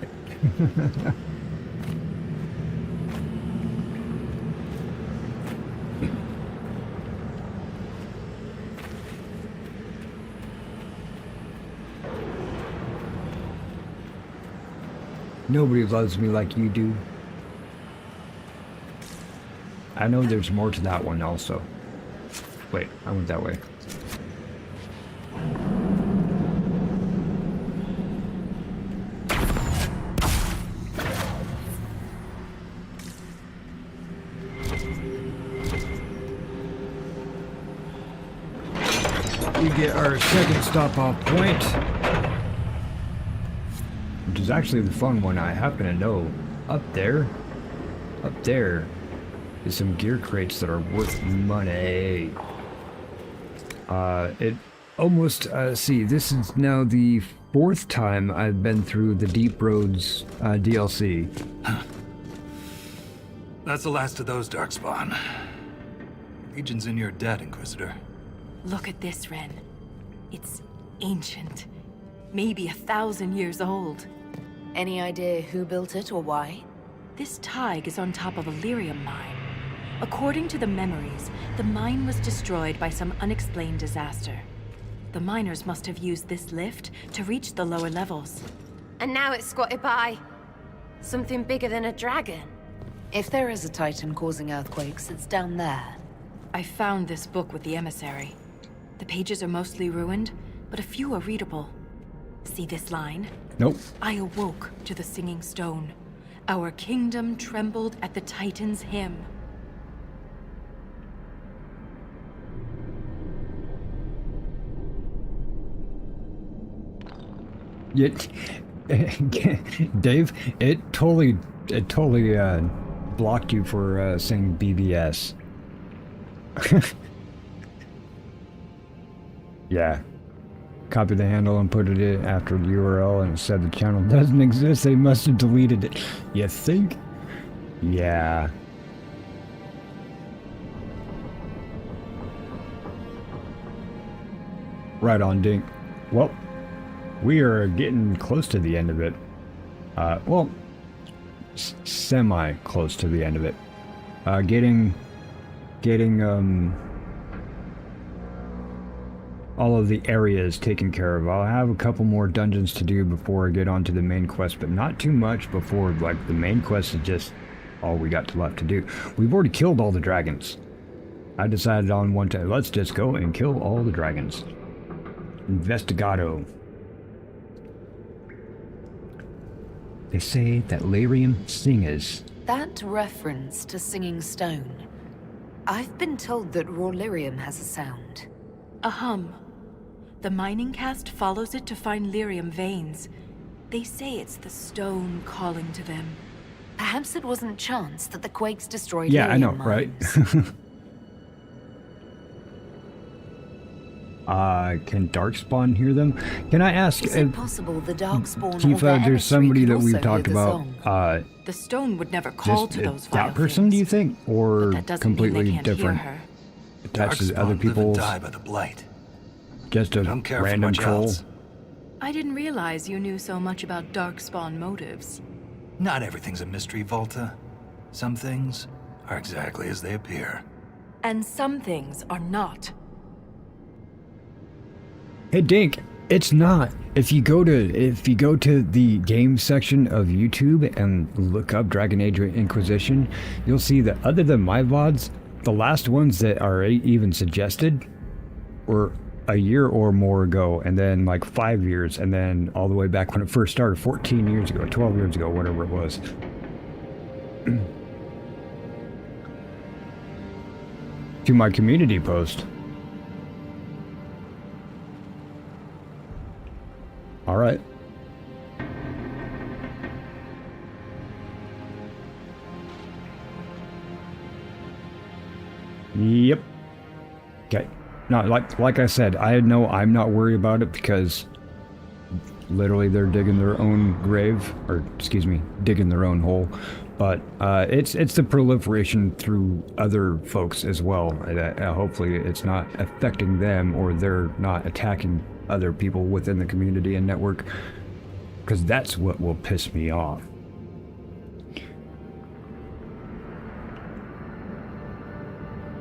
Nobody loves me like you do. I know there's more to that one also. Wait, I went that way. We get our second stop off point, which is actually the fun one. I happen to know up there is some gear crates that are worth money. It almost, see, this is now the 4th time I've been through the Deep Roads DLC. That's the last of those, Darkspawn. Legion's in your debt, Inquisitor. Look at this, Ren. It's ancient. Maybe 1,000 years old. Any idea who built it or why? This Tig is on top of a lyrium mine. According to the memories, the mine was destroyed by some unexplained disaster. The miners must have used this lift to reach the lower levels. And now it's squatted by something bigger than a dragon. If there is a titan causing earthquakes, it's down there. I found this book with the emissary. The pages are mostly ruined, but a few are readable. See this line? Nope. I awoke to the singing stone. Our kingdom trembled at the Titan's hymn. Dave, it totally blocked you for saying BBS. Yeah. Copy the handle and put it in after the URL and it said the channel doesn't exist. They must have deleted it. You think? Yeah. Right on, Dink. Well, we are getting close to the end of it. Well, semi close to the end of it. Getting all of the areas taken care of. I'll have a couple more dungeons to do before I get onto the main quest, but not too much before, like, the main quest is just all we got left to do. We've already killed all the dragons. I decided on one time, let's just go and kill all the dragons. Investigado. They say that lyrium singers. That reference to singing stone. I've been told that raw lyrium has a sound. A hum. The mining cast follows it to find lyrium veins. They say it's the stone calling to them. Perhaps it wasn't chance that the quakes destroyed Yeah, I know, lyrium right? mines. Can Darkspawn hear them? Can I ask? Is it possible the Darkspawn or Tifa, their there's somebody that we've emissary could talked also about. hear the The stone would never call Just to those vile that person, things. do you think, or But that doesn't mean they completely can't hear different? her. Attached to Darkspawn other live and people's, die by the blight. just a Don't care for random much troll. else. I didn't realize you knew so much about Darkspawn motives. Not everything's a mystery, Volta. Some things are exactly as they appear. And some things are not. Hey Dink, it's not. If you go to the games section of YouTube and look up Dragon Age Inquisition, you'll see that other than my VODs, the last ones that are even suggested were a year or more ago, and then like 5 years, and then all the way back when it first started, 14 years ago, 12 years ago, whatever it was. To my community post. All right. Yep. Okay. No, like I said, I'm not worried about it because literally they're digging their own grave, or excuse me, digging their own hole. But it's the proliferation through other folks as well. That hopefully it's not affecting them, or they're not attacking other people within the community and network, because that's what will piss me off.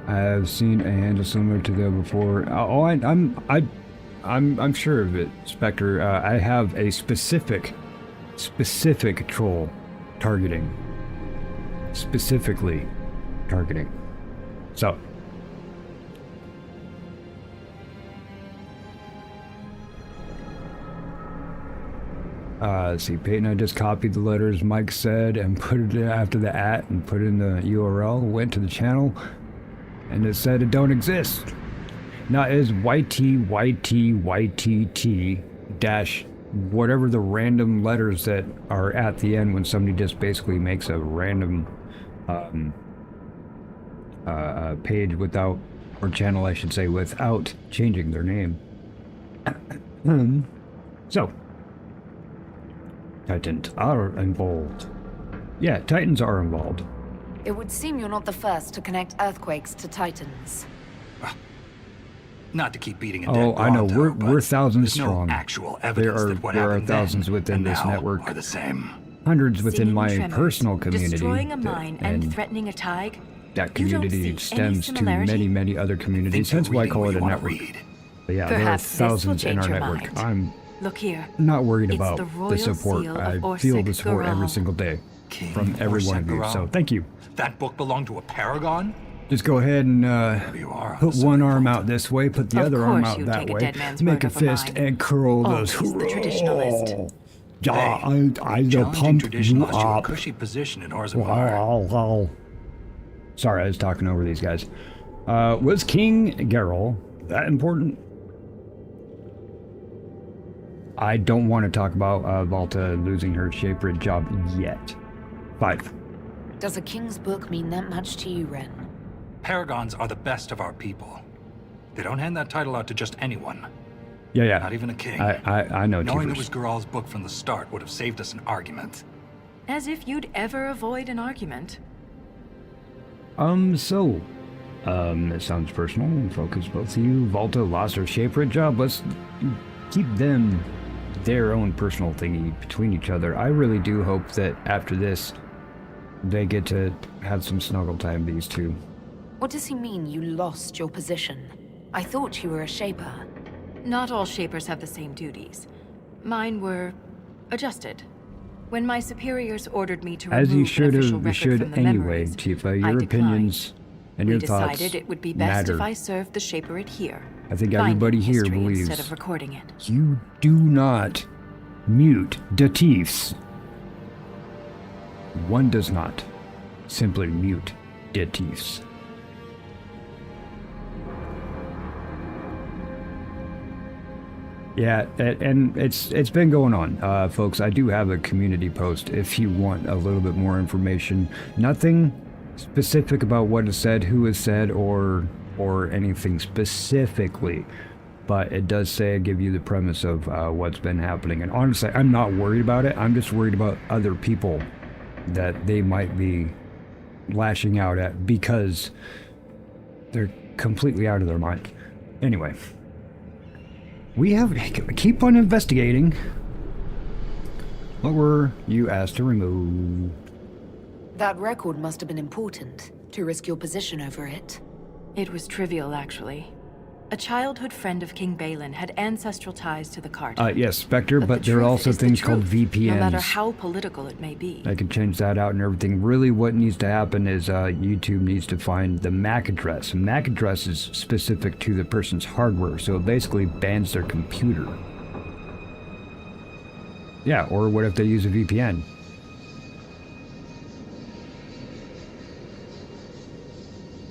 I've seen a handle similar to that before. Oh, I'm sure of it, Spectre. I have a specific troll targeting. Specifically targeting. So. Let's see, Peyton, I just copied the letters Mike said and put it after the @ and put in the URL, went to the channel, and it said it don't exist. Now it is YT dash whatever the random letters that are at the end when somebody just basically makes a random page without, or channel I should say, without changing their name. So, Titans are involved. Yeah, Titans are involved. It would seem you're not the first to connect earthquakes to Titans. Not to keep beating a dead Oh, I know. Bronto, We're thousands there's strong. No actual evidence that what there are happened thousands then within and this now network. are the same. Hundreds within Singing my tremors, personal community. destroying a mine and threatening a tig. That You don't community see extends any to many, similarity? many other communities. Hence why I call it a network. But yeah, Perhaps there are this will thousands in our change your network. mind. I'm Look here. not worried It's about the the royal support. seal of I feel Orsic the support every Garal. single day King from every one of you. Orsic So Garal? thank you. That book belonged to a paragon? Just go ahead and You are put one arm out this way, put the Of other arm course out you that take a way, dead man's make word a over fist, mine. and curl Always those. the traditionalist. Yeah, I Challenging pump tradition you lost you a up. cushy position in Orzammar. Wow. Sorry, I was talking over these guys. Was King Geralt that important? I don't want to talk about Volta losing her Shapered job yet. 5. Does a king's book mean that much to you, Ren? Paragons are the best of our people. They don't hand that title out to just anyone. Yeah. Not even a king. I know. Knowing it Tifers. was Geralt's book from the start would have saved us an argument. As if you'd ever avoid an argument. It sounds personal and focus both of you. Volta lost her Shapered job. Let's keep them their own personal thingy between each other. I really do hope that after this, they get to have some snuggle time, these two. What does he mean you lost your position? I thought you were a shaper. Not all shapers have the same duties. Mine were adjusted. When my superiors ordered me to As you remove should an official have, record should from the anyway, memories, Tifa. I Your declined. opinions and your We thoughts decided it would be best matter. if I served the shaperate here. I think finding everybody here history believes instead of recording it. you do not mute Diti's. One does not simply mute Diti's. Yeah, and it's been going on, folks. I do have a community post if you want a little bit more information. Nothing specific about what is said, who is said, or anything specifically, but it does say give you the premise of what's been happening. And honestly, I'm not worried about it. I'm just worried about other people that they might be lashing out at because they're completely out of their mind. Anyway, we have keep on investigating. What were you asked to remove? That record must have been important, to risk your position over it. It was trivial, actually. A childhood friend of King Balin had ancestral ties to the Carter. Yes, Spectre, but the there are truth also is the things called truth, VPNs. No matter how political it may be. I can change that out and everything. Really what needs to happen is YouTube needs to find the MAC address. MAC address is specific to the person's hardware, so it basically bans their computer. Yeah, or what if they use a VPN?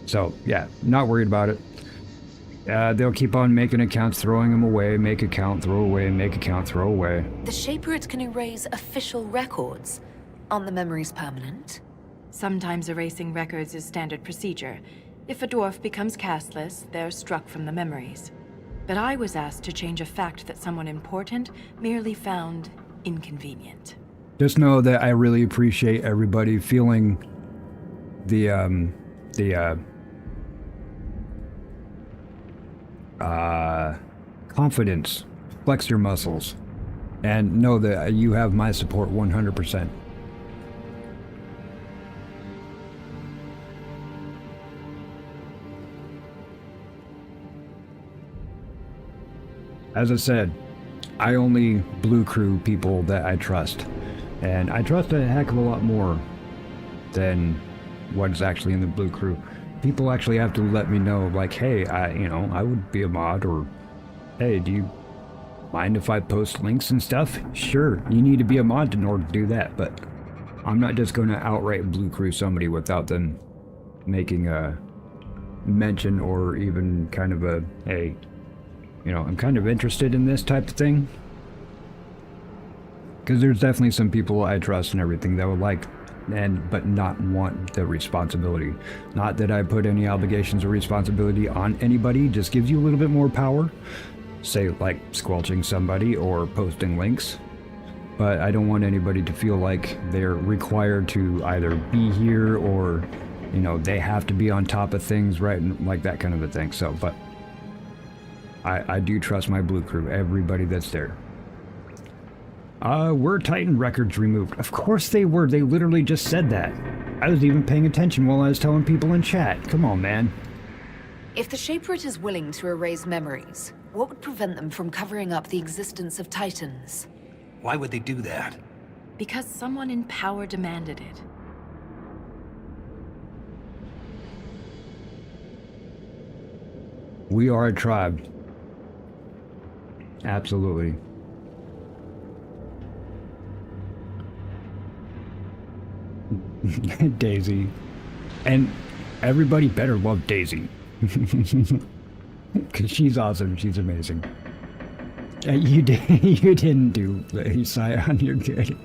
So, yeah, not worried about it. They'll keep on making accounts, throwing them away, make account, throw away, make account, throw away. The Shaperate can erase official records. Aren't the memories permanent? Sometimes erasing records is standard procedure. If a dwarf becomes castless, they're struck from the memories. But I was asked to change a fact that someone important merely found inconvenient. Just know that I really appreciate everybody feeling the confidence. Flex your muscles. And know that you have my support 100%. As I said, I only Blue Crew people that I trust. And I trust a heck of a lot more than what's actually in the Blue Crew. People actually have to let me know, like, hey, I would be a mod, or hey, do you mind if I post links and stuff? Sure, you need to be a mod in order to do that, but I'm not just going to outright Blue Crew somebody without them making a mention or even kind of a, hey, I'm kind of interested in this type of thing. Because there's definitely some people I trust and everything that would like but not want the responsibility. Not that I put any obligations or responsibility on anybody, just gives you a little bit more power. Say like squelching somebody or posting links. But I don't want anybody to feel like they're required to either be here or, they have to be on top of things, right? And like that kind of a thing. So, but I do trust my Blue Crew, everybody that's there. Were Titan records removed? Of course they were. They literally just said that. I was even paying attention while I was telling people in chat. Come on, man. If the Shaperate is willing to erase memories, what would prevent them from covering up the existence of Titans? Why would they do that? Because someone in power demanded it. We are a tribe. Absolutely. Daisy. And everybody better love Daisy. Because she's awesome. She's amazing. You didn't do the Scion. You're good.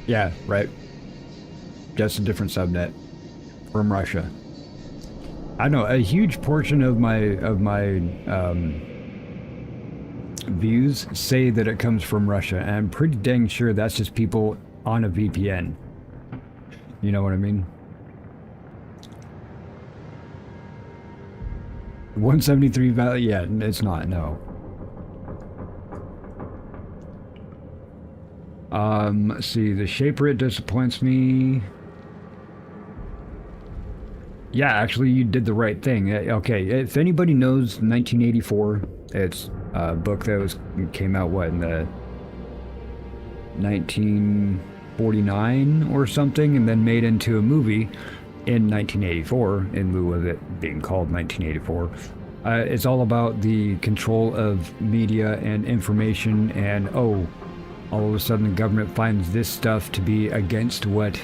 Yeah, right. Just a different subnet from Russia. I know a huge portion of my views say that it comes from Russia, and I'm pretty dang sure that's just people on a VPN. You know what I mean? 173 value? Yeah, it's not. No. Let's see. The Shaperate disappoints me. Yeah, actually, you did the right thing. Okay, if anybody knows 1984, it's a book that came out, what, in the 1949 or something, and then made into a movie in 1984, in lieu of it being called 1984. It's all about the control of media and information, and all of a sudden the government finds this stuff to be against what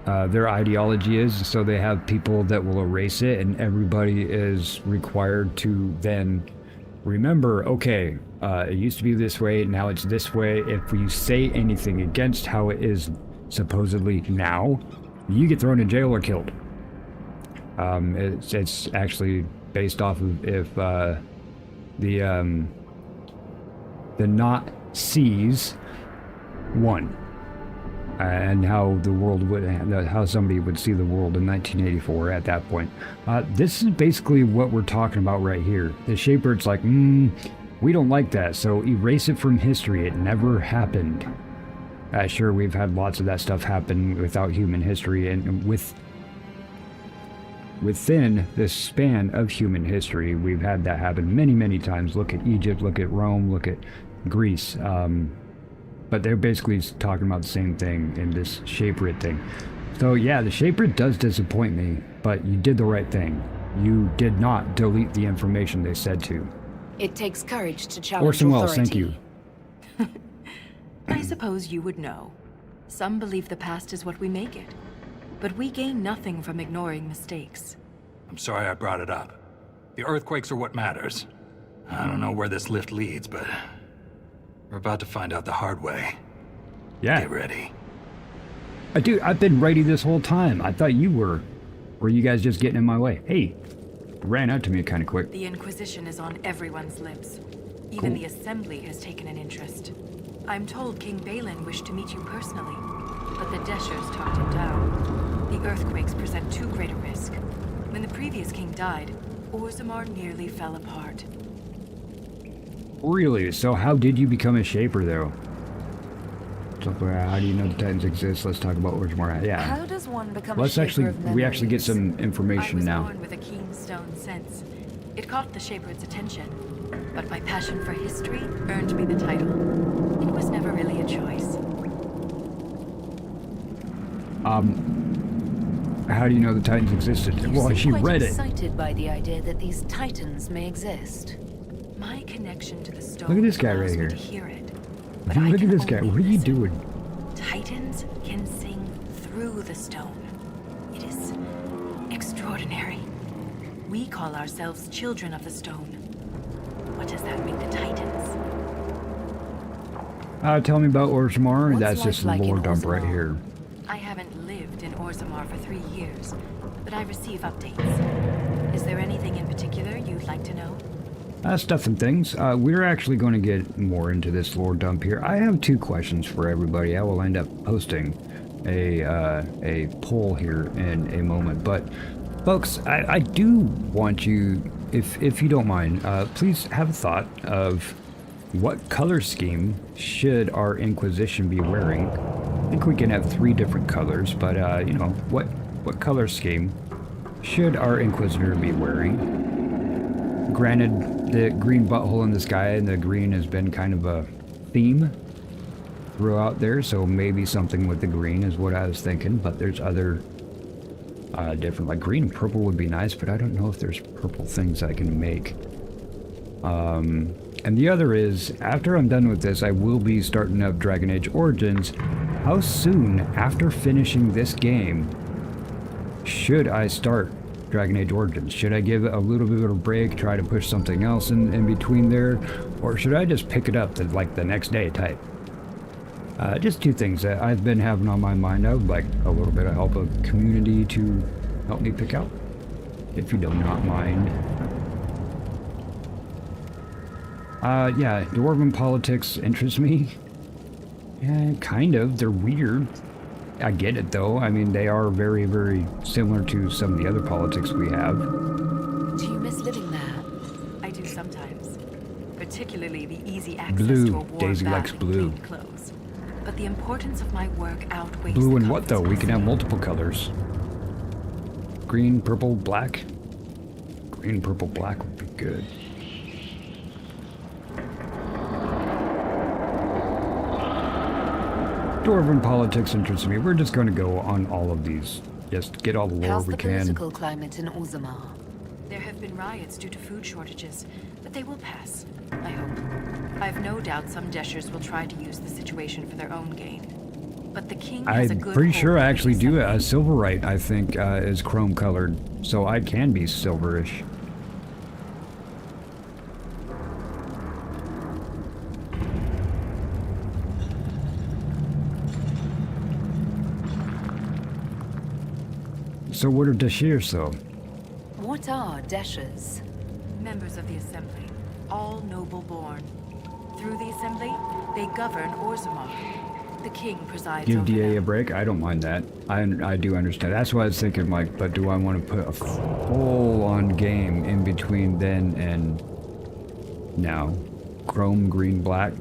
their ideology is. So they have people that will erase it, and everybody is required to then remember, okay, it used to be this way, now it's this way. If you say anything against how it is supposedly now, you get thrown in jail or killed. It's actually based off of if the Nazis won, and how the world would, how somebody would see the world in 1984 at that point. This is basically what we're talking about right here. The Shaper's like, we don't like that, so erase it from history. It never happened. Sure, we've had lots of that stuff happen without human history, and within this span of human history, we've had that happen many, many times. Look at Egypt, look at Rome, look at Greece. But they're basically talking about the same thing in this Shaperit thing. So yeah, the Shaperit does disappoint me, but you did the right thing. You did not delete the information they said to. It takes courage to challenge Orson Welles, authority. thank you. I suppose you would know. Some believe the past is what we make it. But we gain nothing from ignoring mistakes. I'm sorry I brought it up. The earthquakes are what matters. I don't know where this lift leads, but we're about to find out the hard way. Yeah. Get ready. Dude, I've been ready this whole time. I thought you were. Were you guys just getting in my way? Hey, ran out to me kind of quick. The Inquisition is on everyone's lips. Even the Assembly has taken an interest. I'm told King Balin wished to meet you personally, but the Deshers talked him down. The earthquakes present too great a risk. When the previous king died, Orzammar nearly fell apart. Really? So how did you become a Shaper, though? So, how do you know the Titans exist? Let's talk about Watermark. Yeah. How does one become Let's a Shaper of we actually get memories? some information now. I was born with a keen stone sense. It caught the Shaper's attention, but my passion for history earned me the title. It was never really a choice. How do you know the Titans existed? You Well, seem she quite read it. excited by the idea that these Titans may exist. My connection to the stone Look at this guy allows right me here. to hear it. But Dude, I look at can this guy. only What are you listen. doing? Titans can sing through the stone. It is extraordinary. We call ourselves children of the stone. What does that make the Titans? Tell me about Orzammar. What's That's just a life like lore in dump right Orzammar? here. I haven't lived in Orzammar for 3 years, but I receive updates. Is there anything in particular you'd like to know? Stuff and things. We're actually going to get more into this lore dump here. I have 2 questions for everybody. I will end up posting a poll here in a moment. But, folks, I do want you, if you don't mind, please have a thought of what color scheme should our Inquisition be wearing. I think we can have 3 different colors, but, you know, what color scheme should our Inquisitor be wearing? Granted, the green butthole in the sky and the green has been kind of a theme throughout there, so maybe something with the green is what I was thinking, but there's other different, like green and purple would be nice, but I don't know if there's purple things I can make. And the other is, after I'm done with this, I will be starting up Dragon Age Origins. How soon after finishing this game should I start Dragon Age Origins? Should I give it a little bit of a break, try to push something else in between there, or should I just pick it up like the next day type? Just 2 things that I've been having on my mind. I would like a little bit of help of community to help me pick out, if you do not mind. Yeah, Dwarven politics interest me. Yeah, kind of. They're weird. I get it, though. I mean, they are very, very similar to some of the other politics we have. Do you miss living there? I do sometimes. Particularly the easy access Blue. to a warm Daisy bath likes and blue. clean clothes. But the importance of my work outweighs Blue the and what, though? comforts We of can have sleep. multiple colors. Green, purple, black. Green, purple, black would be good. Dwarven politics interests me. We're just going to go on all of these. Just get all the lore How's we the can. political climate in Orzammar? There have been riots due to food shortages, but they will pass, I hope. I've no doubt some Deshers will try to use the situation for their own gain. But the king has a I'm good pretty hold sure I on the actually do. assembly. Silverite, I think, is chrome colored, so I can be silverish. So what are Dashirs, though? What are Deshers? Members of the assembly, all noble born. Through the assembly, they govern Orzammar. The king presides Give over DA a them. break? I don't mind that. I do understand. That's what I was thinking, Mike, but do I want to put a full-on game in between then and now? Chrome, green, black?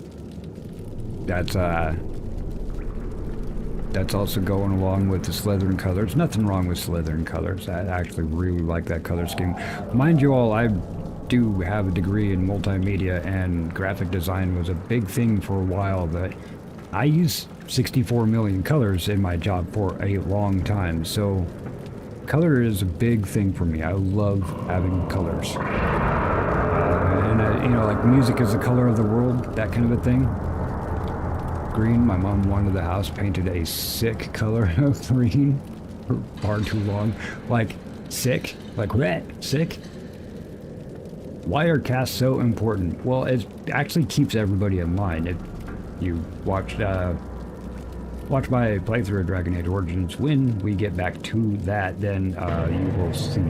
That's also going along with the Slytherin colors. Nothing wrong with Slytherin colors. I actually really like that color scheme. Mind you all, I do have a degree in multimedia, and graphic design was a big thing for a while. That I used 64 million colors in my job for a long time, so color is a big thing for me. I love having colors. You know, like music is the color of the world, that kind of a thing. Green, my mom wanted the house painted a sick color of green for far too long. Like, sick? Like, red? Sick? Why are casts so important? Well, it actually keeps everybody in line. If you watch my playthrough of Dragon Age Origins, when we get back to that, then you will see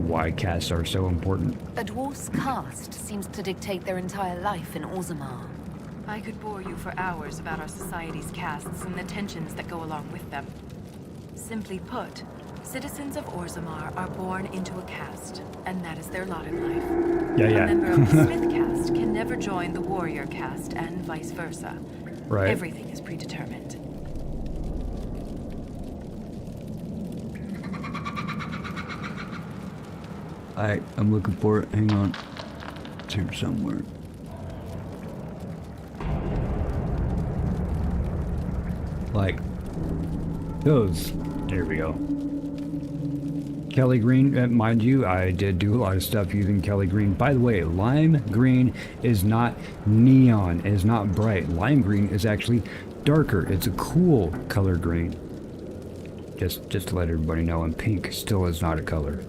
why casts are so important. A dwarf's caste seems to dictate their entire life in Orzammar. I could bore you for hours about our society's castes and the tensions that go along with them. Simply put, citizens of Orzammar are born into a caste, and that is their lot in life. Yeah. A member of the Smith caste can never join the warrior caste, and vice versa. Right. Everything is predetermined. I'm looking for it. Hang on. It's here somewhere. Like those. There we go. Kelly green, mind you, I did do a lot of stuff using Kelly green. By the way, lime green is not neon, it is not bright. Lime green is actually darker. It's a cool color green. Just to let everybody know, and pink still is not a color.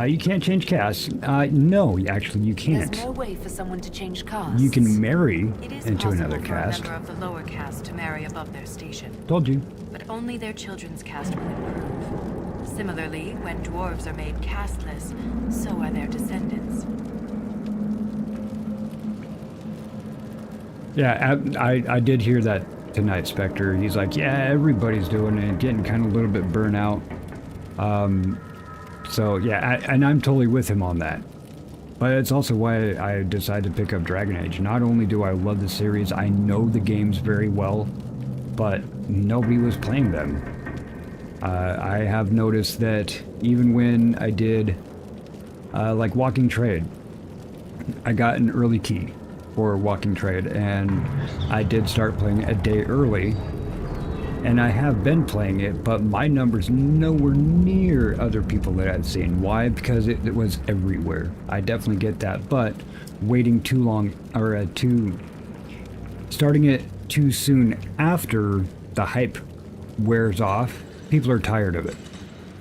You can't change castes. No, actually you can't. There's no way for someone to change castes. You can marry It is into another possible for caste. a member of the lower caste to marry above their station, Told you. but only their children's caste will improve. Similarly, when dwarves are made casteless, so are their descendants. Yeah, I did hear that tonight, Spectre. He's like, yeah, everybody's doing it, getting kind of a little bit burnt out. So yeah, and I'm totally with him on that. But it's also why I decided to pick up Dragon Age. Not only do I love the series, I know the games very well, but nobody was playing them. I have noticed that even when I did like Walking Trade, I got an early key for Walking Trade, and I did start playing a day early. And I have been playing it, but my number's nowhere near other people that I've seen. Why? Because it was everywhere. I definitely get that, but waiting too long, or starting it too soon after the hype wears off, people are tired of it.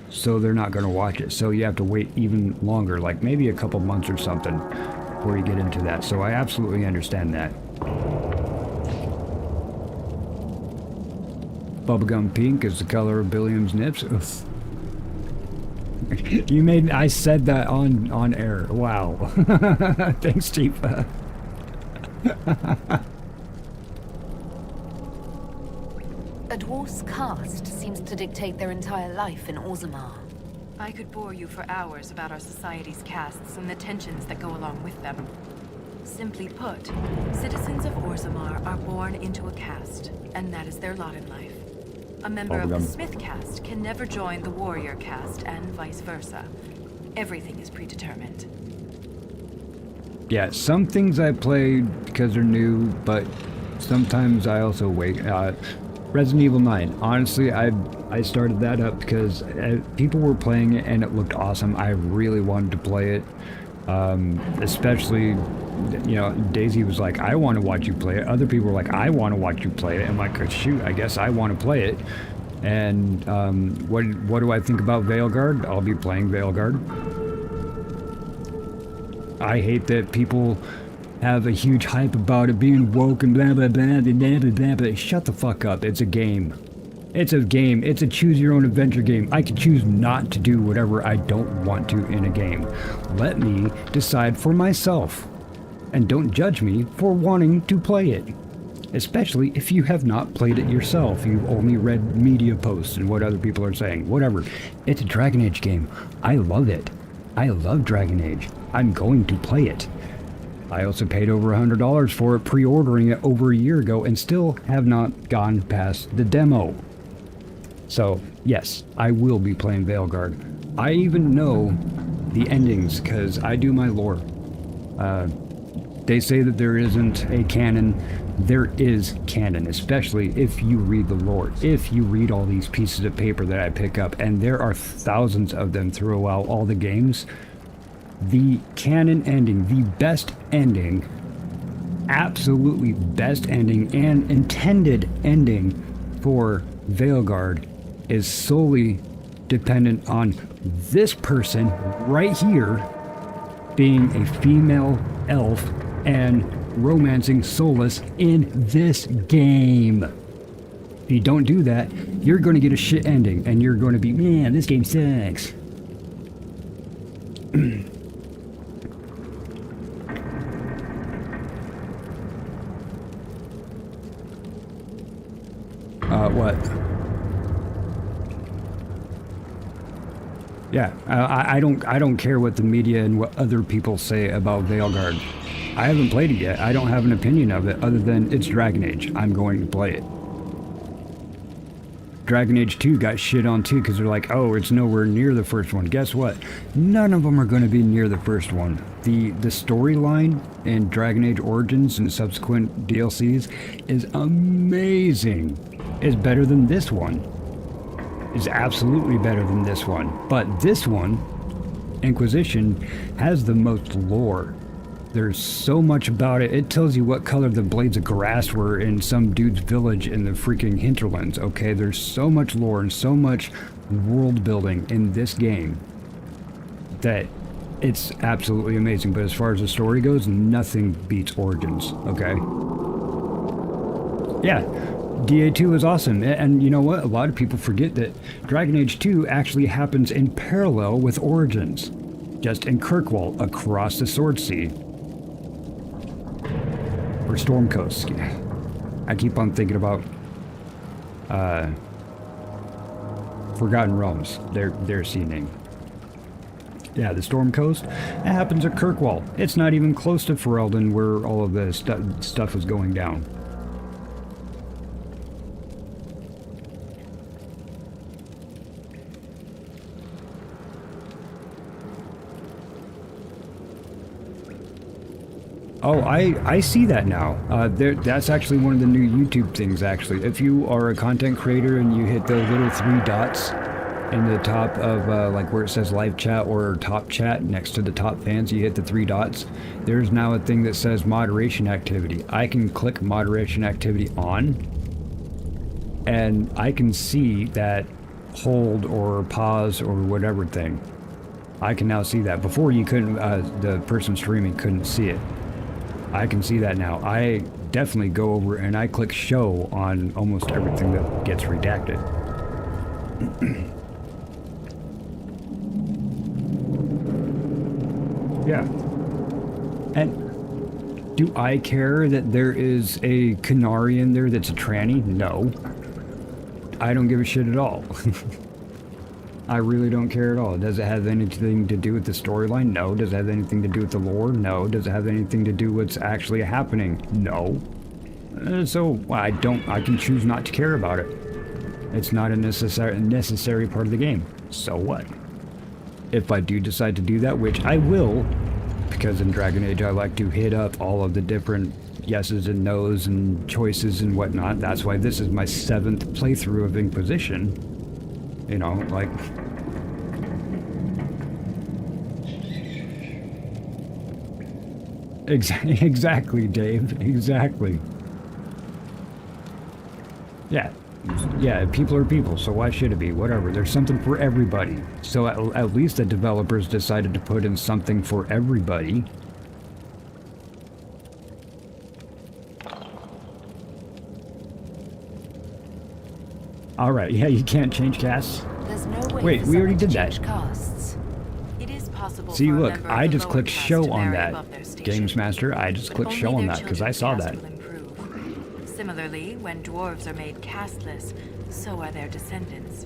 So they're not going to watch it. So you have to wait even longer, like maybe a couple months or something, before you get into that. So I absolutely understand that. Bubblegum pink is the color of Billiam's nips. I said that on air. Wow. Thanks, Chief. A dwarf's caste seems to dictate their entire life in Orzammar. I could bore you for hours about our society's castes and the tensions that go along with them. Simply put, citizens of Orzammar are born into a caste, and that is their lot in life. A member of the Smith caste can never join the warrior caste, and vice versa. Everything is predetermined. Yeah, some things I played because they're new, but sometimes I also wait. Resident Evil 9. Honestly, I started that up because people were playing it and it looked awesome. I really wanted to play it. Especially, you know, Daisy was like, I want to watch you play it. Other people were like, I want to watch you play it. I'm like, shoot, I guess I want to play it. And what do I think about Veilguard? I'll be playing Veilguard. I hate that people have a huge hype about it being woke and blah blah blah blah blah blah blah. Shut the fuck up. It's a game. It's a game. It's a choose your own adventure game. I can choose not to do whatever I don't want to in a game. Let me decide for myself. And don't judge me for wanting to play it. Especially if you have not played it yourself. You've only read media posts and what other people are saying. Whatever. It's a Dragon Age game. I love it. I love Dragon Age. I'm going to play it. I also paid over $100 for it, pre-ordering it over a year ago, and still have not gone past the demo. So, yes, I will be playing Veilguard. I even know the endings, because I do my lore. They say that there isn't a canon. There is canon, especially if you read the lore. If you read all these pieces of paper that I pick up, and there are thousands of them throughout all the games, the canon ending, the best ending, absolutely best ending, and intended ending for Veilguard is solely dependent on this person right here being a female elf and romancing Solus in this game. If you don't do that, you're going to get a shit ending, and you're going to be, man, this game sucks. What? Yeah, I don't care what the media and what other people say about Veilguard. I haven't played it yet. I don't have an opinion of it other than it's Dragon Age. I'm going to play it. Dragon Age 2 got shit on too because they're like, oh, it's nowhere near the first one. Guess what? None of them are going to be near the first one. The storyline in Dragon Age Origins and subsequent DLCs is amazing. It's better than this one. It's absolutely better than this one. But this one, Inquisition, has the most lore. There's so much about it. It tells you what color the blades of grass were in some dude's village in the freaking hinterlands, okay? There's so much lore and so much world building in this game that it's absolutely amazing. But as far as the story goes, nothing beats Origins, okay? Yeah, DA2 is awesome. And you know what? A lot of people forget that Dragon Age 2 actually happens in parallel with Origins. Just in Kirkwall, across the Sword Sea. Or Storm Coast. I keep on thinking about Forgotten Realms, their sea name. Yeah, the Storm Coast. It happens at Kirkwall. It's not even close to Ferelden where all of the stuff is going down. Oh, I see that now. That's actually one of the new YouTube things, actually. If you are a content creator and you hit the little 3 dots in the top of, like where it says live chat or top chat next to the top fans, you hit the 3 dots. There's now a thing that says moderation activity. I can click moderation activity on, and I can see that hold or pause or whatever thing. I can now see that. Before you couldn't, the person streaming couldn't see it. I can see that now. I definitely go over and I click show on almost everything that gets redacted. Yeah. And do I care that there is a Canary in there that's a tranny? No. I don't give a shit at all. I really don't care at all. Does it have anything to do with the storyline? No. Does it have anything to do with the lore? No. Does it have anything to do with what's actually happening? No. So I can choose not to care about it. It's not a necessary part of the game. So what? If I do decide to do that, which I will, because in Dragon Age I like to hit up all of the different yeses and nos and choices and whatnot. That's why this is my 7th playthrough of Inquisition. You know, like... Exactly, Dave. Exactly. Yeah. Yeah, people are people, so why should it be? Whatever. There's something for everybody. So at least the developers decided to put in something for everybody. All right. Yeah, you can't change casts. There's no way. Wait, we already did that. Casts. It is possible. See, for a look, member I of the just lower clicked caste show to on marry that. above their station, Games Master, I just but clicked only show on their that because I saw children's that. caste will improve. Similarly, when dwarves are made casteless, so are their descendants.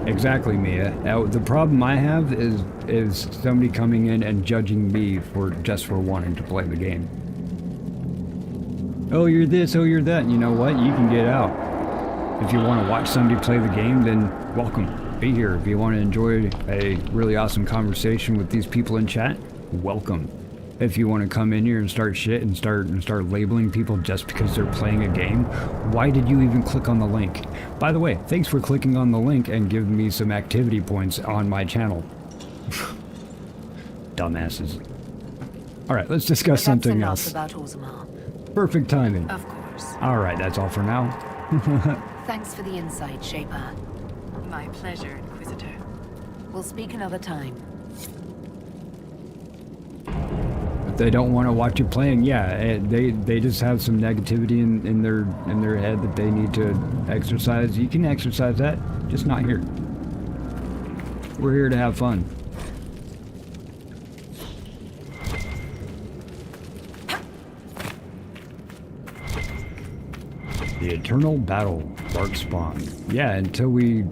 Exactly, Mia. Now, the problem I have is somebody coming in and judging me for wanting to play the game. Oh, you're this, oh, you're that. You know what? You can get out. If you want to watch somebody play the game, then welcome. Be here. If you want to enjoy a really awesome conversation with these people in chat, welcome. If you want to come in here and start shit and start labeling people just because they're playing a game, why did you even click on the link? By the way, thanks for clicking on the link and giving me some activity points on my channel. Dumbasses. All right, let's discuss something else. About Orzammar. Perfect timing. Of course. All right, that's all for now. Thanks for the insight, Shaper. My pleasure, Inquisitor. We'll speak another time. If they don't want to watch you playing, yeah, they just have some negativity in their head that they need to exercise. You can exercise that, just not here. We're here to have fun. The Eternal Battle, Darkspawn. Yeah, until we...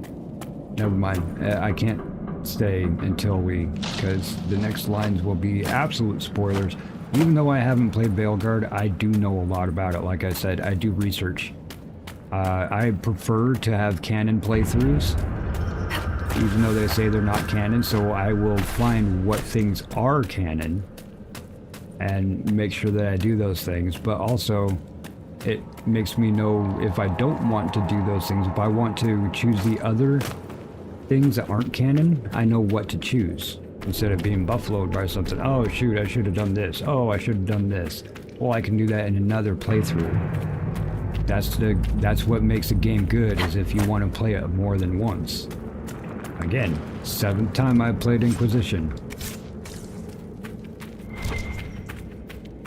Never mind. I can't stay until we... Because the next lines will be absolute spoilers. Even though I haven't played Veilguard, I do know a lot about it. Like I said, I do research. I prefer to have canon playthroughs, even though they say they're not canon, so I will find what things are canon and make sure that I do those things, but also it makes me know if I don't want to do those things. If I want to choose the other things that aren't canon, I know what to choose. Instead of being buffaloed by something, oh shoot, I should have done this. Oh, I should have done this. Well, I can do that in another playthrough. That's what makes a game good, is if you want to play it more than once. Again, 7th time I played Inquisition.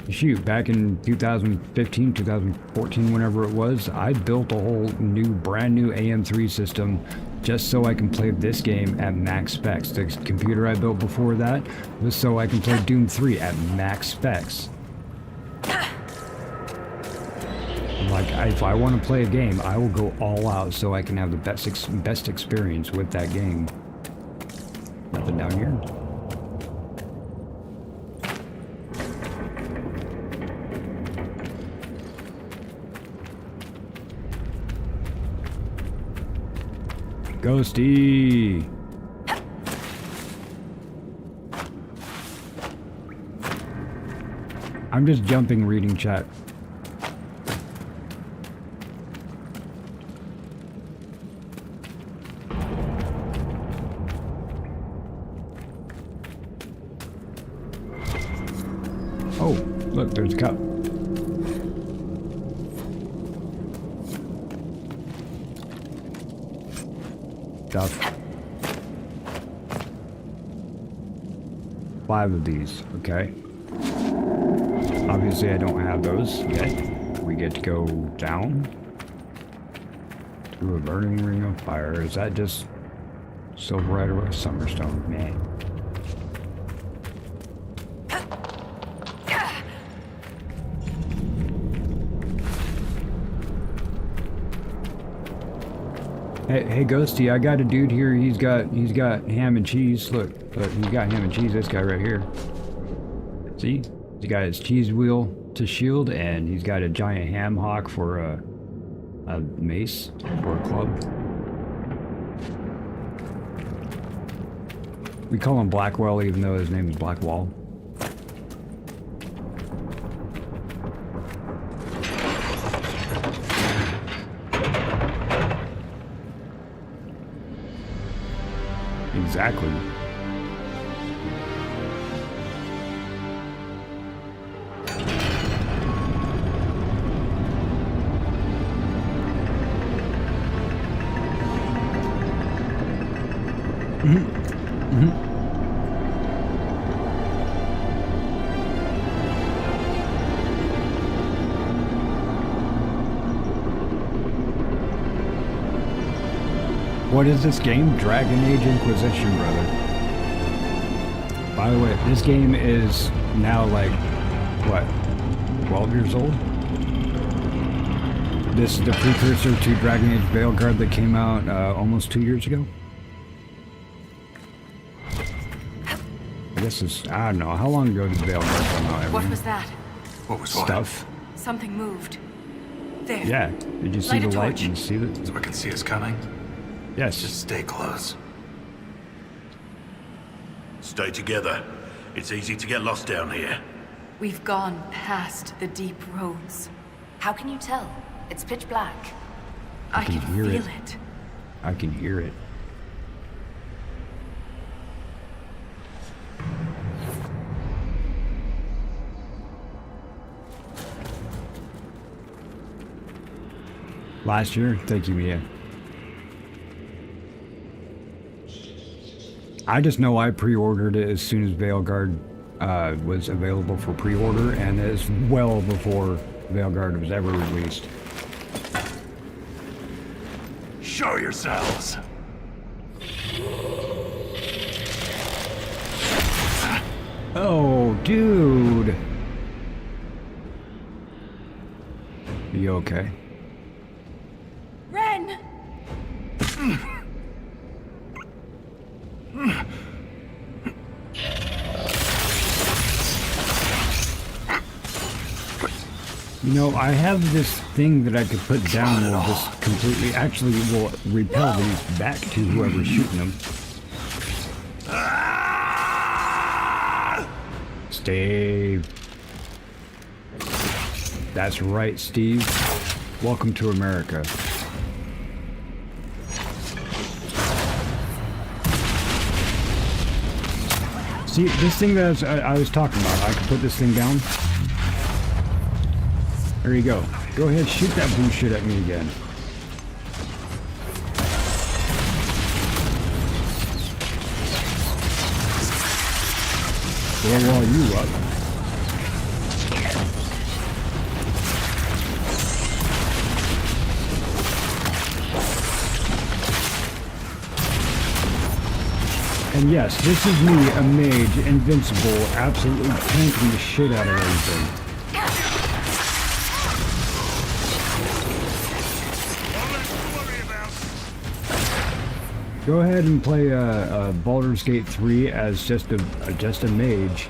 Shoot, back in 2015, 2014, whenever it was, I built a whole brand new AM3 system just so I can play this game at max specs. The computer I built before that was so I can play Doom 3 at max specs. Like, if I want to play a game, I will go all out so I can have the best experience with that game. Nothing down here. Ghosty! I'm just jumping reading chat. Oh, look, there's a cup. Stuff. 5 of these, okay. Obviously I don't have those yet. We get to go down to a burning ring of fire. Is that just silverite or summerstone? Man. Hey, Ghosty, I got a dude here. He's got ham and cheese. Look, he's got ham and cheese. This guy right here. See, he's got his cheese wheel to shield, and he's got a giant ham hock for a mace or a club. We call him Blackwell, even though his name is Blackwall. Exactly. What is this game? Dragon Age Inquisition, brother. By the way, this game is now like, what, 12 years old? This is the precursor to Dragon Age Veilguard that came out almost 2 years ago. I guess it's, I don't know, how long ago did Veilguard come out? What was that? What was Stuff. Something moved. There. Yeah, did you see the light and see the... So I can see us coming? Yes. Just stay close. Stay together. It's easy to get lost down here. We've gone past the deep roads. How can you tell? It's pitch black. I can hear feel it. it. I can hear it. Last year? Thank you, Mia. I just know I pre-ordered it as soon as Veilguard was available for pre-order, and it was well before Veilguard was ever released. Show yourselves! Oh, dude! You okay? Ren! You know, I have this thing that I could put down that will just completely, actually will repel these back to whoever's shooting them. Steve. That's right, Steve. Welcome to America. See, this thing that I was talking about, I can put this thing down. There you go. Go ahead, shoot that bullshit at me again. Blow all you up. And yes, this is me, a mage, invincible, absolutely tanking the shit out of everything. Go ahead and play Baldur's Gate 3 as just a mage,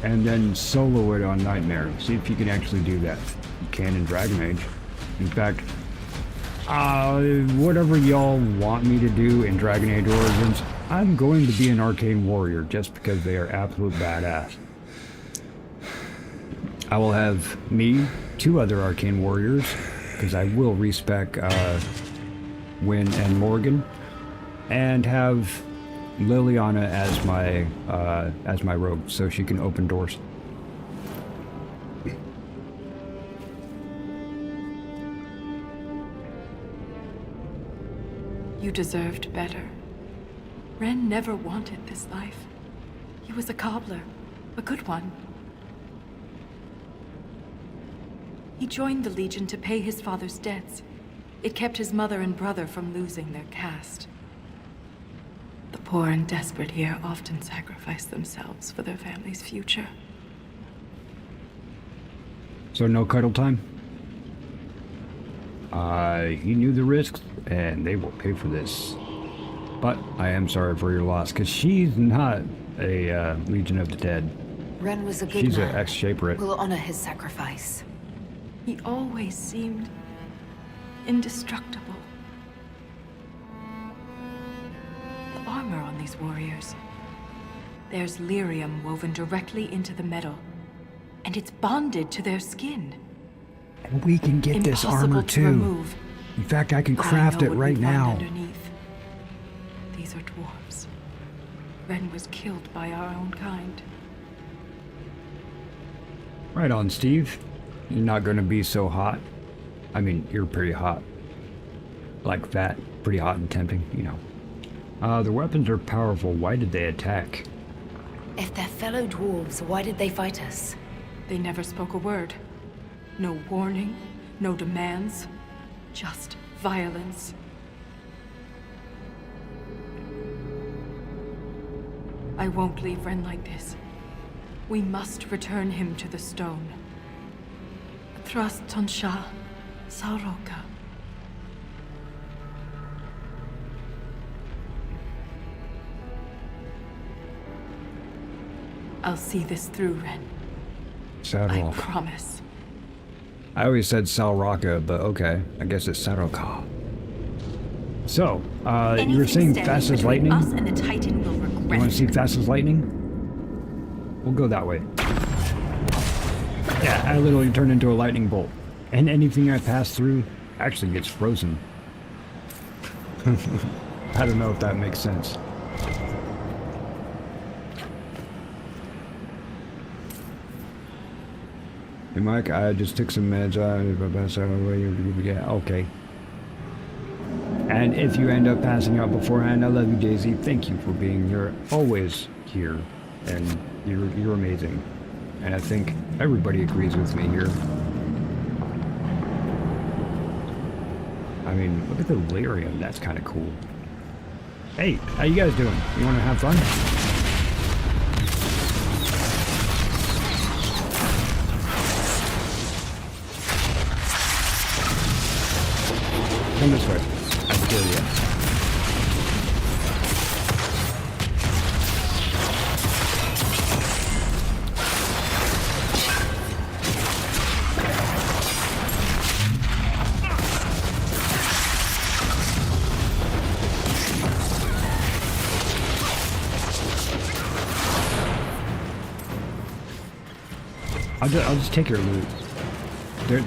and then solo it on Nightmare. See if you can actually do that. You can in Dragon Age. In fact, whatever y'all want me to do in Dragon Age Origins, I'm going to be an Arcane Warrior just because they are absolute badass. I will have me, 2 other Arcane Warriors, because I will respec Wynn and Morgan, and have Liliana as my rogue, so she can open doors. You deserved better. Ren never wanted this life. He was a cobbler, a good one. He joined the Legion to pay his father's debts. It kept his mother and brother from losing their caste. The poor and desperate here often sacrifice themselves for their family's future. So no cuddle time? He knew the risks, and they will pay for this. But I am sorry for your loss, because she's not a Legion of the Dead. Ren was a good man. She's an ex-Shaperate. We'll honor his sacrifice. He always seemed indestructible. The armor on these warriors. There's lyrium woven directly into the metal, and it's bonded to their skin. And we can get this armor too. Remove, in fact, I can craft it right now. Underneath. These are dwarves. Ren was killed by our own kind. Right on, Steve. You're not gonna be so hot. I mean, you're pretty hot. Like that. Pretty hot and tempting, you know. The weapons are powerful. Why did they attack? If they're fellow dwarves, why did they fight us? They never spoke a word. No warning, no demands, just violence. I won't leave Ren like this. We must return him to the stone. Thrust Tonsha, Sauroka. I'll see this through, Ren. I promise. I always said Salraka, but okay. I guess it's Saroka. So, you were saying fast as lightning? Us and the Titan will regret. You want to see fast as lightning? We'll go that way. Yeah, I literally turned into a lightning bolt. And anything I pass through actually gets frozen. I don't know if that makes sense. Hey Mike, I just took some meds. Yeah, okay. And if you end up passing out beforehand, I love you, Daisy. Thank you for being here, always here, and you're amazing. And I think everybody agrees with me here. I mean, look at the lyrium. That's kind of cool. Hey, how you guys doing? You want to have fun? Come this way. I feel you. I'll just take your loot.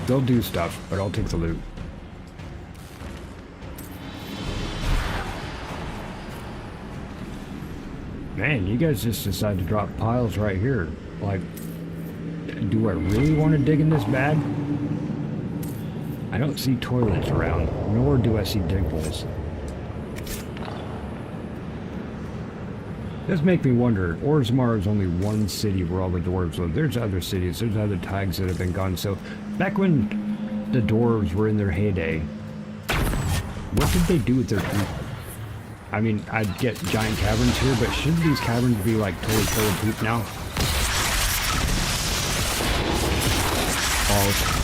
They'll do stuff, but I'll take the loot. Man, you guys just decided to drop piles right here. Like, do I really want to dig in this bad? I don't see toilets around, nor do I see dig holes. This makes me wonder, Orzammar is only one city where all the dwarves live. There's other cities, there's other tags that have been gone. So, back when the dwarves were in their heyday, what did they do with their people? I mean, I'd get giant caverns here, but shouldn't these caverns be like totally full of poop now? Balls.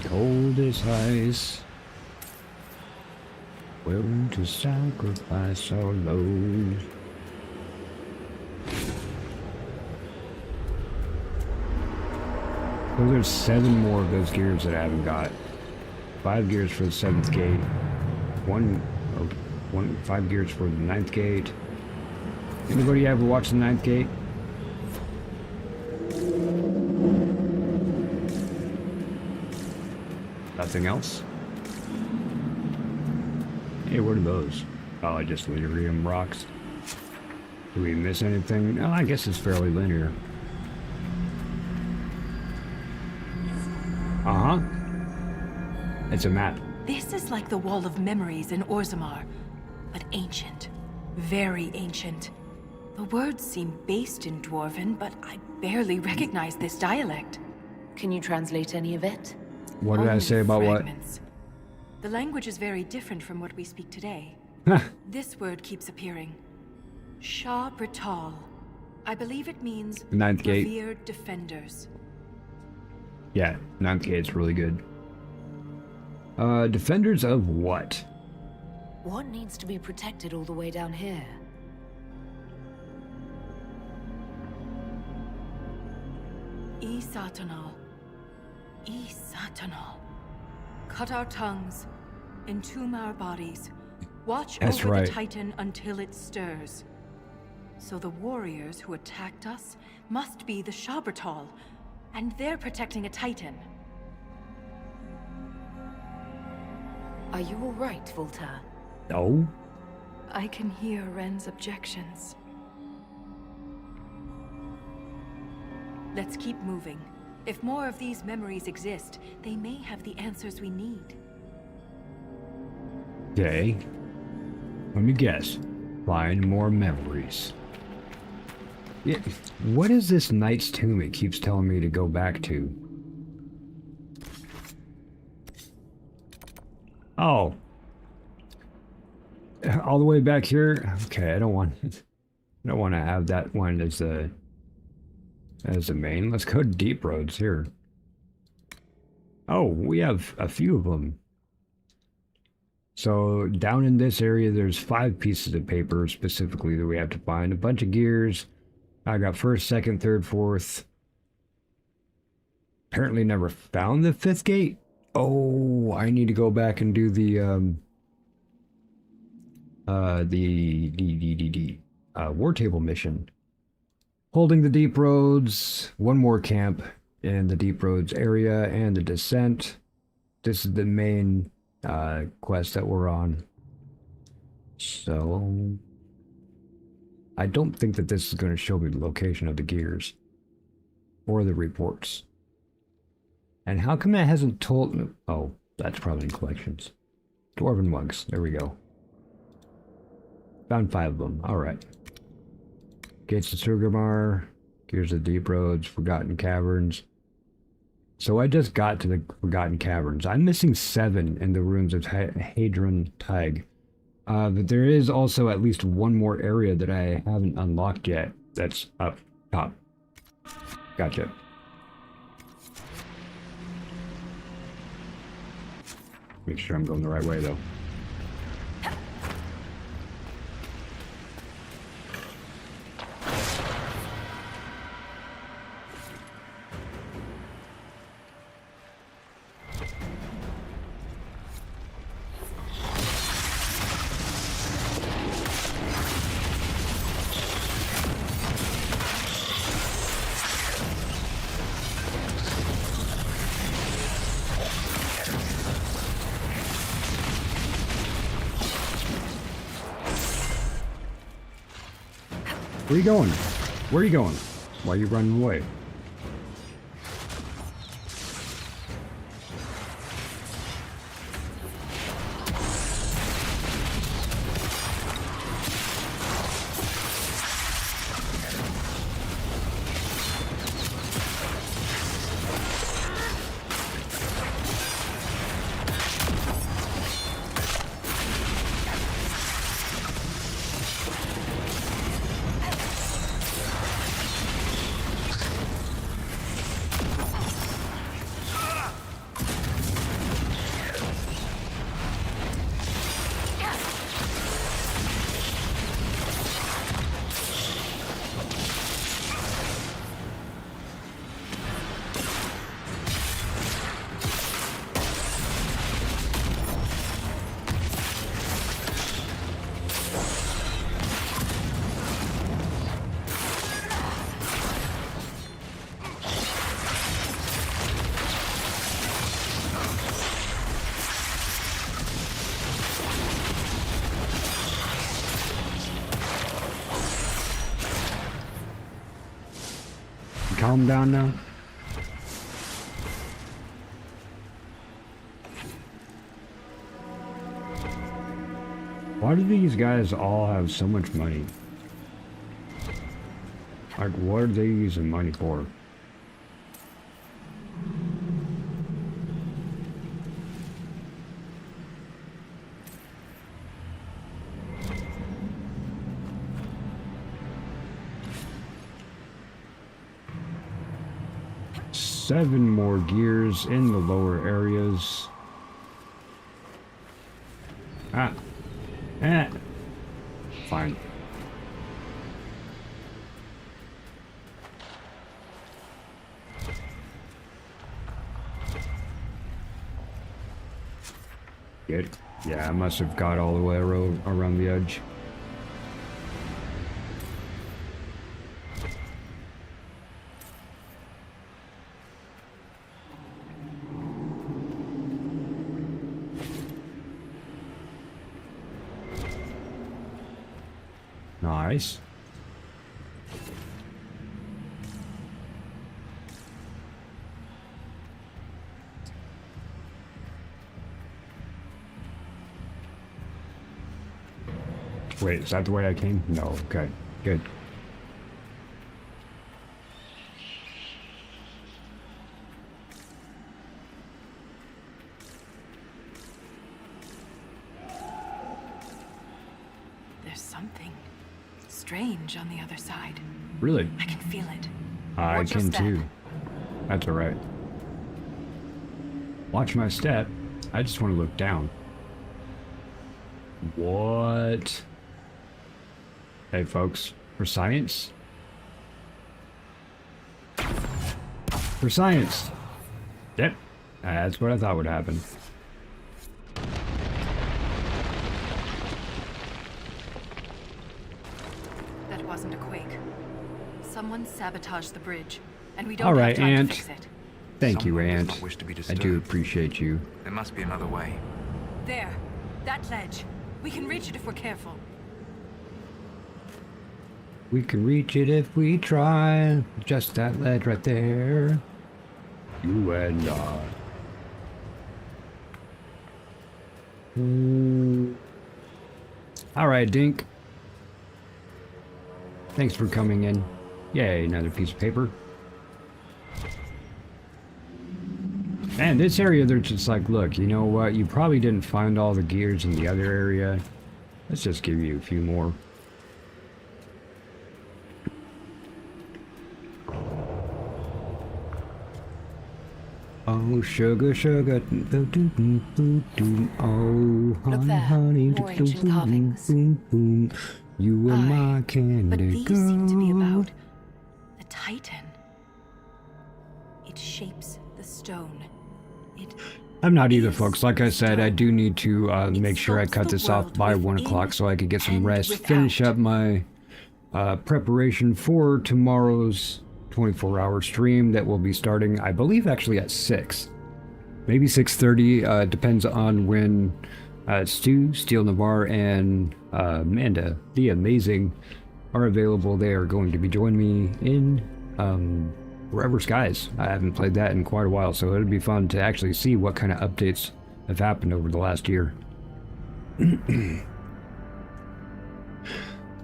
Cold as ice, willing to sacrifice our load. So there's 7 more of those gears that I haven't got. 5 gears for the 7th gate. 5 gears for the 9th gate. Anybody ever watch the 9th gate? Nothing else? Hey, what are those? Oh, just lyrium rocks. Do we miss anything? No, I guess it's fairly linear. Uh-huh. It's a map. This is like the Wall of Memories in Orzammar, but ancient. Very ancient. The words seem based in Dwarven, but I barely recognize this dialect. Can you translate any of it? What did I say about fragments. The language is very different from what we speak today. This word keeps appearing. Shah Brital. I believe it means 9th gate. revered defenders. Yeah, 9th gate's really good. Defenders of what? What needs to be protected all the way down here? Satanal. Satanal. Cut our tongues, entomb our bodies, Watch That's over right. the Titan until it stirs. So the warriors who attacked us must be the Shabertal, and they're protecting a Titan. Are you all right, Voltaire? No. I can hear Ren's objections. Let's keep moving. If more of these memories exist, they may have the answers we need. Okay. Let me guess. Find more memories. Yeah. What is this Knight's Tomb it keeps telling me to go back to? Oh. All the way back here? Okay, I don't want to have that one as the main. Let's go to Deep Roads here. Oh, we have a few of them. So down in this area, there's 5 pieces of paper specifically that we have to find. A bunch of gears. I got 1st, 2nd, 3rd, 4th. Apparently never found the 5th gate. Oh, I need to go back and do the war table mission. Holding the Deep Roads, one more camp in the Deep Roads area, and the descent. This is the main quest that we're on. So I don't think that this is going to show me the location of the gears or the reports. And how come it hasn't told me? Oh, that's probably in collections. Dwarven mugs. There we go. Found 5 of them. All right. Gates of Surgamar, Gears of the Deep Roads, Forgotten Caverns. So I just got to the Forgotten Caverns. I'm missing 7 in the ruins of Hadron Tig. But there is also at least one more area that I haven't unlocked yet. That's up top. Gotcha. Make sure I'm going the right way though. Where are you going? Where are you going? Why are you running away? Calm down now. Why do these guys all have so much money? Like, what are they using money for? Seven more gears in the lower areas. Fine. Good. Yeah, I must have got all the way around the edge. Nice. Wait, is that the way I came? No, okay, good. There's something strange on the other side. Really? I can feel it. I Watch your can step. too. That's alright. Watch my step. I just want to look down. What? Hey folks, for science? For science! Yep, that's what I thought would happen. That wasn't a quake. Someone sabotaged the bridge, and we don't All have right, time Ant. to fix it. Thank you, Someone does Ant. not wish to be I do disturbed. appreciate you. There must be another way. There, that ledge. We can reach it if we're careful. We can reach it if we try. Just that ledge right there. You and I. Alright, Dink. Thanks for coming in. Yay, another piece of paper. And this area, they're just like, look, you know what? You probably didn't find all the gears in the other area. Let's just give you a few more. Oh, sugar, sugar. Oh, honey, there, honey. more ancient carvings. You were my But candy these girl. seem to be about the Titan. It shapes the stone. I'm not either, is folks. Like I said, I do need to make sure I sculpts cut the this off world by 1 within o'clock so I could get some and rest. without. Finish up my preparation for tomorrow's 24-hour stream that will be starting, I believe, actually at 6. Maybe 6:30. Depends on when Stu, Steel Navarre, and Amanda, the Amazing, are available. They are going to be joining me in Forever Skies. I haven't played that in quite a while, so it'll be fun to actually see what kind of updates have happened over the last year.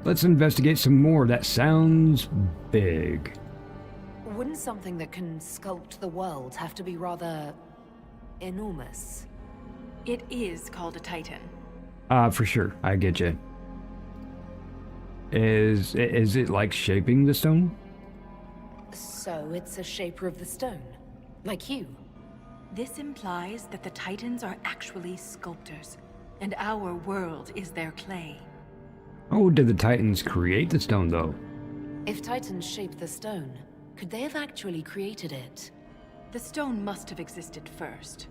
Let's investigate some more. That sounds big. Wouldn't something that can sculpt the world have to be rather enormous? It is called a Titan. For sure. I get you. Is it like shaping the stone? So it's a shaper of the stone, like you. This implies that the Titans are actually sculptors, and our world is their clay. Oh, did the Titans create the stone, though? If Titans shaped the stone, could they have actually created it? The stone must have existed first.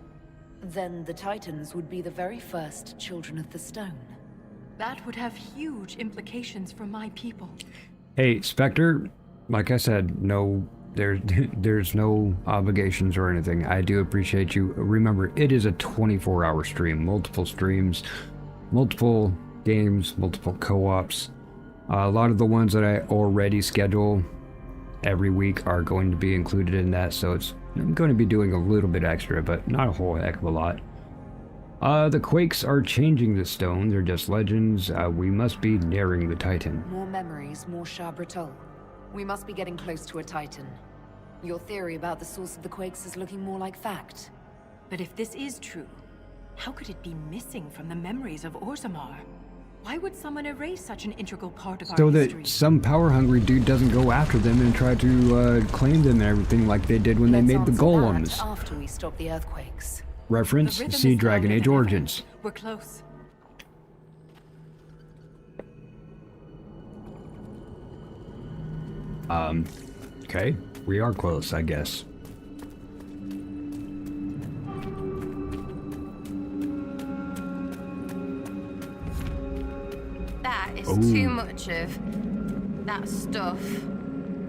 Then the Titans would be the very first children of the stone. That would have huge implications for my people. Hey, Spectre, like I said, no, there's no obligations or anything. I do appreciate you. Remember, it is a 24-hour stream, multiple streams, multiple games, multiple co-ops. A lot of the ones that I already schedule every week are going to be included in that, so I'm going to be doing a little bit extra, but not a whole heck of a lot. The Quakes are changing the stone. They're just legends. We must be nearing the Titan. More memories, more Charbretol. We must be getting close to a Titan. Your theory about the source of the quakes is looking more like fact. But if this is true, how could it be missing from the memories of Orzammar? Why would someone erase such an integral part of So our that history? some power-hungry dude doesn't go after them and try to claim them and everything like they did when they Let's made the answer golems. that after we stop the earthquakes. Reference, The rhythm see is Dragon louder Age than ever. Origins. We're close. Okay, we are close, I guess. It's too much of that stuff.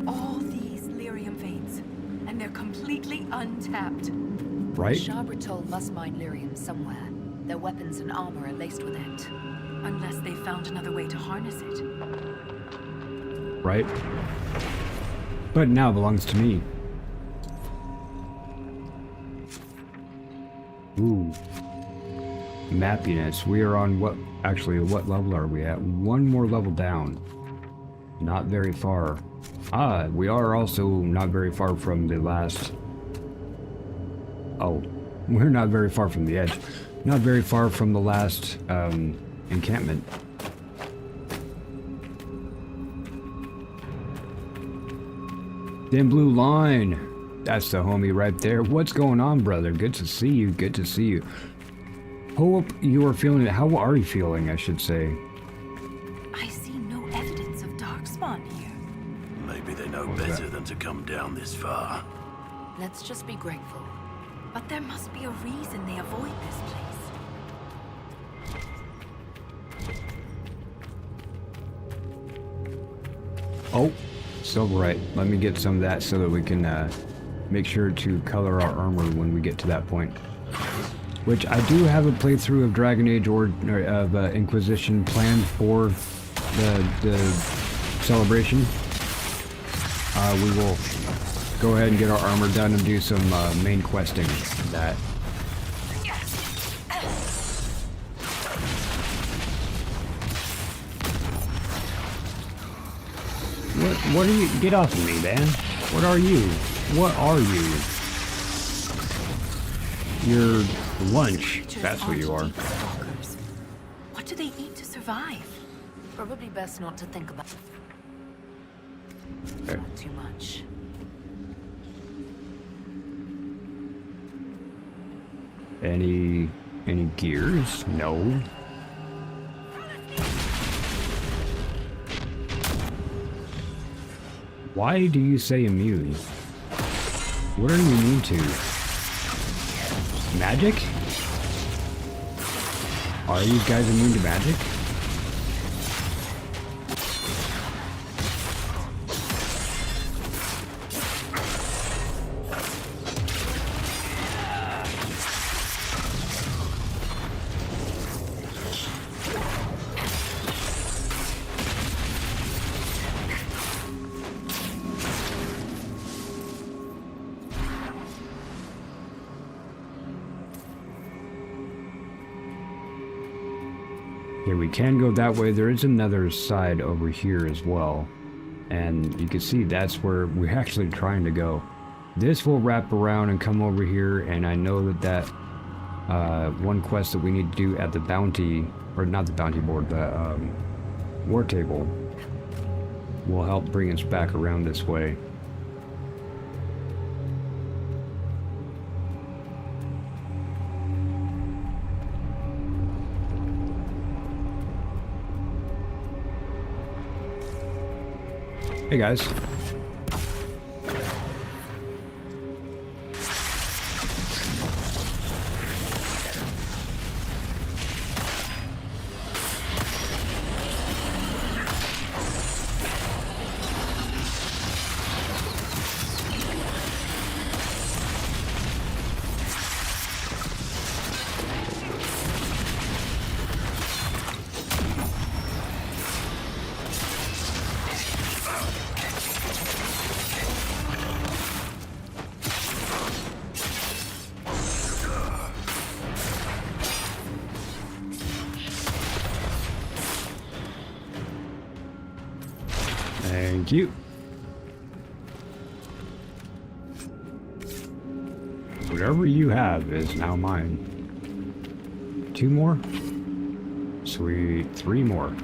All these lyrium veins, and they're completely untapped. Right? Shabratol must mine lyrium somewhere. Their weapons and armor are laced with it. Unless they found another way to harness it. Right? But now belongs to me. Ooh. Mappiness. We are on what level are we at? One more level down. Not very far. We are also not very far from the last... Oh, we're not very far from the edge. Not very far from the last encampment. Thin blue line. That's the homie right there. What's going on, brother? Good to see you. Good to see you. Hope you are feeling it. How are you feeling, I should say? I see no evidence of darkspawn here. Maybe they know better than to come down this far. Let's just be grateful. But there must be a reason they avoid this place. Oh, silverite. Let me get some of that so that we can make sure to color our armor when we get to that point. Which I do have a playthrough of Dragon Age or of Inquisition planned for the celebration. We will go ahead and get our armor done and do some main questing. That. What are you? Get off of me, man. What are you? What are you? You're lunch. That's what you are. What do they eat to survive? Probably best not to think about too much. Any gears? No. Why do you say immune? What are you immune to? Magic? Are you guys immune to magic? Okay, we can go that way. There is another side over here as well. And you can see that's where we're actually trying to go. This will wrap around and come over here, and I know that one quest that we need to do at the bounty, or not the bounty board, the war table, will help bring us back around this way. Hey guys. Thank you. Whatever you have is now mine. 2 more? Sweet. 3 more.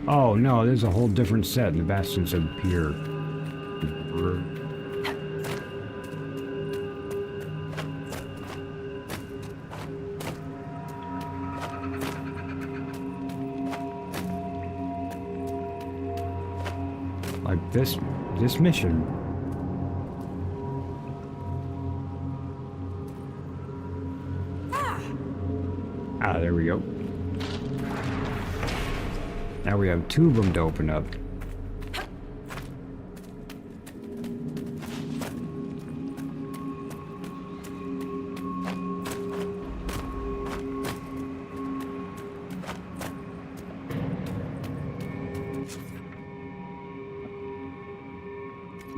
Oh no, there's a whole different set. The bastards appear. Like this mission. There we go. Now we have 2 of them to open up.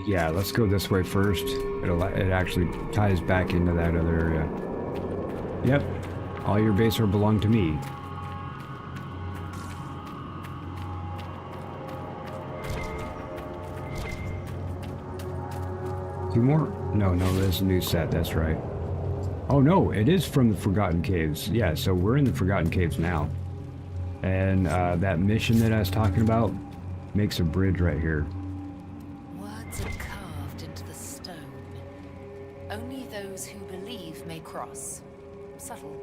Yeah, let's go this way first. It actually ties back into that other area. Yep, all your base are belong to me. Two more? No, there's a new set, that's right. Oh no, it is from the Forgotten Caves. Yeah, so we're in the Forgotten Caves now. And that mission that I was talking about makes a bridge right here. Words are carved into the stone. Only those who believe may cross. Subtle.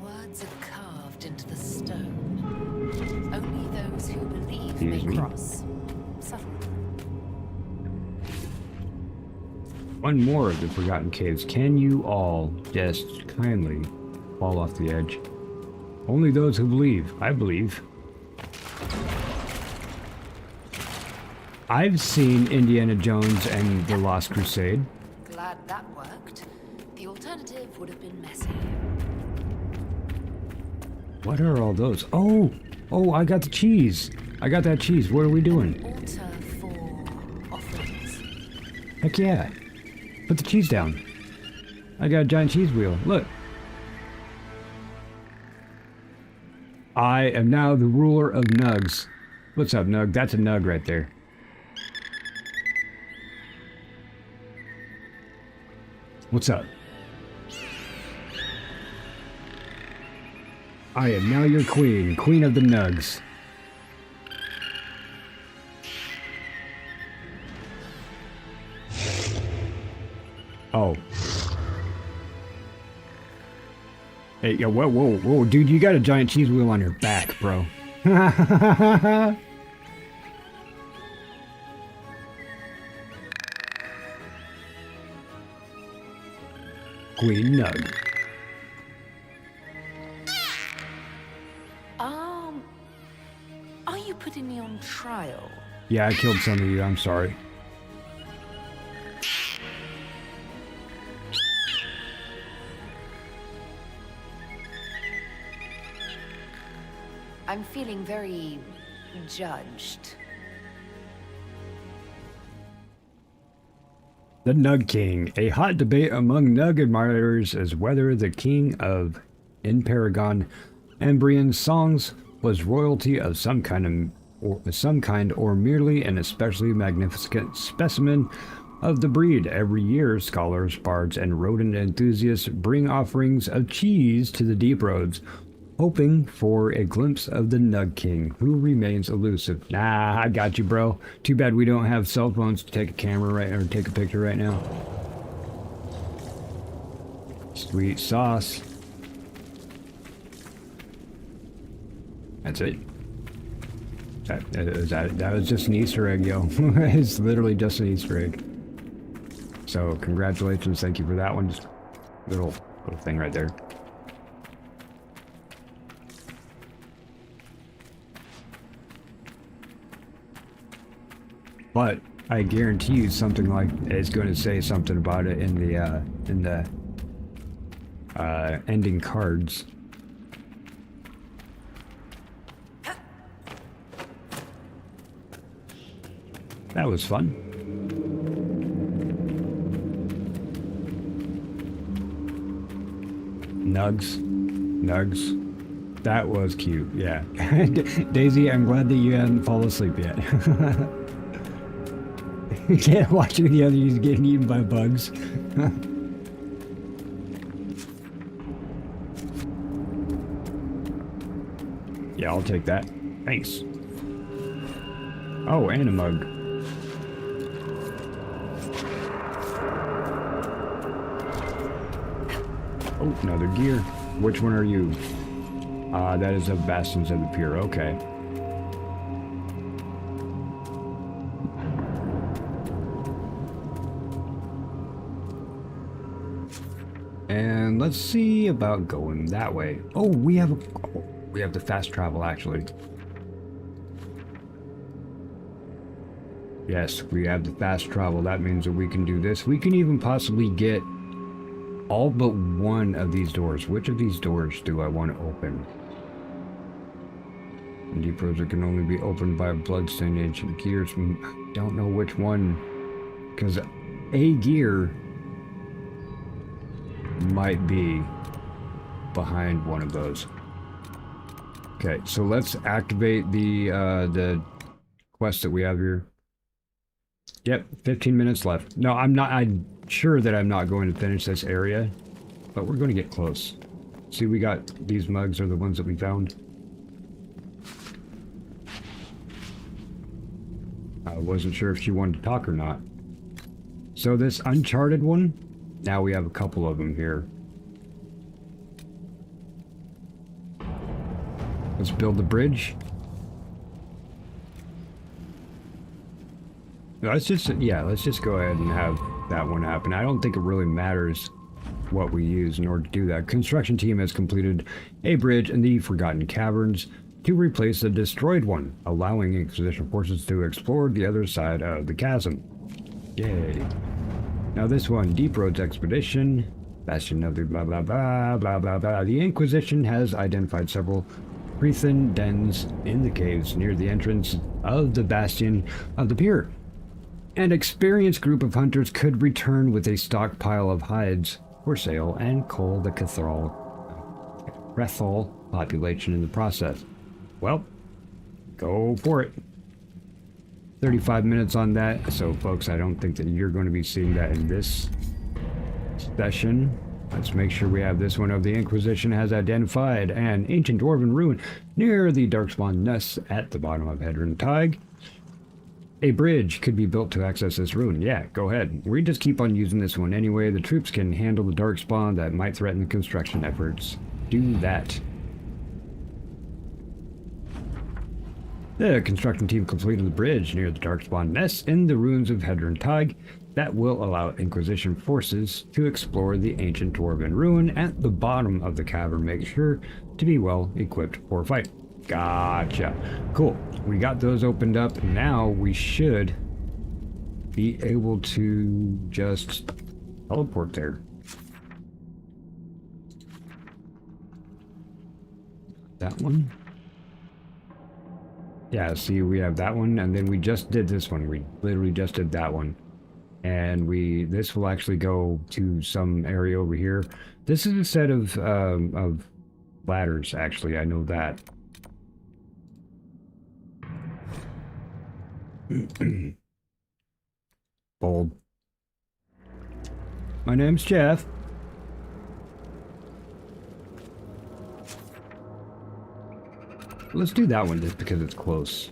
Words are carved into the stone. Only those who believe may cross. Subtle. One more of the Forgotten Caves. Can you all just kindly fall off the edge? Only those who believe. I believe. I've seen Indiana Jones and the Lost Crusade. Glad that worked. The alternative would have been messy. What are all those? Oh, I got the cheese. I got that cheese. What are we doing? Altar for offerings. Heck yeah. Put the cheese down. I got a giant cheese wheel. Look. I am now the ruler of nugs. What's up, Nug? That's a nug right there. What's up? I am now your queen. Queen of the nugs. Oh. Hey, yo, whoa, dude, you got a giant cheese wheel on your back, bro. Queen Nug. Are you putting me on trial? Yeah, I killed some of you, I'm sorry. I'm feeling very judged. The Nug King. A hot debate among Nug admirers is whether the king of Paragon Ambrian songs was royalty of some kind or merely an especially magnificent specimen of the breed. Every year, scholars, bards, and rodent enthusiasts bring offerings of cheese to the deep roads, hoping for a glimpse of the Nug King, who remains elusive. Nah, I got you, bro. Too bad we don't have cell phones to take a camera or take a picture right now. Sweet sauce. That's it. That was just an Easter egg, yo. It's literally just an Easter egg. So congratulations, thank you for that one. Just little thing right there. But I guarantee you something like it's going to say something about it in the ending cards. That was fun. Nugs. That was cute, yeah. Daisy, I'm glad that you hadn't fallen asleep yet. You can't watch the others getting eaten by bugs. Yeah, I'll take that. Thanks. Oh, and a mug. Oh, another gear. Which one are you? That is of Bastions of the Pure. Okay. And let's see about going that way. Oh, we have a... we have the fast travel actually. Yes, we have the fast travel. That means that we can do this. We can even possibly get all but one of these doors. Which of these doors do I want to open? Deep Rosa can only be opened by bloodstained ancient gears. I don't know which one, because a gear might be behind one of those. Okay, so let's activate the quest that we have here. Yep, 15 minutes left. No, I'm sure that I'm not going to finish this area, but we're going to get close. See, we got these mugs are the ones that we found. I wasn't sure if she wanted to talk or not. So this Uncharted one, now we have a couple of them here. Let's build the bridge. Let's just go ahead and have that one happen. I don't think it really matters what we use in order to do that. Construction team has completed a bridge in the Forgotten Caverns to replace the destroyed one, allowing Inquisition forces to explore the other side of the chasm. Yay. Now this one, Deep Roads Expedition, Bastion of the blah blah blah blah blah blah. The Inquisition has identified several Prethan dens in the caves near the entrance of the Bastion of the Pier. An experienced group of hunters could return with a stockpile of hides for sale and cull the Cathral population in the process. Well, go for it. 35 minutes on that. So, folks, I don't think that you're going to be seeing that in this session. Let's make sure we have this one. Of the Inquisition has identified an ancient dwarven ruin near the Darkspawn nests at the bottom of Hedron Tig. A bridge could be built to access this ruin. Yeah, go ahead. We just keep on using this one anyway. The troops can handle the Darkspawn that might threaten the construction efforts. Do that. The construction team completed the bridge near the Darkspawn nests in the ruins of Hedron Tig that will allow Inquisition forces to explore the ancient dwarven ruin at the bottom of the cavern. Make sure to be well equipped for a fight. Gotcha. Cool. We got those opened up. Now we should be able to just teleport there. That one. Yeah, see, we have that one, and then we just did this one. We literally just did that one. And this will actually go to some area over here. This is a set of ladders, actually. I know that. Bold. My name's Jeff. Let's do that one just because it's close.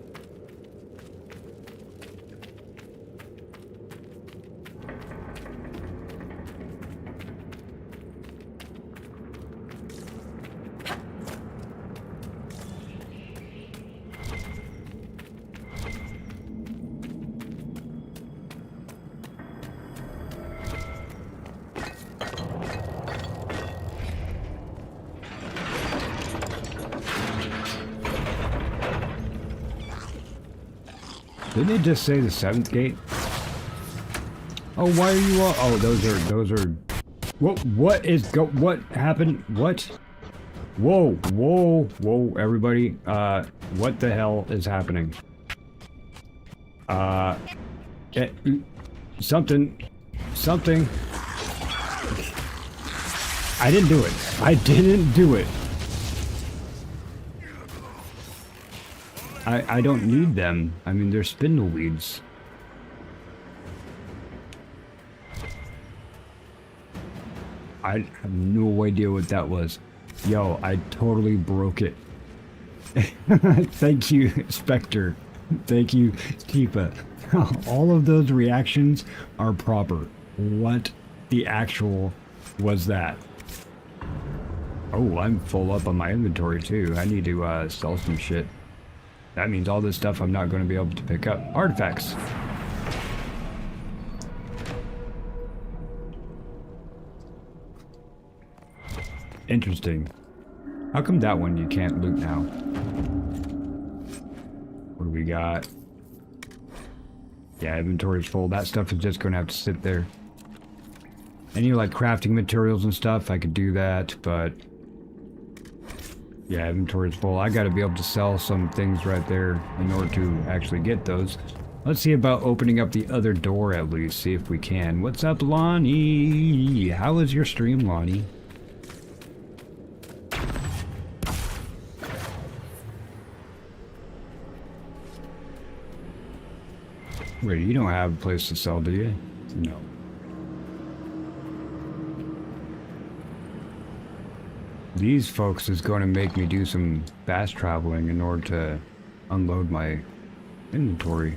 Didn't it just say the 7th gate? Oh, why are you all? Oh, those are. What happened? What? Whoa, everybody. What the hell is happening? Something. I didn't do it. I don't need them. I mean, they're spindle weeds. I have no idea what that was. Yo, I totally broke it. Thank you, Spectre. Thank you, Tifa. All of those reactions are proper. What the actual was that? Oh, I'm full up on my inventory too. I need to sell some shit. That means all this stuff I'm not going to be able to pick up. Artifacts. Interesting. How come that one you can't loot now? What do we got? Yeah, inventory's full. That stuff is just gonna have to sit there. Any like crafting materials and stuff, I could do that, but yeah, inventory's full. I gotta be able to sell some things right there in order to actually get those. Let's see about opening up the other door at least, see if we can. What's up, Lonnie? How is your stream, Lonnie? Wait, you don't have a place to sell, do you? No. These folks is going to make me do some fast traveling in order to unload my inventory.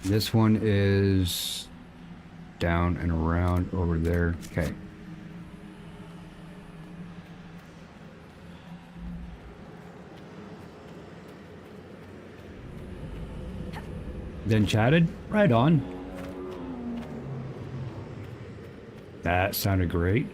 This one is down and around over there. Okay. Then chatted? Right on. That sounded great.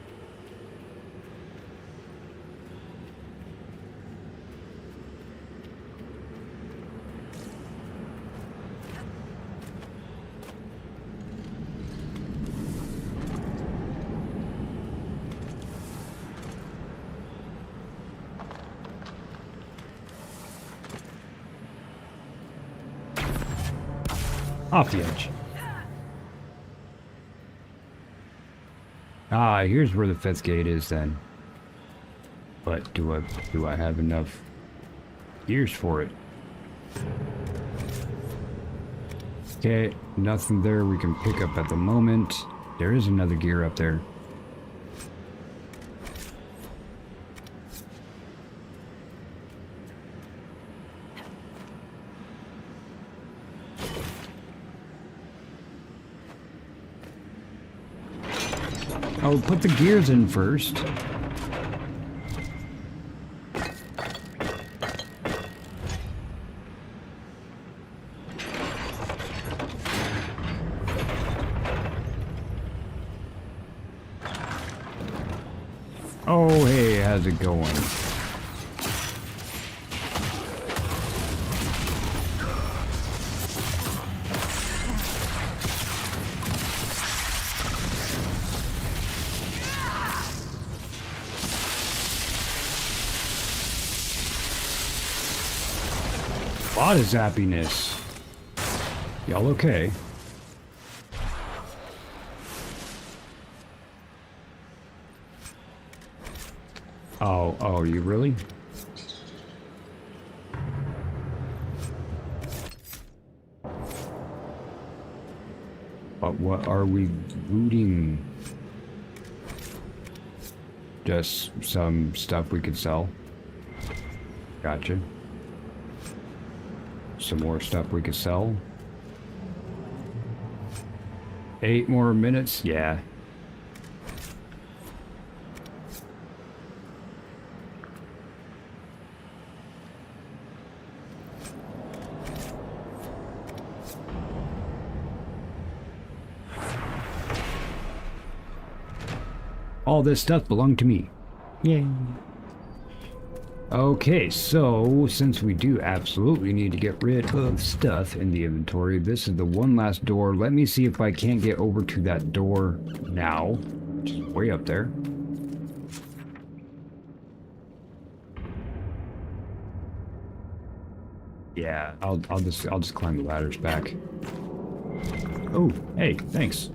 Off the edge. Ah, here's where the 5th gate is then. But do I have enough gears for it? Okay, nothing there we can pick up at the moment. There is another gear up there. I'll put the gears in first. Oh, hey, how's it going? A lot of zappiness. Y'all okay? Oh, you really? But what are we looting? Just some stuff we could sell. Gotcha. Some more stuff we could sell. 8 more minutes? Yeah. All this stuff belonged to me. Yay. Okay, so since we do absolutely need to get rid of stuff in the inventory, this is the one last door. Let me see if I can't get over to that door now, which is way up there. Yeah, I'll just climb the ladders back. Oh, hey, thanks.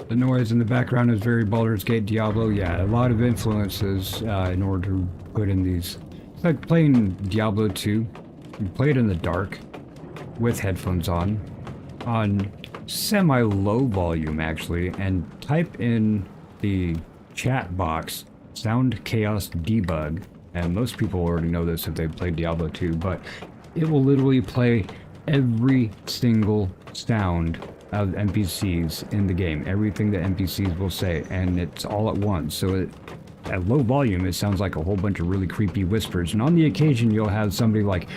The noise in the background is very Baldur's Gate Diablo. Yeah, a lot of influences in order to put in these. It's like playing Diablo 2. You play it in the dark with headphones on semi-low volume actually, and type in the chat box Sound Chaos Debug, and most people already know this if they've played Diablo 2, but it will literally play every single sound of NPCs in the game. Everything that NPCs will say, and it's all at once. So at low volume, it sounds like a whole bunch of really creepy whispers. And on the occasion, you'll have somebody like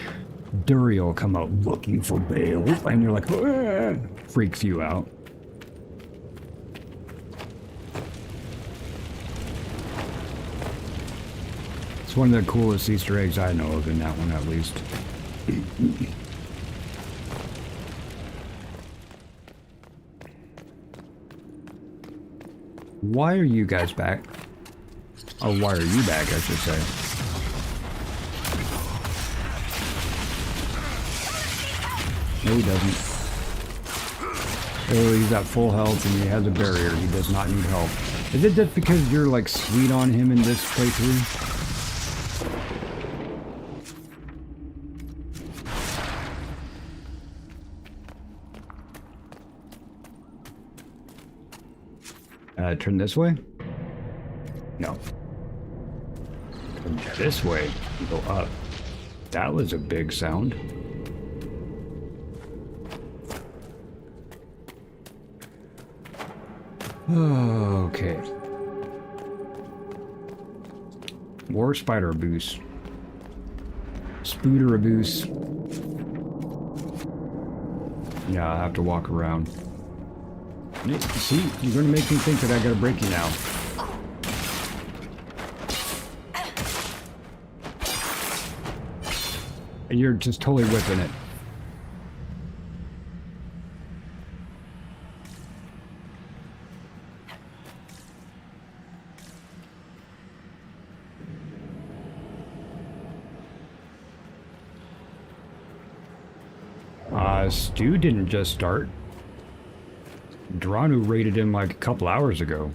Duriel come out looking for Bale, and you're like, "Ah!" Freaks you out. It's one of the coolest Easter eggs I know of in that one, at least. Why are you guys back? Or why are you back, I should say. No, he doesn't. Oh, he's at full health and he has a barrier. He does not need help. Is it just because you're like sweet on him in this playthrough? Turn this way? No. Turn this way. Go up. That was a big sound. Okay. More spider abuse. Spooder abuse. Yeah, I have to walk around. See, you're gonna make me think that I gotta break you now. And you're just totally whipping it. Stu didn't just start. Dranu raided him like a couple hours ago.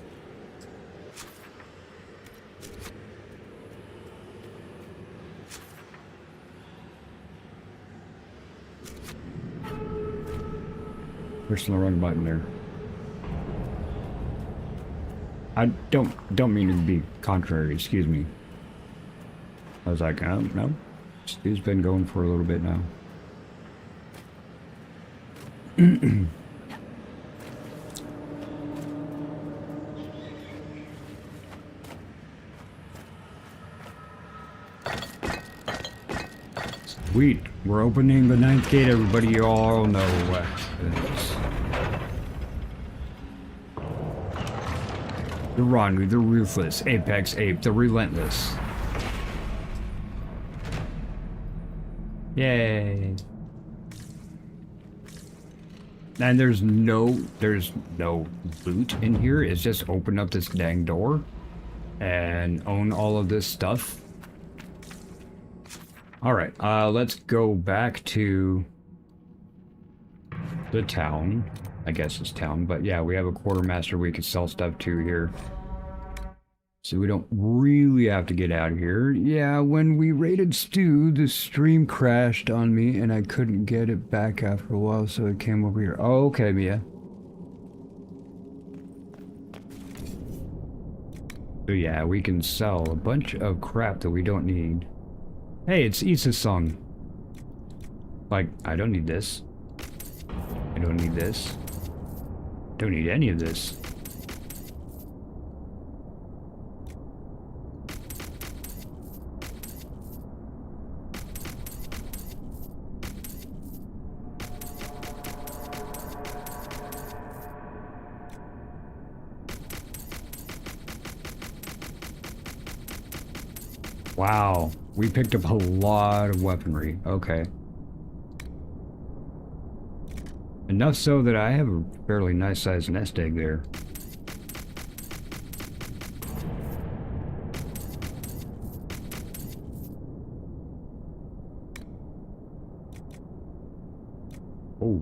Pushing the wrong button there. I don't mean to be contrary, excuse me. I was like, no. Stu's been going for a little bit now. Sweet, we're opening the 9th gate, everybody. You all know what it is. The Ronu, the Ruthless, Apex Ape, the Relentless. Yay. And there's no loot in here. It's just open up this dang door and own all of this stuff. All right, let's go back to the town. I guess it's town, but yeah, we have a quartermaster we can sell stuff to here. So we don't really have to get out of here. Yeah, when we raided Stu, the stream crashed on me and I couldn't get it back after a while, so it came over here. Oh, okay, Mia. So yeah, we can sell a bunch of crap that we don't need. Hey, it's Issa's song. Like, I don't need this. I don't need this. Don't need any of this. Wow, we picked up a lot of weaponry. Okay. Enough so that I have a fairly nice sized nest egg there. Oh.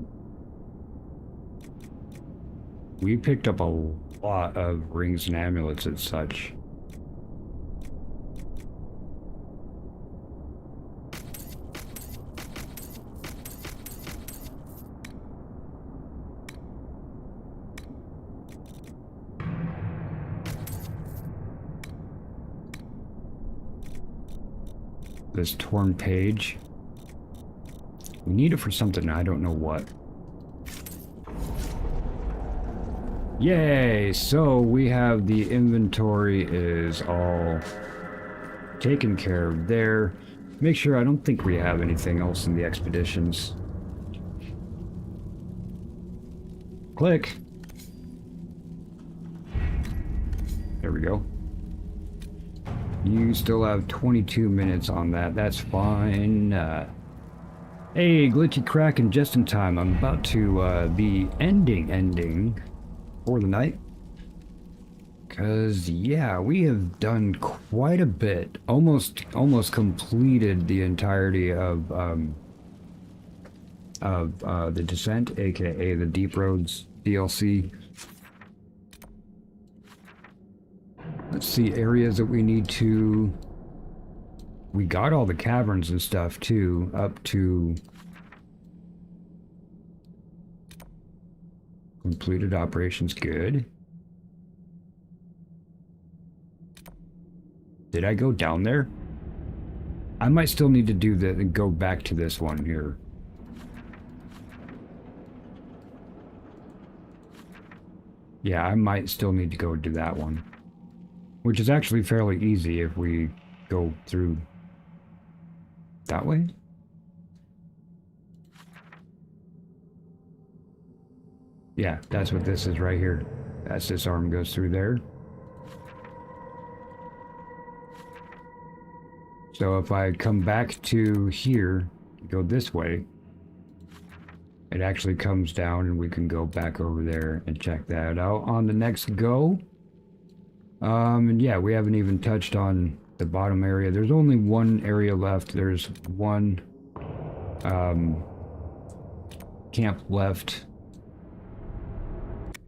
We picked up a lot of rings and amulets and such. This torn page. We need it for something, I don't know what. Yay! So we have the inventory is all taken care of there. Make sure, I don't think we have anything else in the expeditions. Click. There we go. You still have 22 minutes on that. That's fine. Hey, Glitchy Kraken, just in time. I'm about to be ending for the night. Cause yeah, we have done quite a bit. Almost completed the entirety of the Descent, aka the Deep Roads DLC. Let's see areas that we need to. We got all the caverns and stuff too, up to completed operations. Good. Did I go down there? I might still need to do that and go back to this one here. Yeah, I might still need to go do that one. Which is actually fairly easy if we go through that way. Yeah, that's what this is right here. That's this arm goes through there. So if I come back to here, go this way, it actually comes down and we can go back over there and check that out on the next go. And yeah, we haven't even touched on the bottom area. There's only one area left. There's one camp left.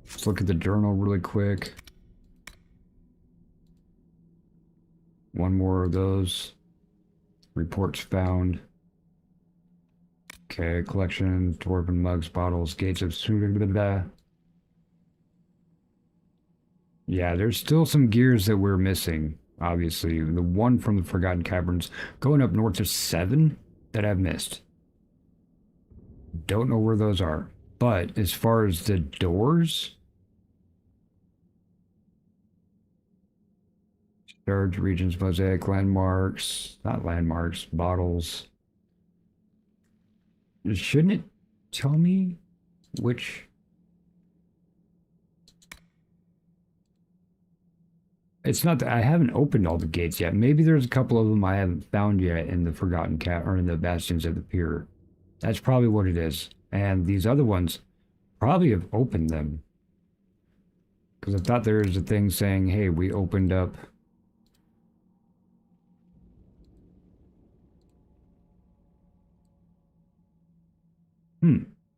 Let's look at the journal really quick. One more of those. Reports found. Okay, collection, dwarven mugs, bottles, gates of... Yeah, there's still some gears that we're missing, obviously. The one from the Forgotten Caverns. Going up north, there's 7 that I've missed. Don't know where those are. But as far as the doors... Storage regions, mosaic, landmarks... Not landmarks, bottles... Shouldn't it tell me which... It's not that I haven't opened all the gates yet. Maybe there's a couple of them I haven't found yet in the Forgotten Cat or in the Bastions of the Pier. That's probably what it is. And these other ones probably have opened them. Because I thought there was a thing saying, hey, we opened up...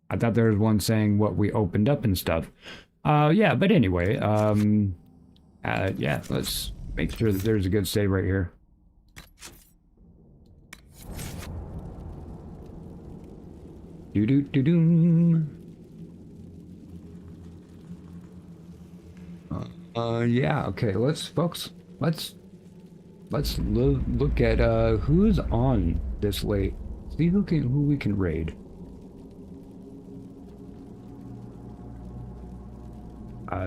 I thought there was one saying what we opened up and stuff. Yeah, but anyway, yeah, let's make sure that there's a good save right here. Yeah, okay, folks, let's look at who's on this late. See who we can raid.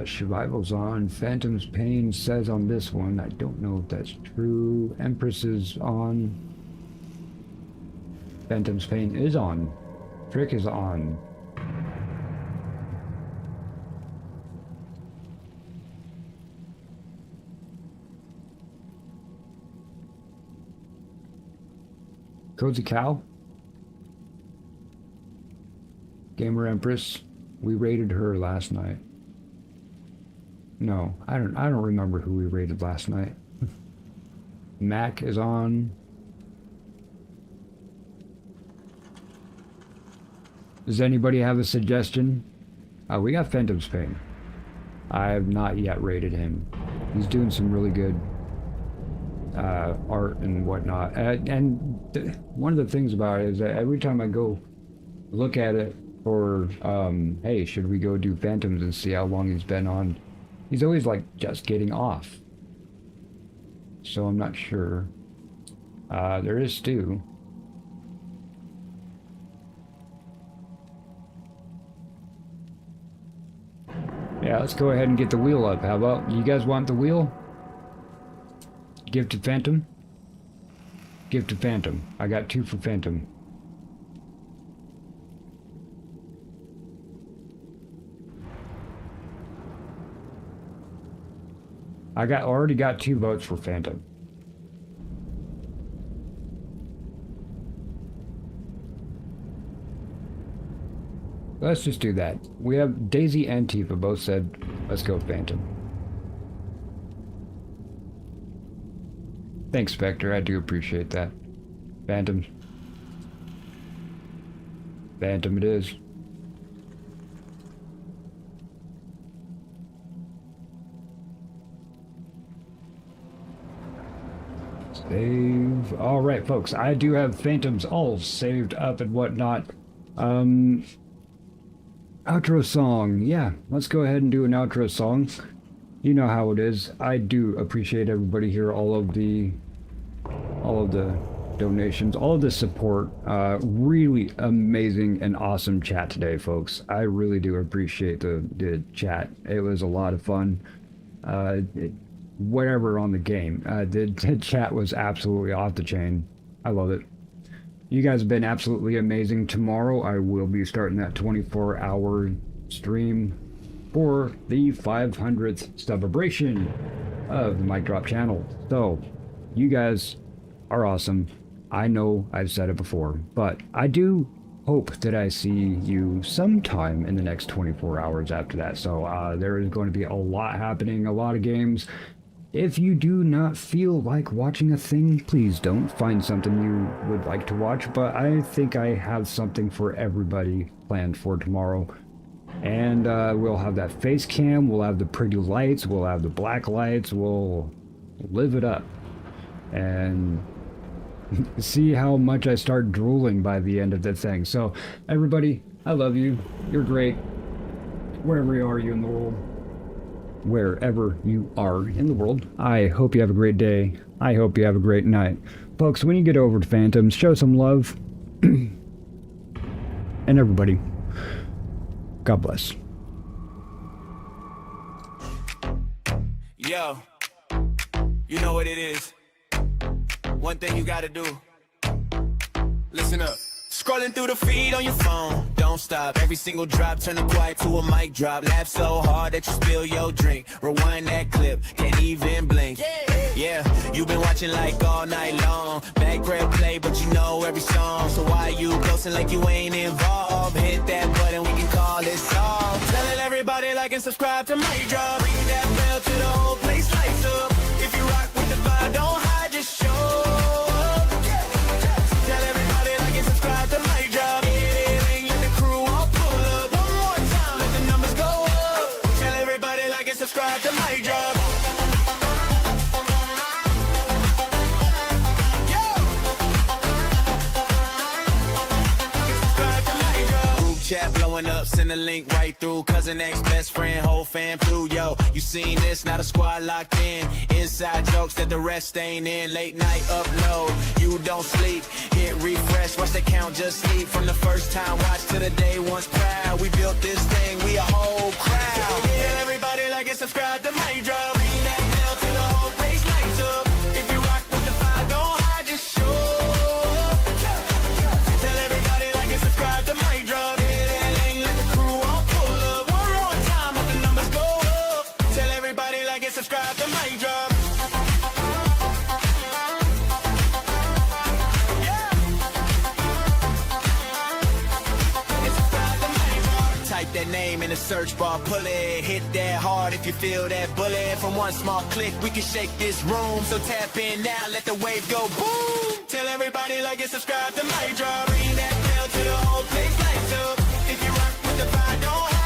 Survival's on. Phantom's Pain says on this one. I don't know if that's true. Empress is on. Phantom's Pain is on. Trick is on. Cozy Cow. Gamer Empress. We raided her last night. No, I don't remember who we raided last night. Mac is on. Does anybody have a suggestion? We got Phantom's Pain. I have not yet raided him. He's doing some really good art and whatnot. One of the things about it is that every time I go look at it for, hey, should we go do Phantoms and see how long he's been on? He's always like just getting off. So I'm not sure. There is Stu. Yeah, let's go ahead and get the wheel up. How about you guys want the wheel? Gifted Phantom? Gifted Phantom. I got 2 for Phantom. Already got 2 votes for Phantom. Let's just do that. We have Daisy and Tifa both said, let's go Phantom. Thanks, Spectre. I do appreciate that. Phantom. Phantom it is. Save. Alright, folks. I do have Phantoms all saved up and whatnot. Outro song. Yeah, let's go ahead and do an outro song. You know how it is. I do appreciate everybody here, all of the donations, all of the support. Really amazing and awesome chat today, folks. I really do appreciate the chat. It was a lot of fun. Whatever on the game. The chat was absolutely off the chain. I love it. You guys have been absolutely amazing. Tomorrow I will be starting that 24-hour stream for the 500th celebration of the MikeDropped channel. So, you guys are awesome. I know I've said it before, but I do hope that I see you sometime in the next 24 hours after that. So, there is going to be a lot happening, a lot of games. If you do not feel like watching a thing, please don't. Find something you would like to watch, but I think I have something for everybody planned for tomorrow. And we'll have that face cam, we'll have the pretty lights, we'll have the black lights, we'll live it up. And see how much I start drooling by the end of the thing. So, everybody, I love you. You're great. Wherever you are in the world. Wherever you are in the world. I hope you have a great day. I hope you have a great night. Folks, when you get over to Phantoms, show some love. And everybody, God bless. Yo, you know what it is. One thing you gotta do. Listen up. Scrolling through the feed on your phone, don't stop. Every single drop, turn the quiet to a mic drop. Laugh so hard that you spill your drink. Rewind that clip, can't even blink. Yeah, you've been watching like all night long. Background play, but you know every song. So why you ghosting like you ain't involved? Hit that button, we can call this off. Telling everybody like and subscribe to MikeDropped. Ring that bell to the whole place lights up. If you rock with the vibe, don't hide, just show up. Tell everybody like and subscribe to MikeDropped. Let the crew all pull up. One more time, let the numbers go up. Tell everybody like and subscribe to MikeDropped. Chat blowing up, send a link right through. Cousin, ex, best friend, whole fam through. Yo, you seen this, not a squad locked in. Inside jokes that the rest ain't in. Late night upload, you don't sleep. Hit refresh, watch the count just sleep. From the first time watch to the day once proud. We built this thing, we a whole crowd. Yeah, everybody like and subscribe to MikeDropped. Ring that bell to the whole place lights up. If you rock with the vibe, don't hide, just show up. Tell everybody like and subscribe to MikeDropped. Subscribe to MikeDropped. Yeah. Subscribe to MikeDropped. Type that name in the search bar, pull it, hit that hard if you feel that bullet. From one small click, we can shake this room. So tap in now, let the wave go boom. Tell everybody like and subscribe to MikeDropped. Ring that bell to the whole place lights up. If you rock with the vibe, don't hide.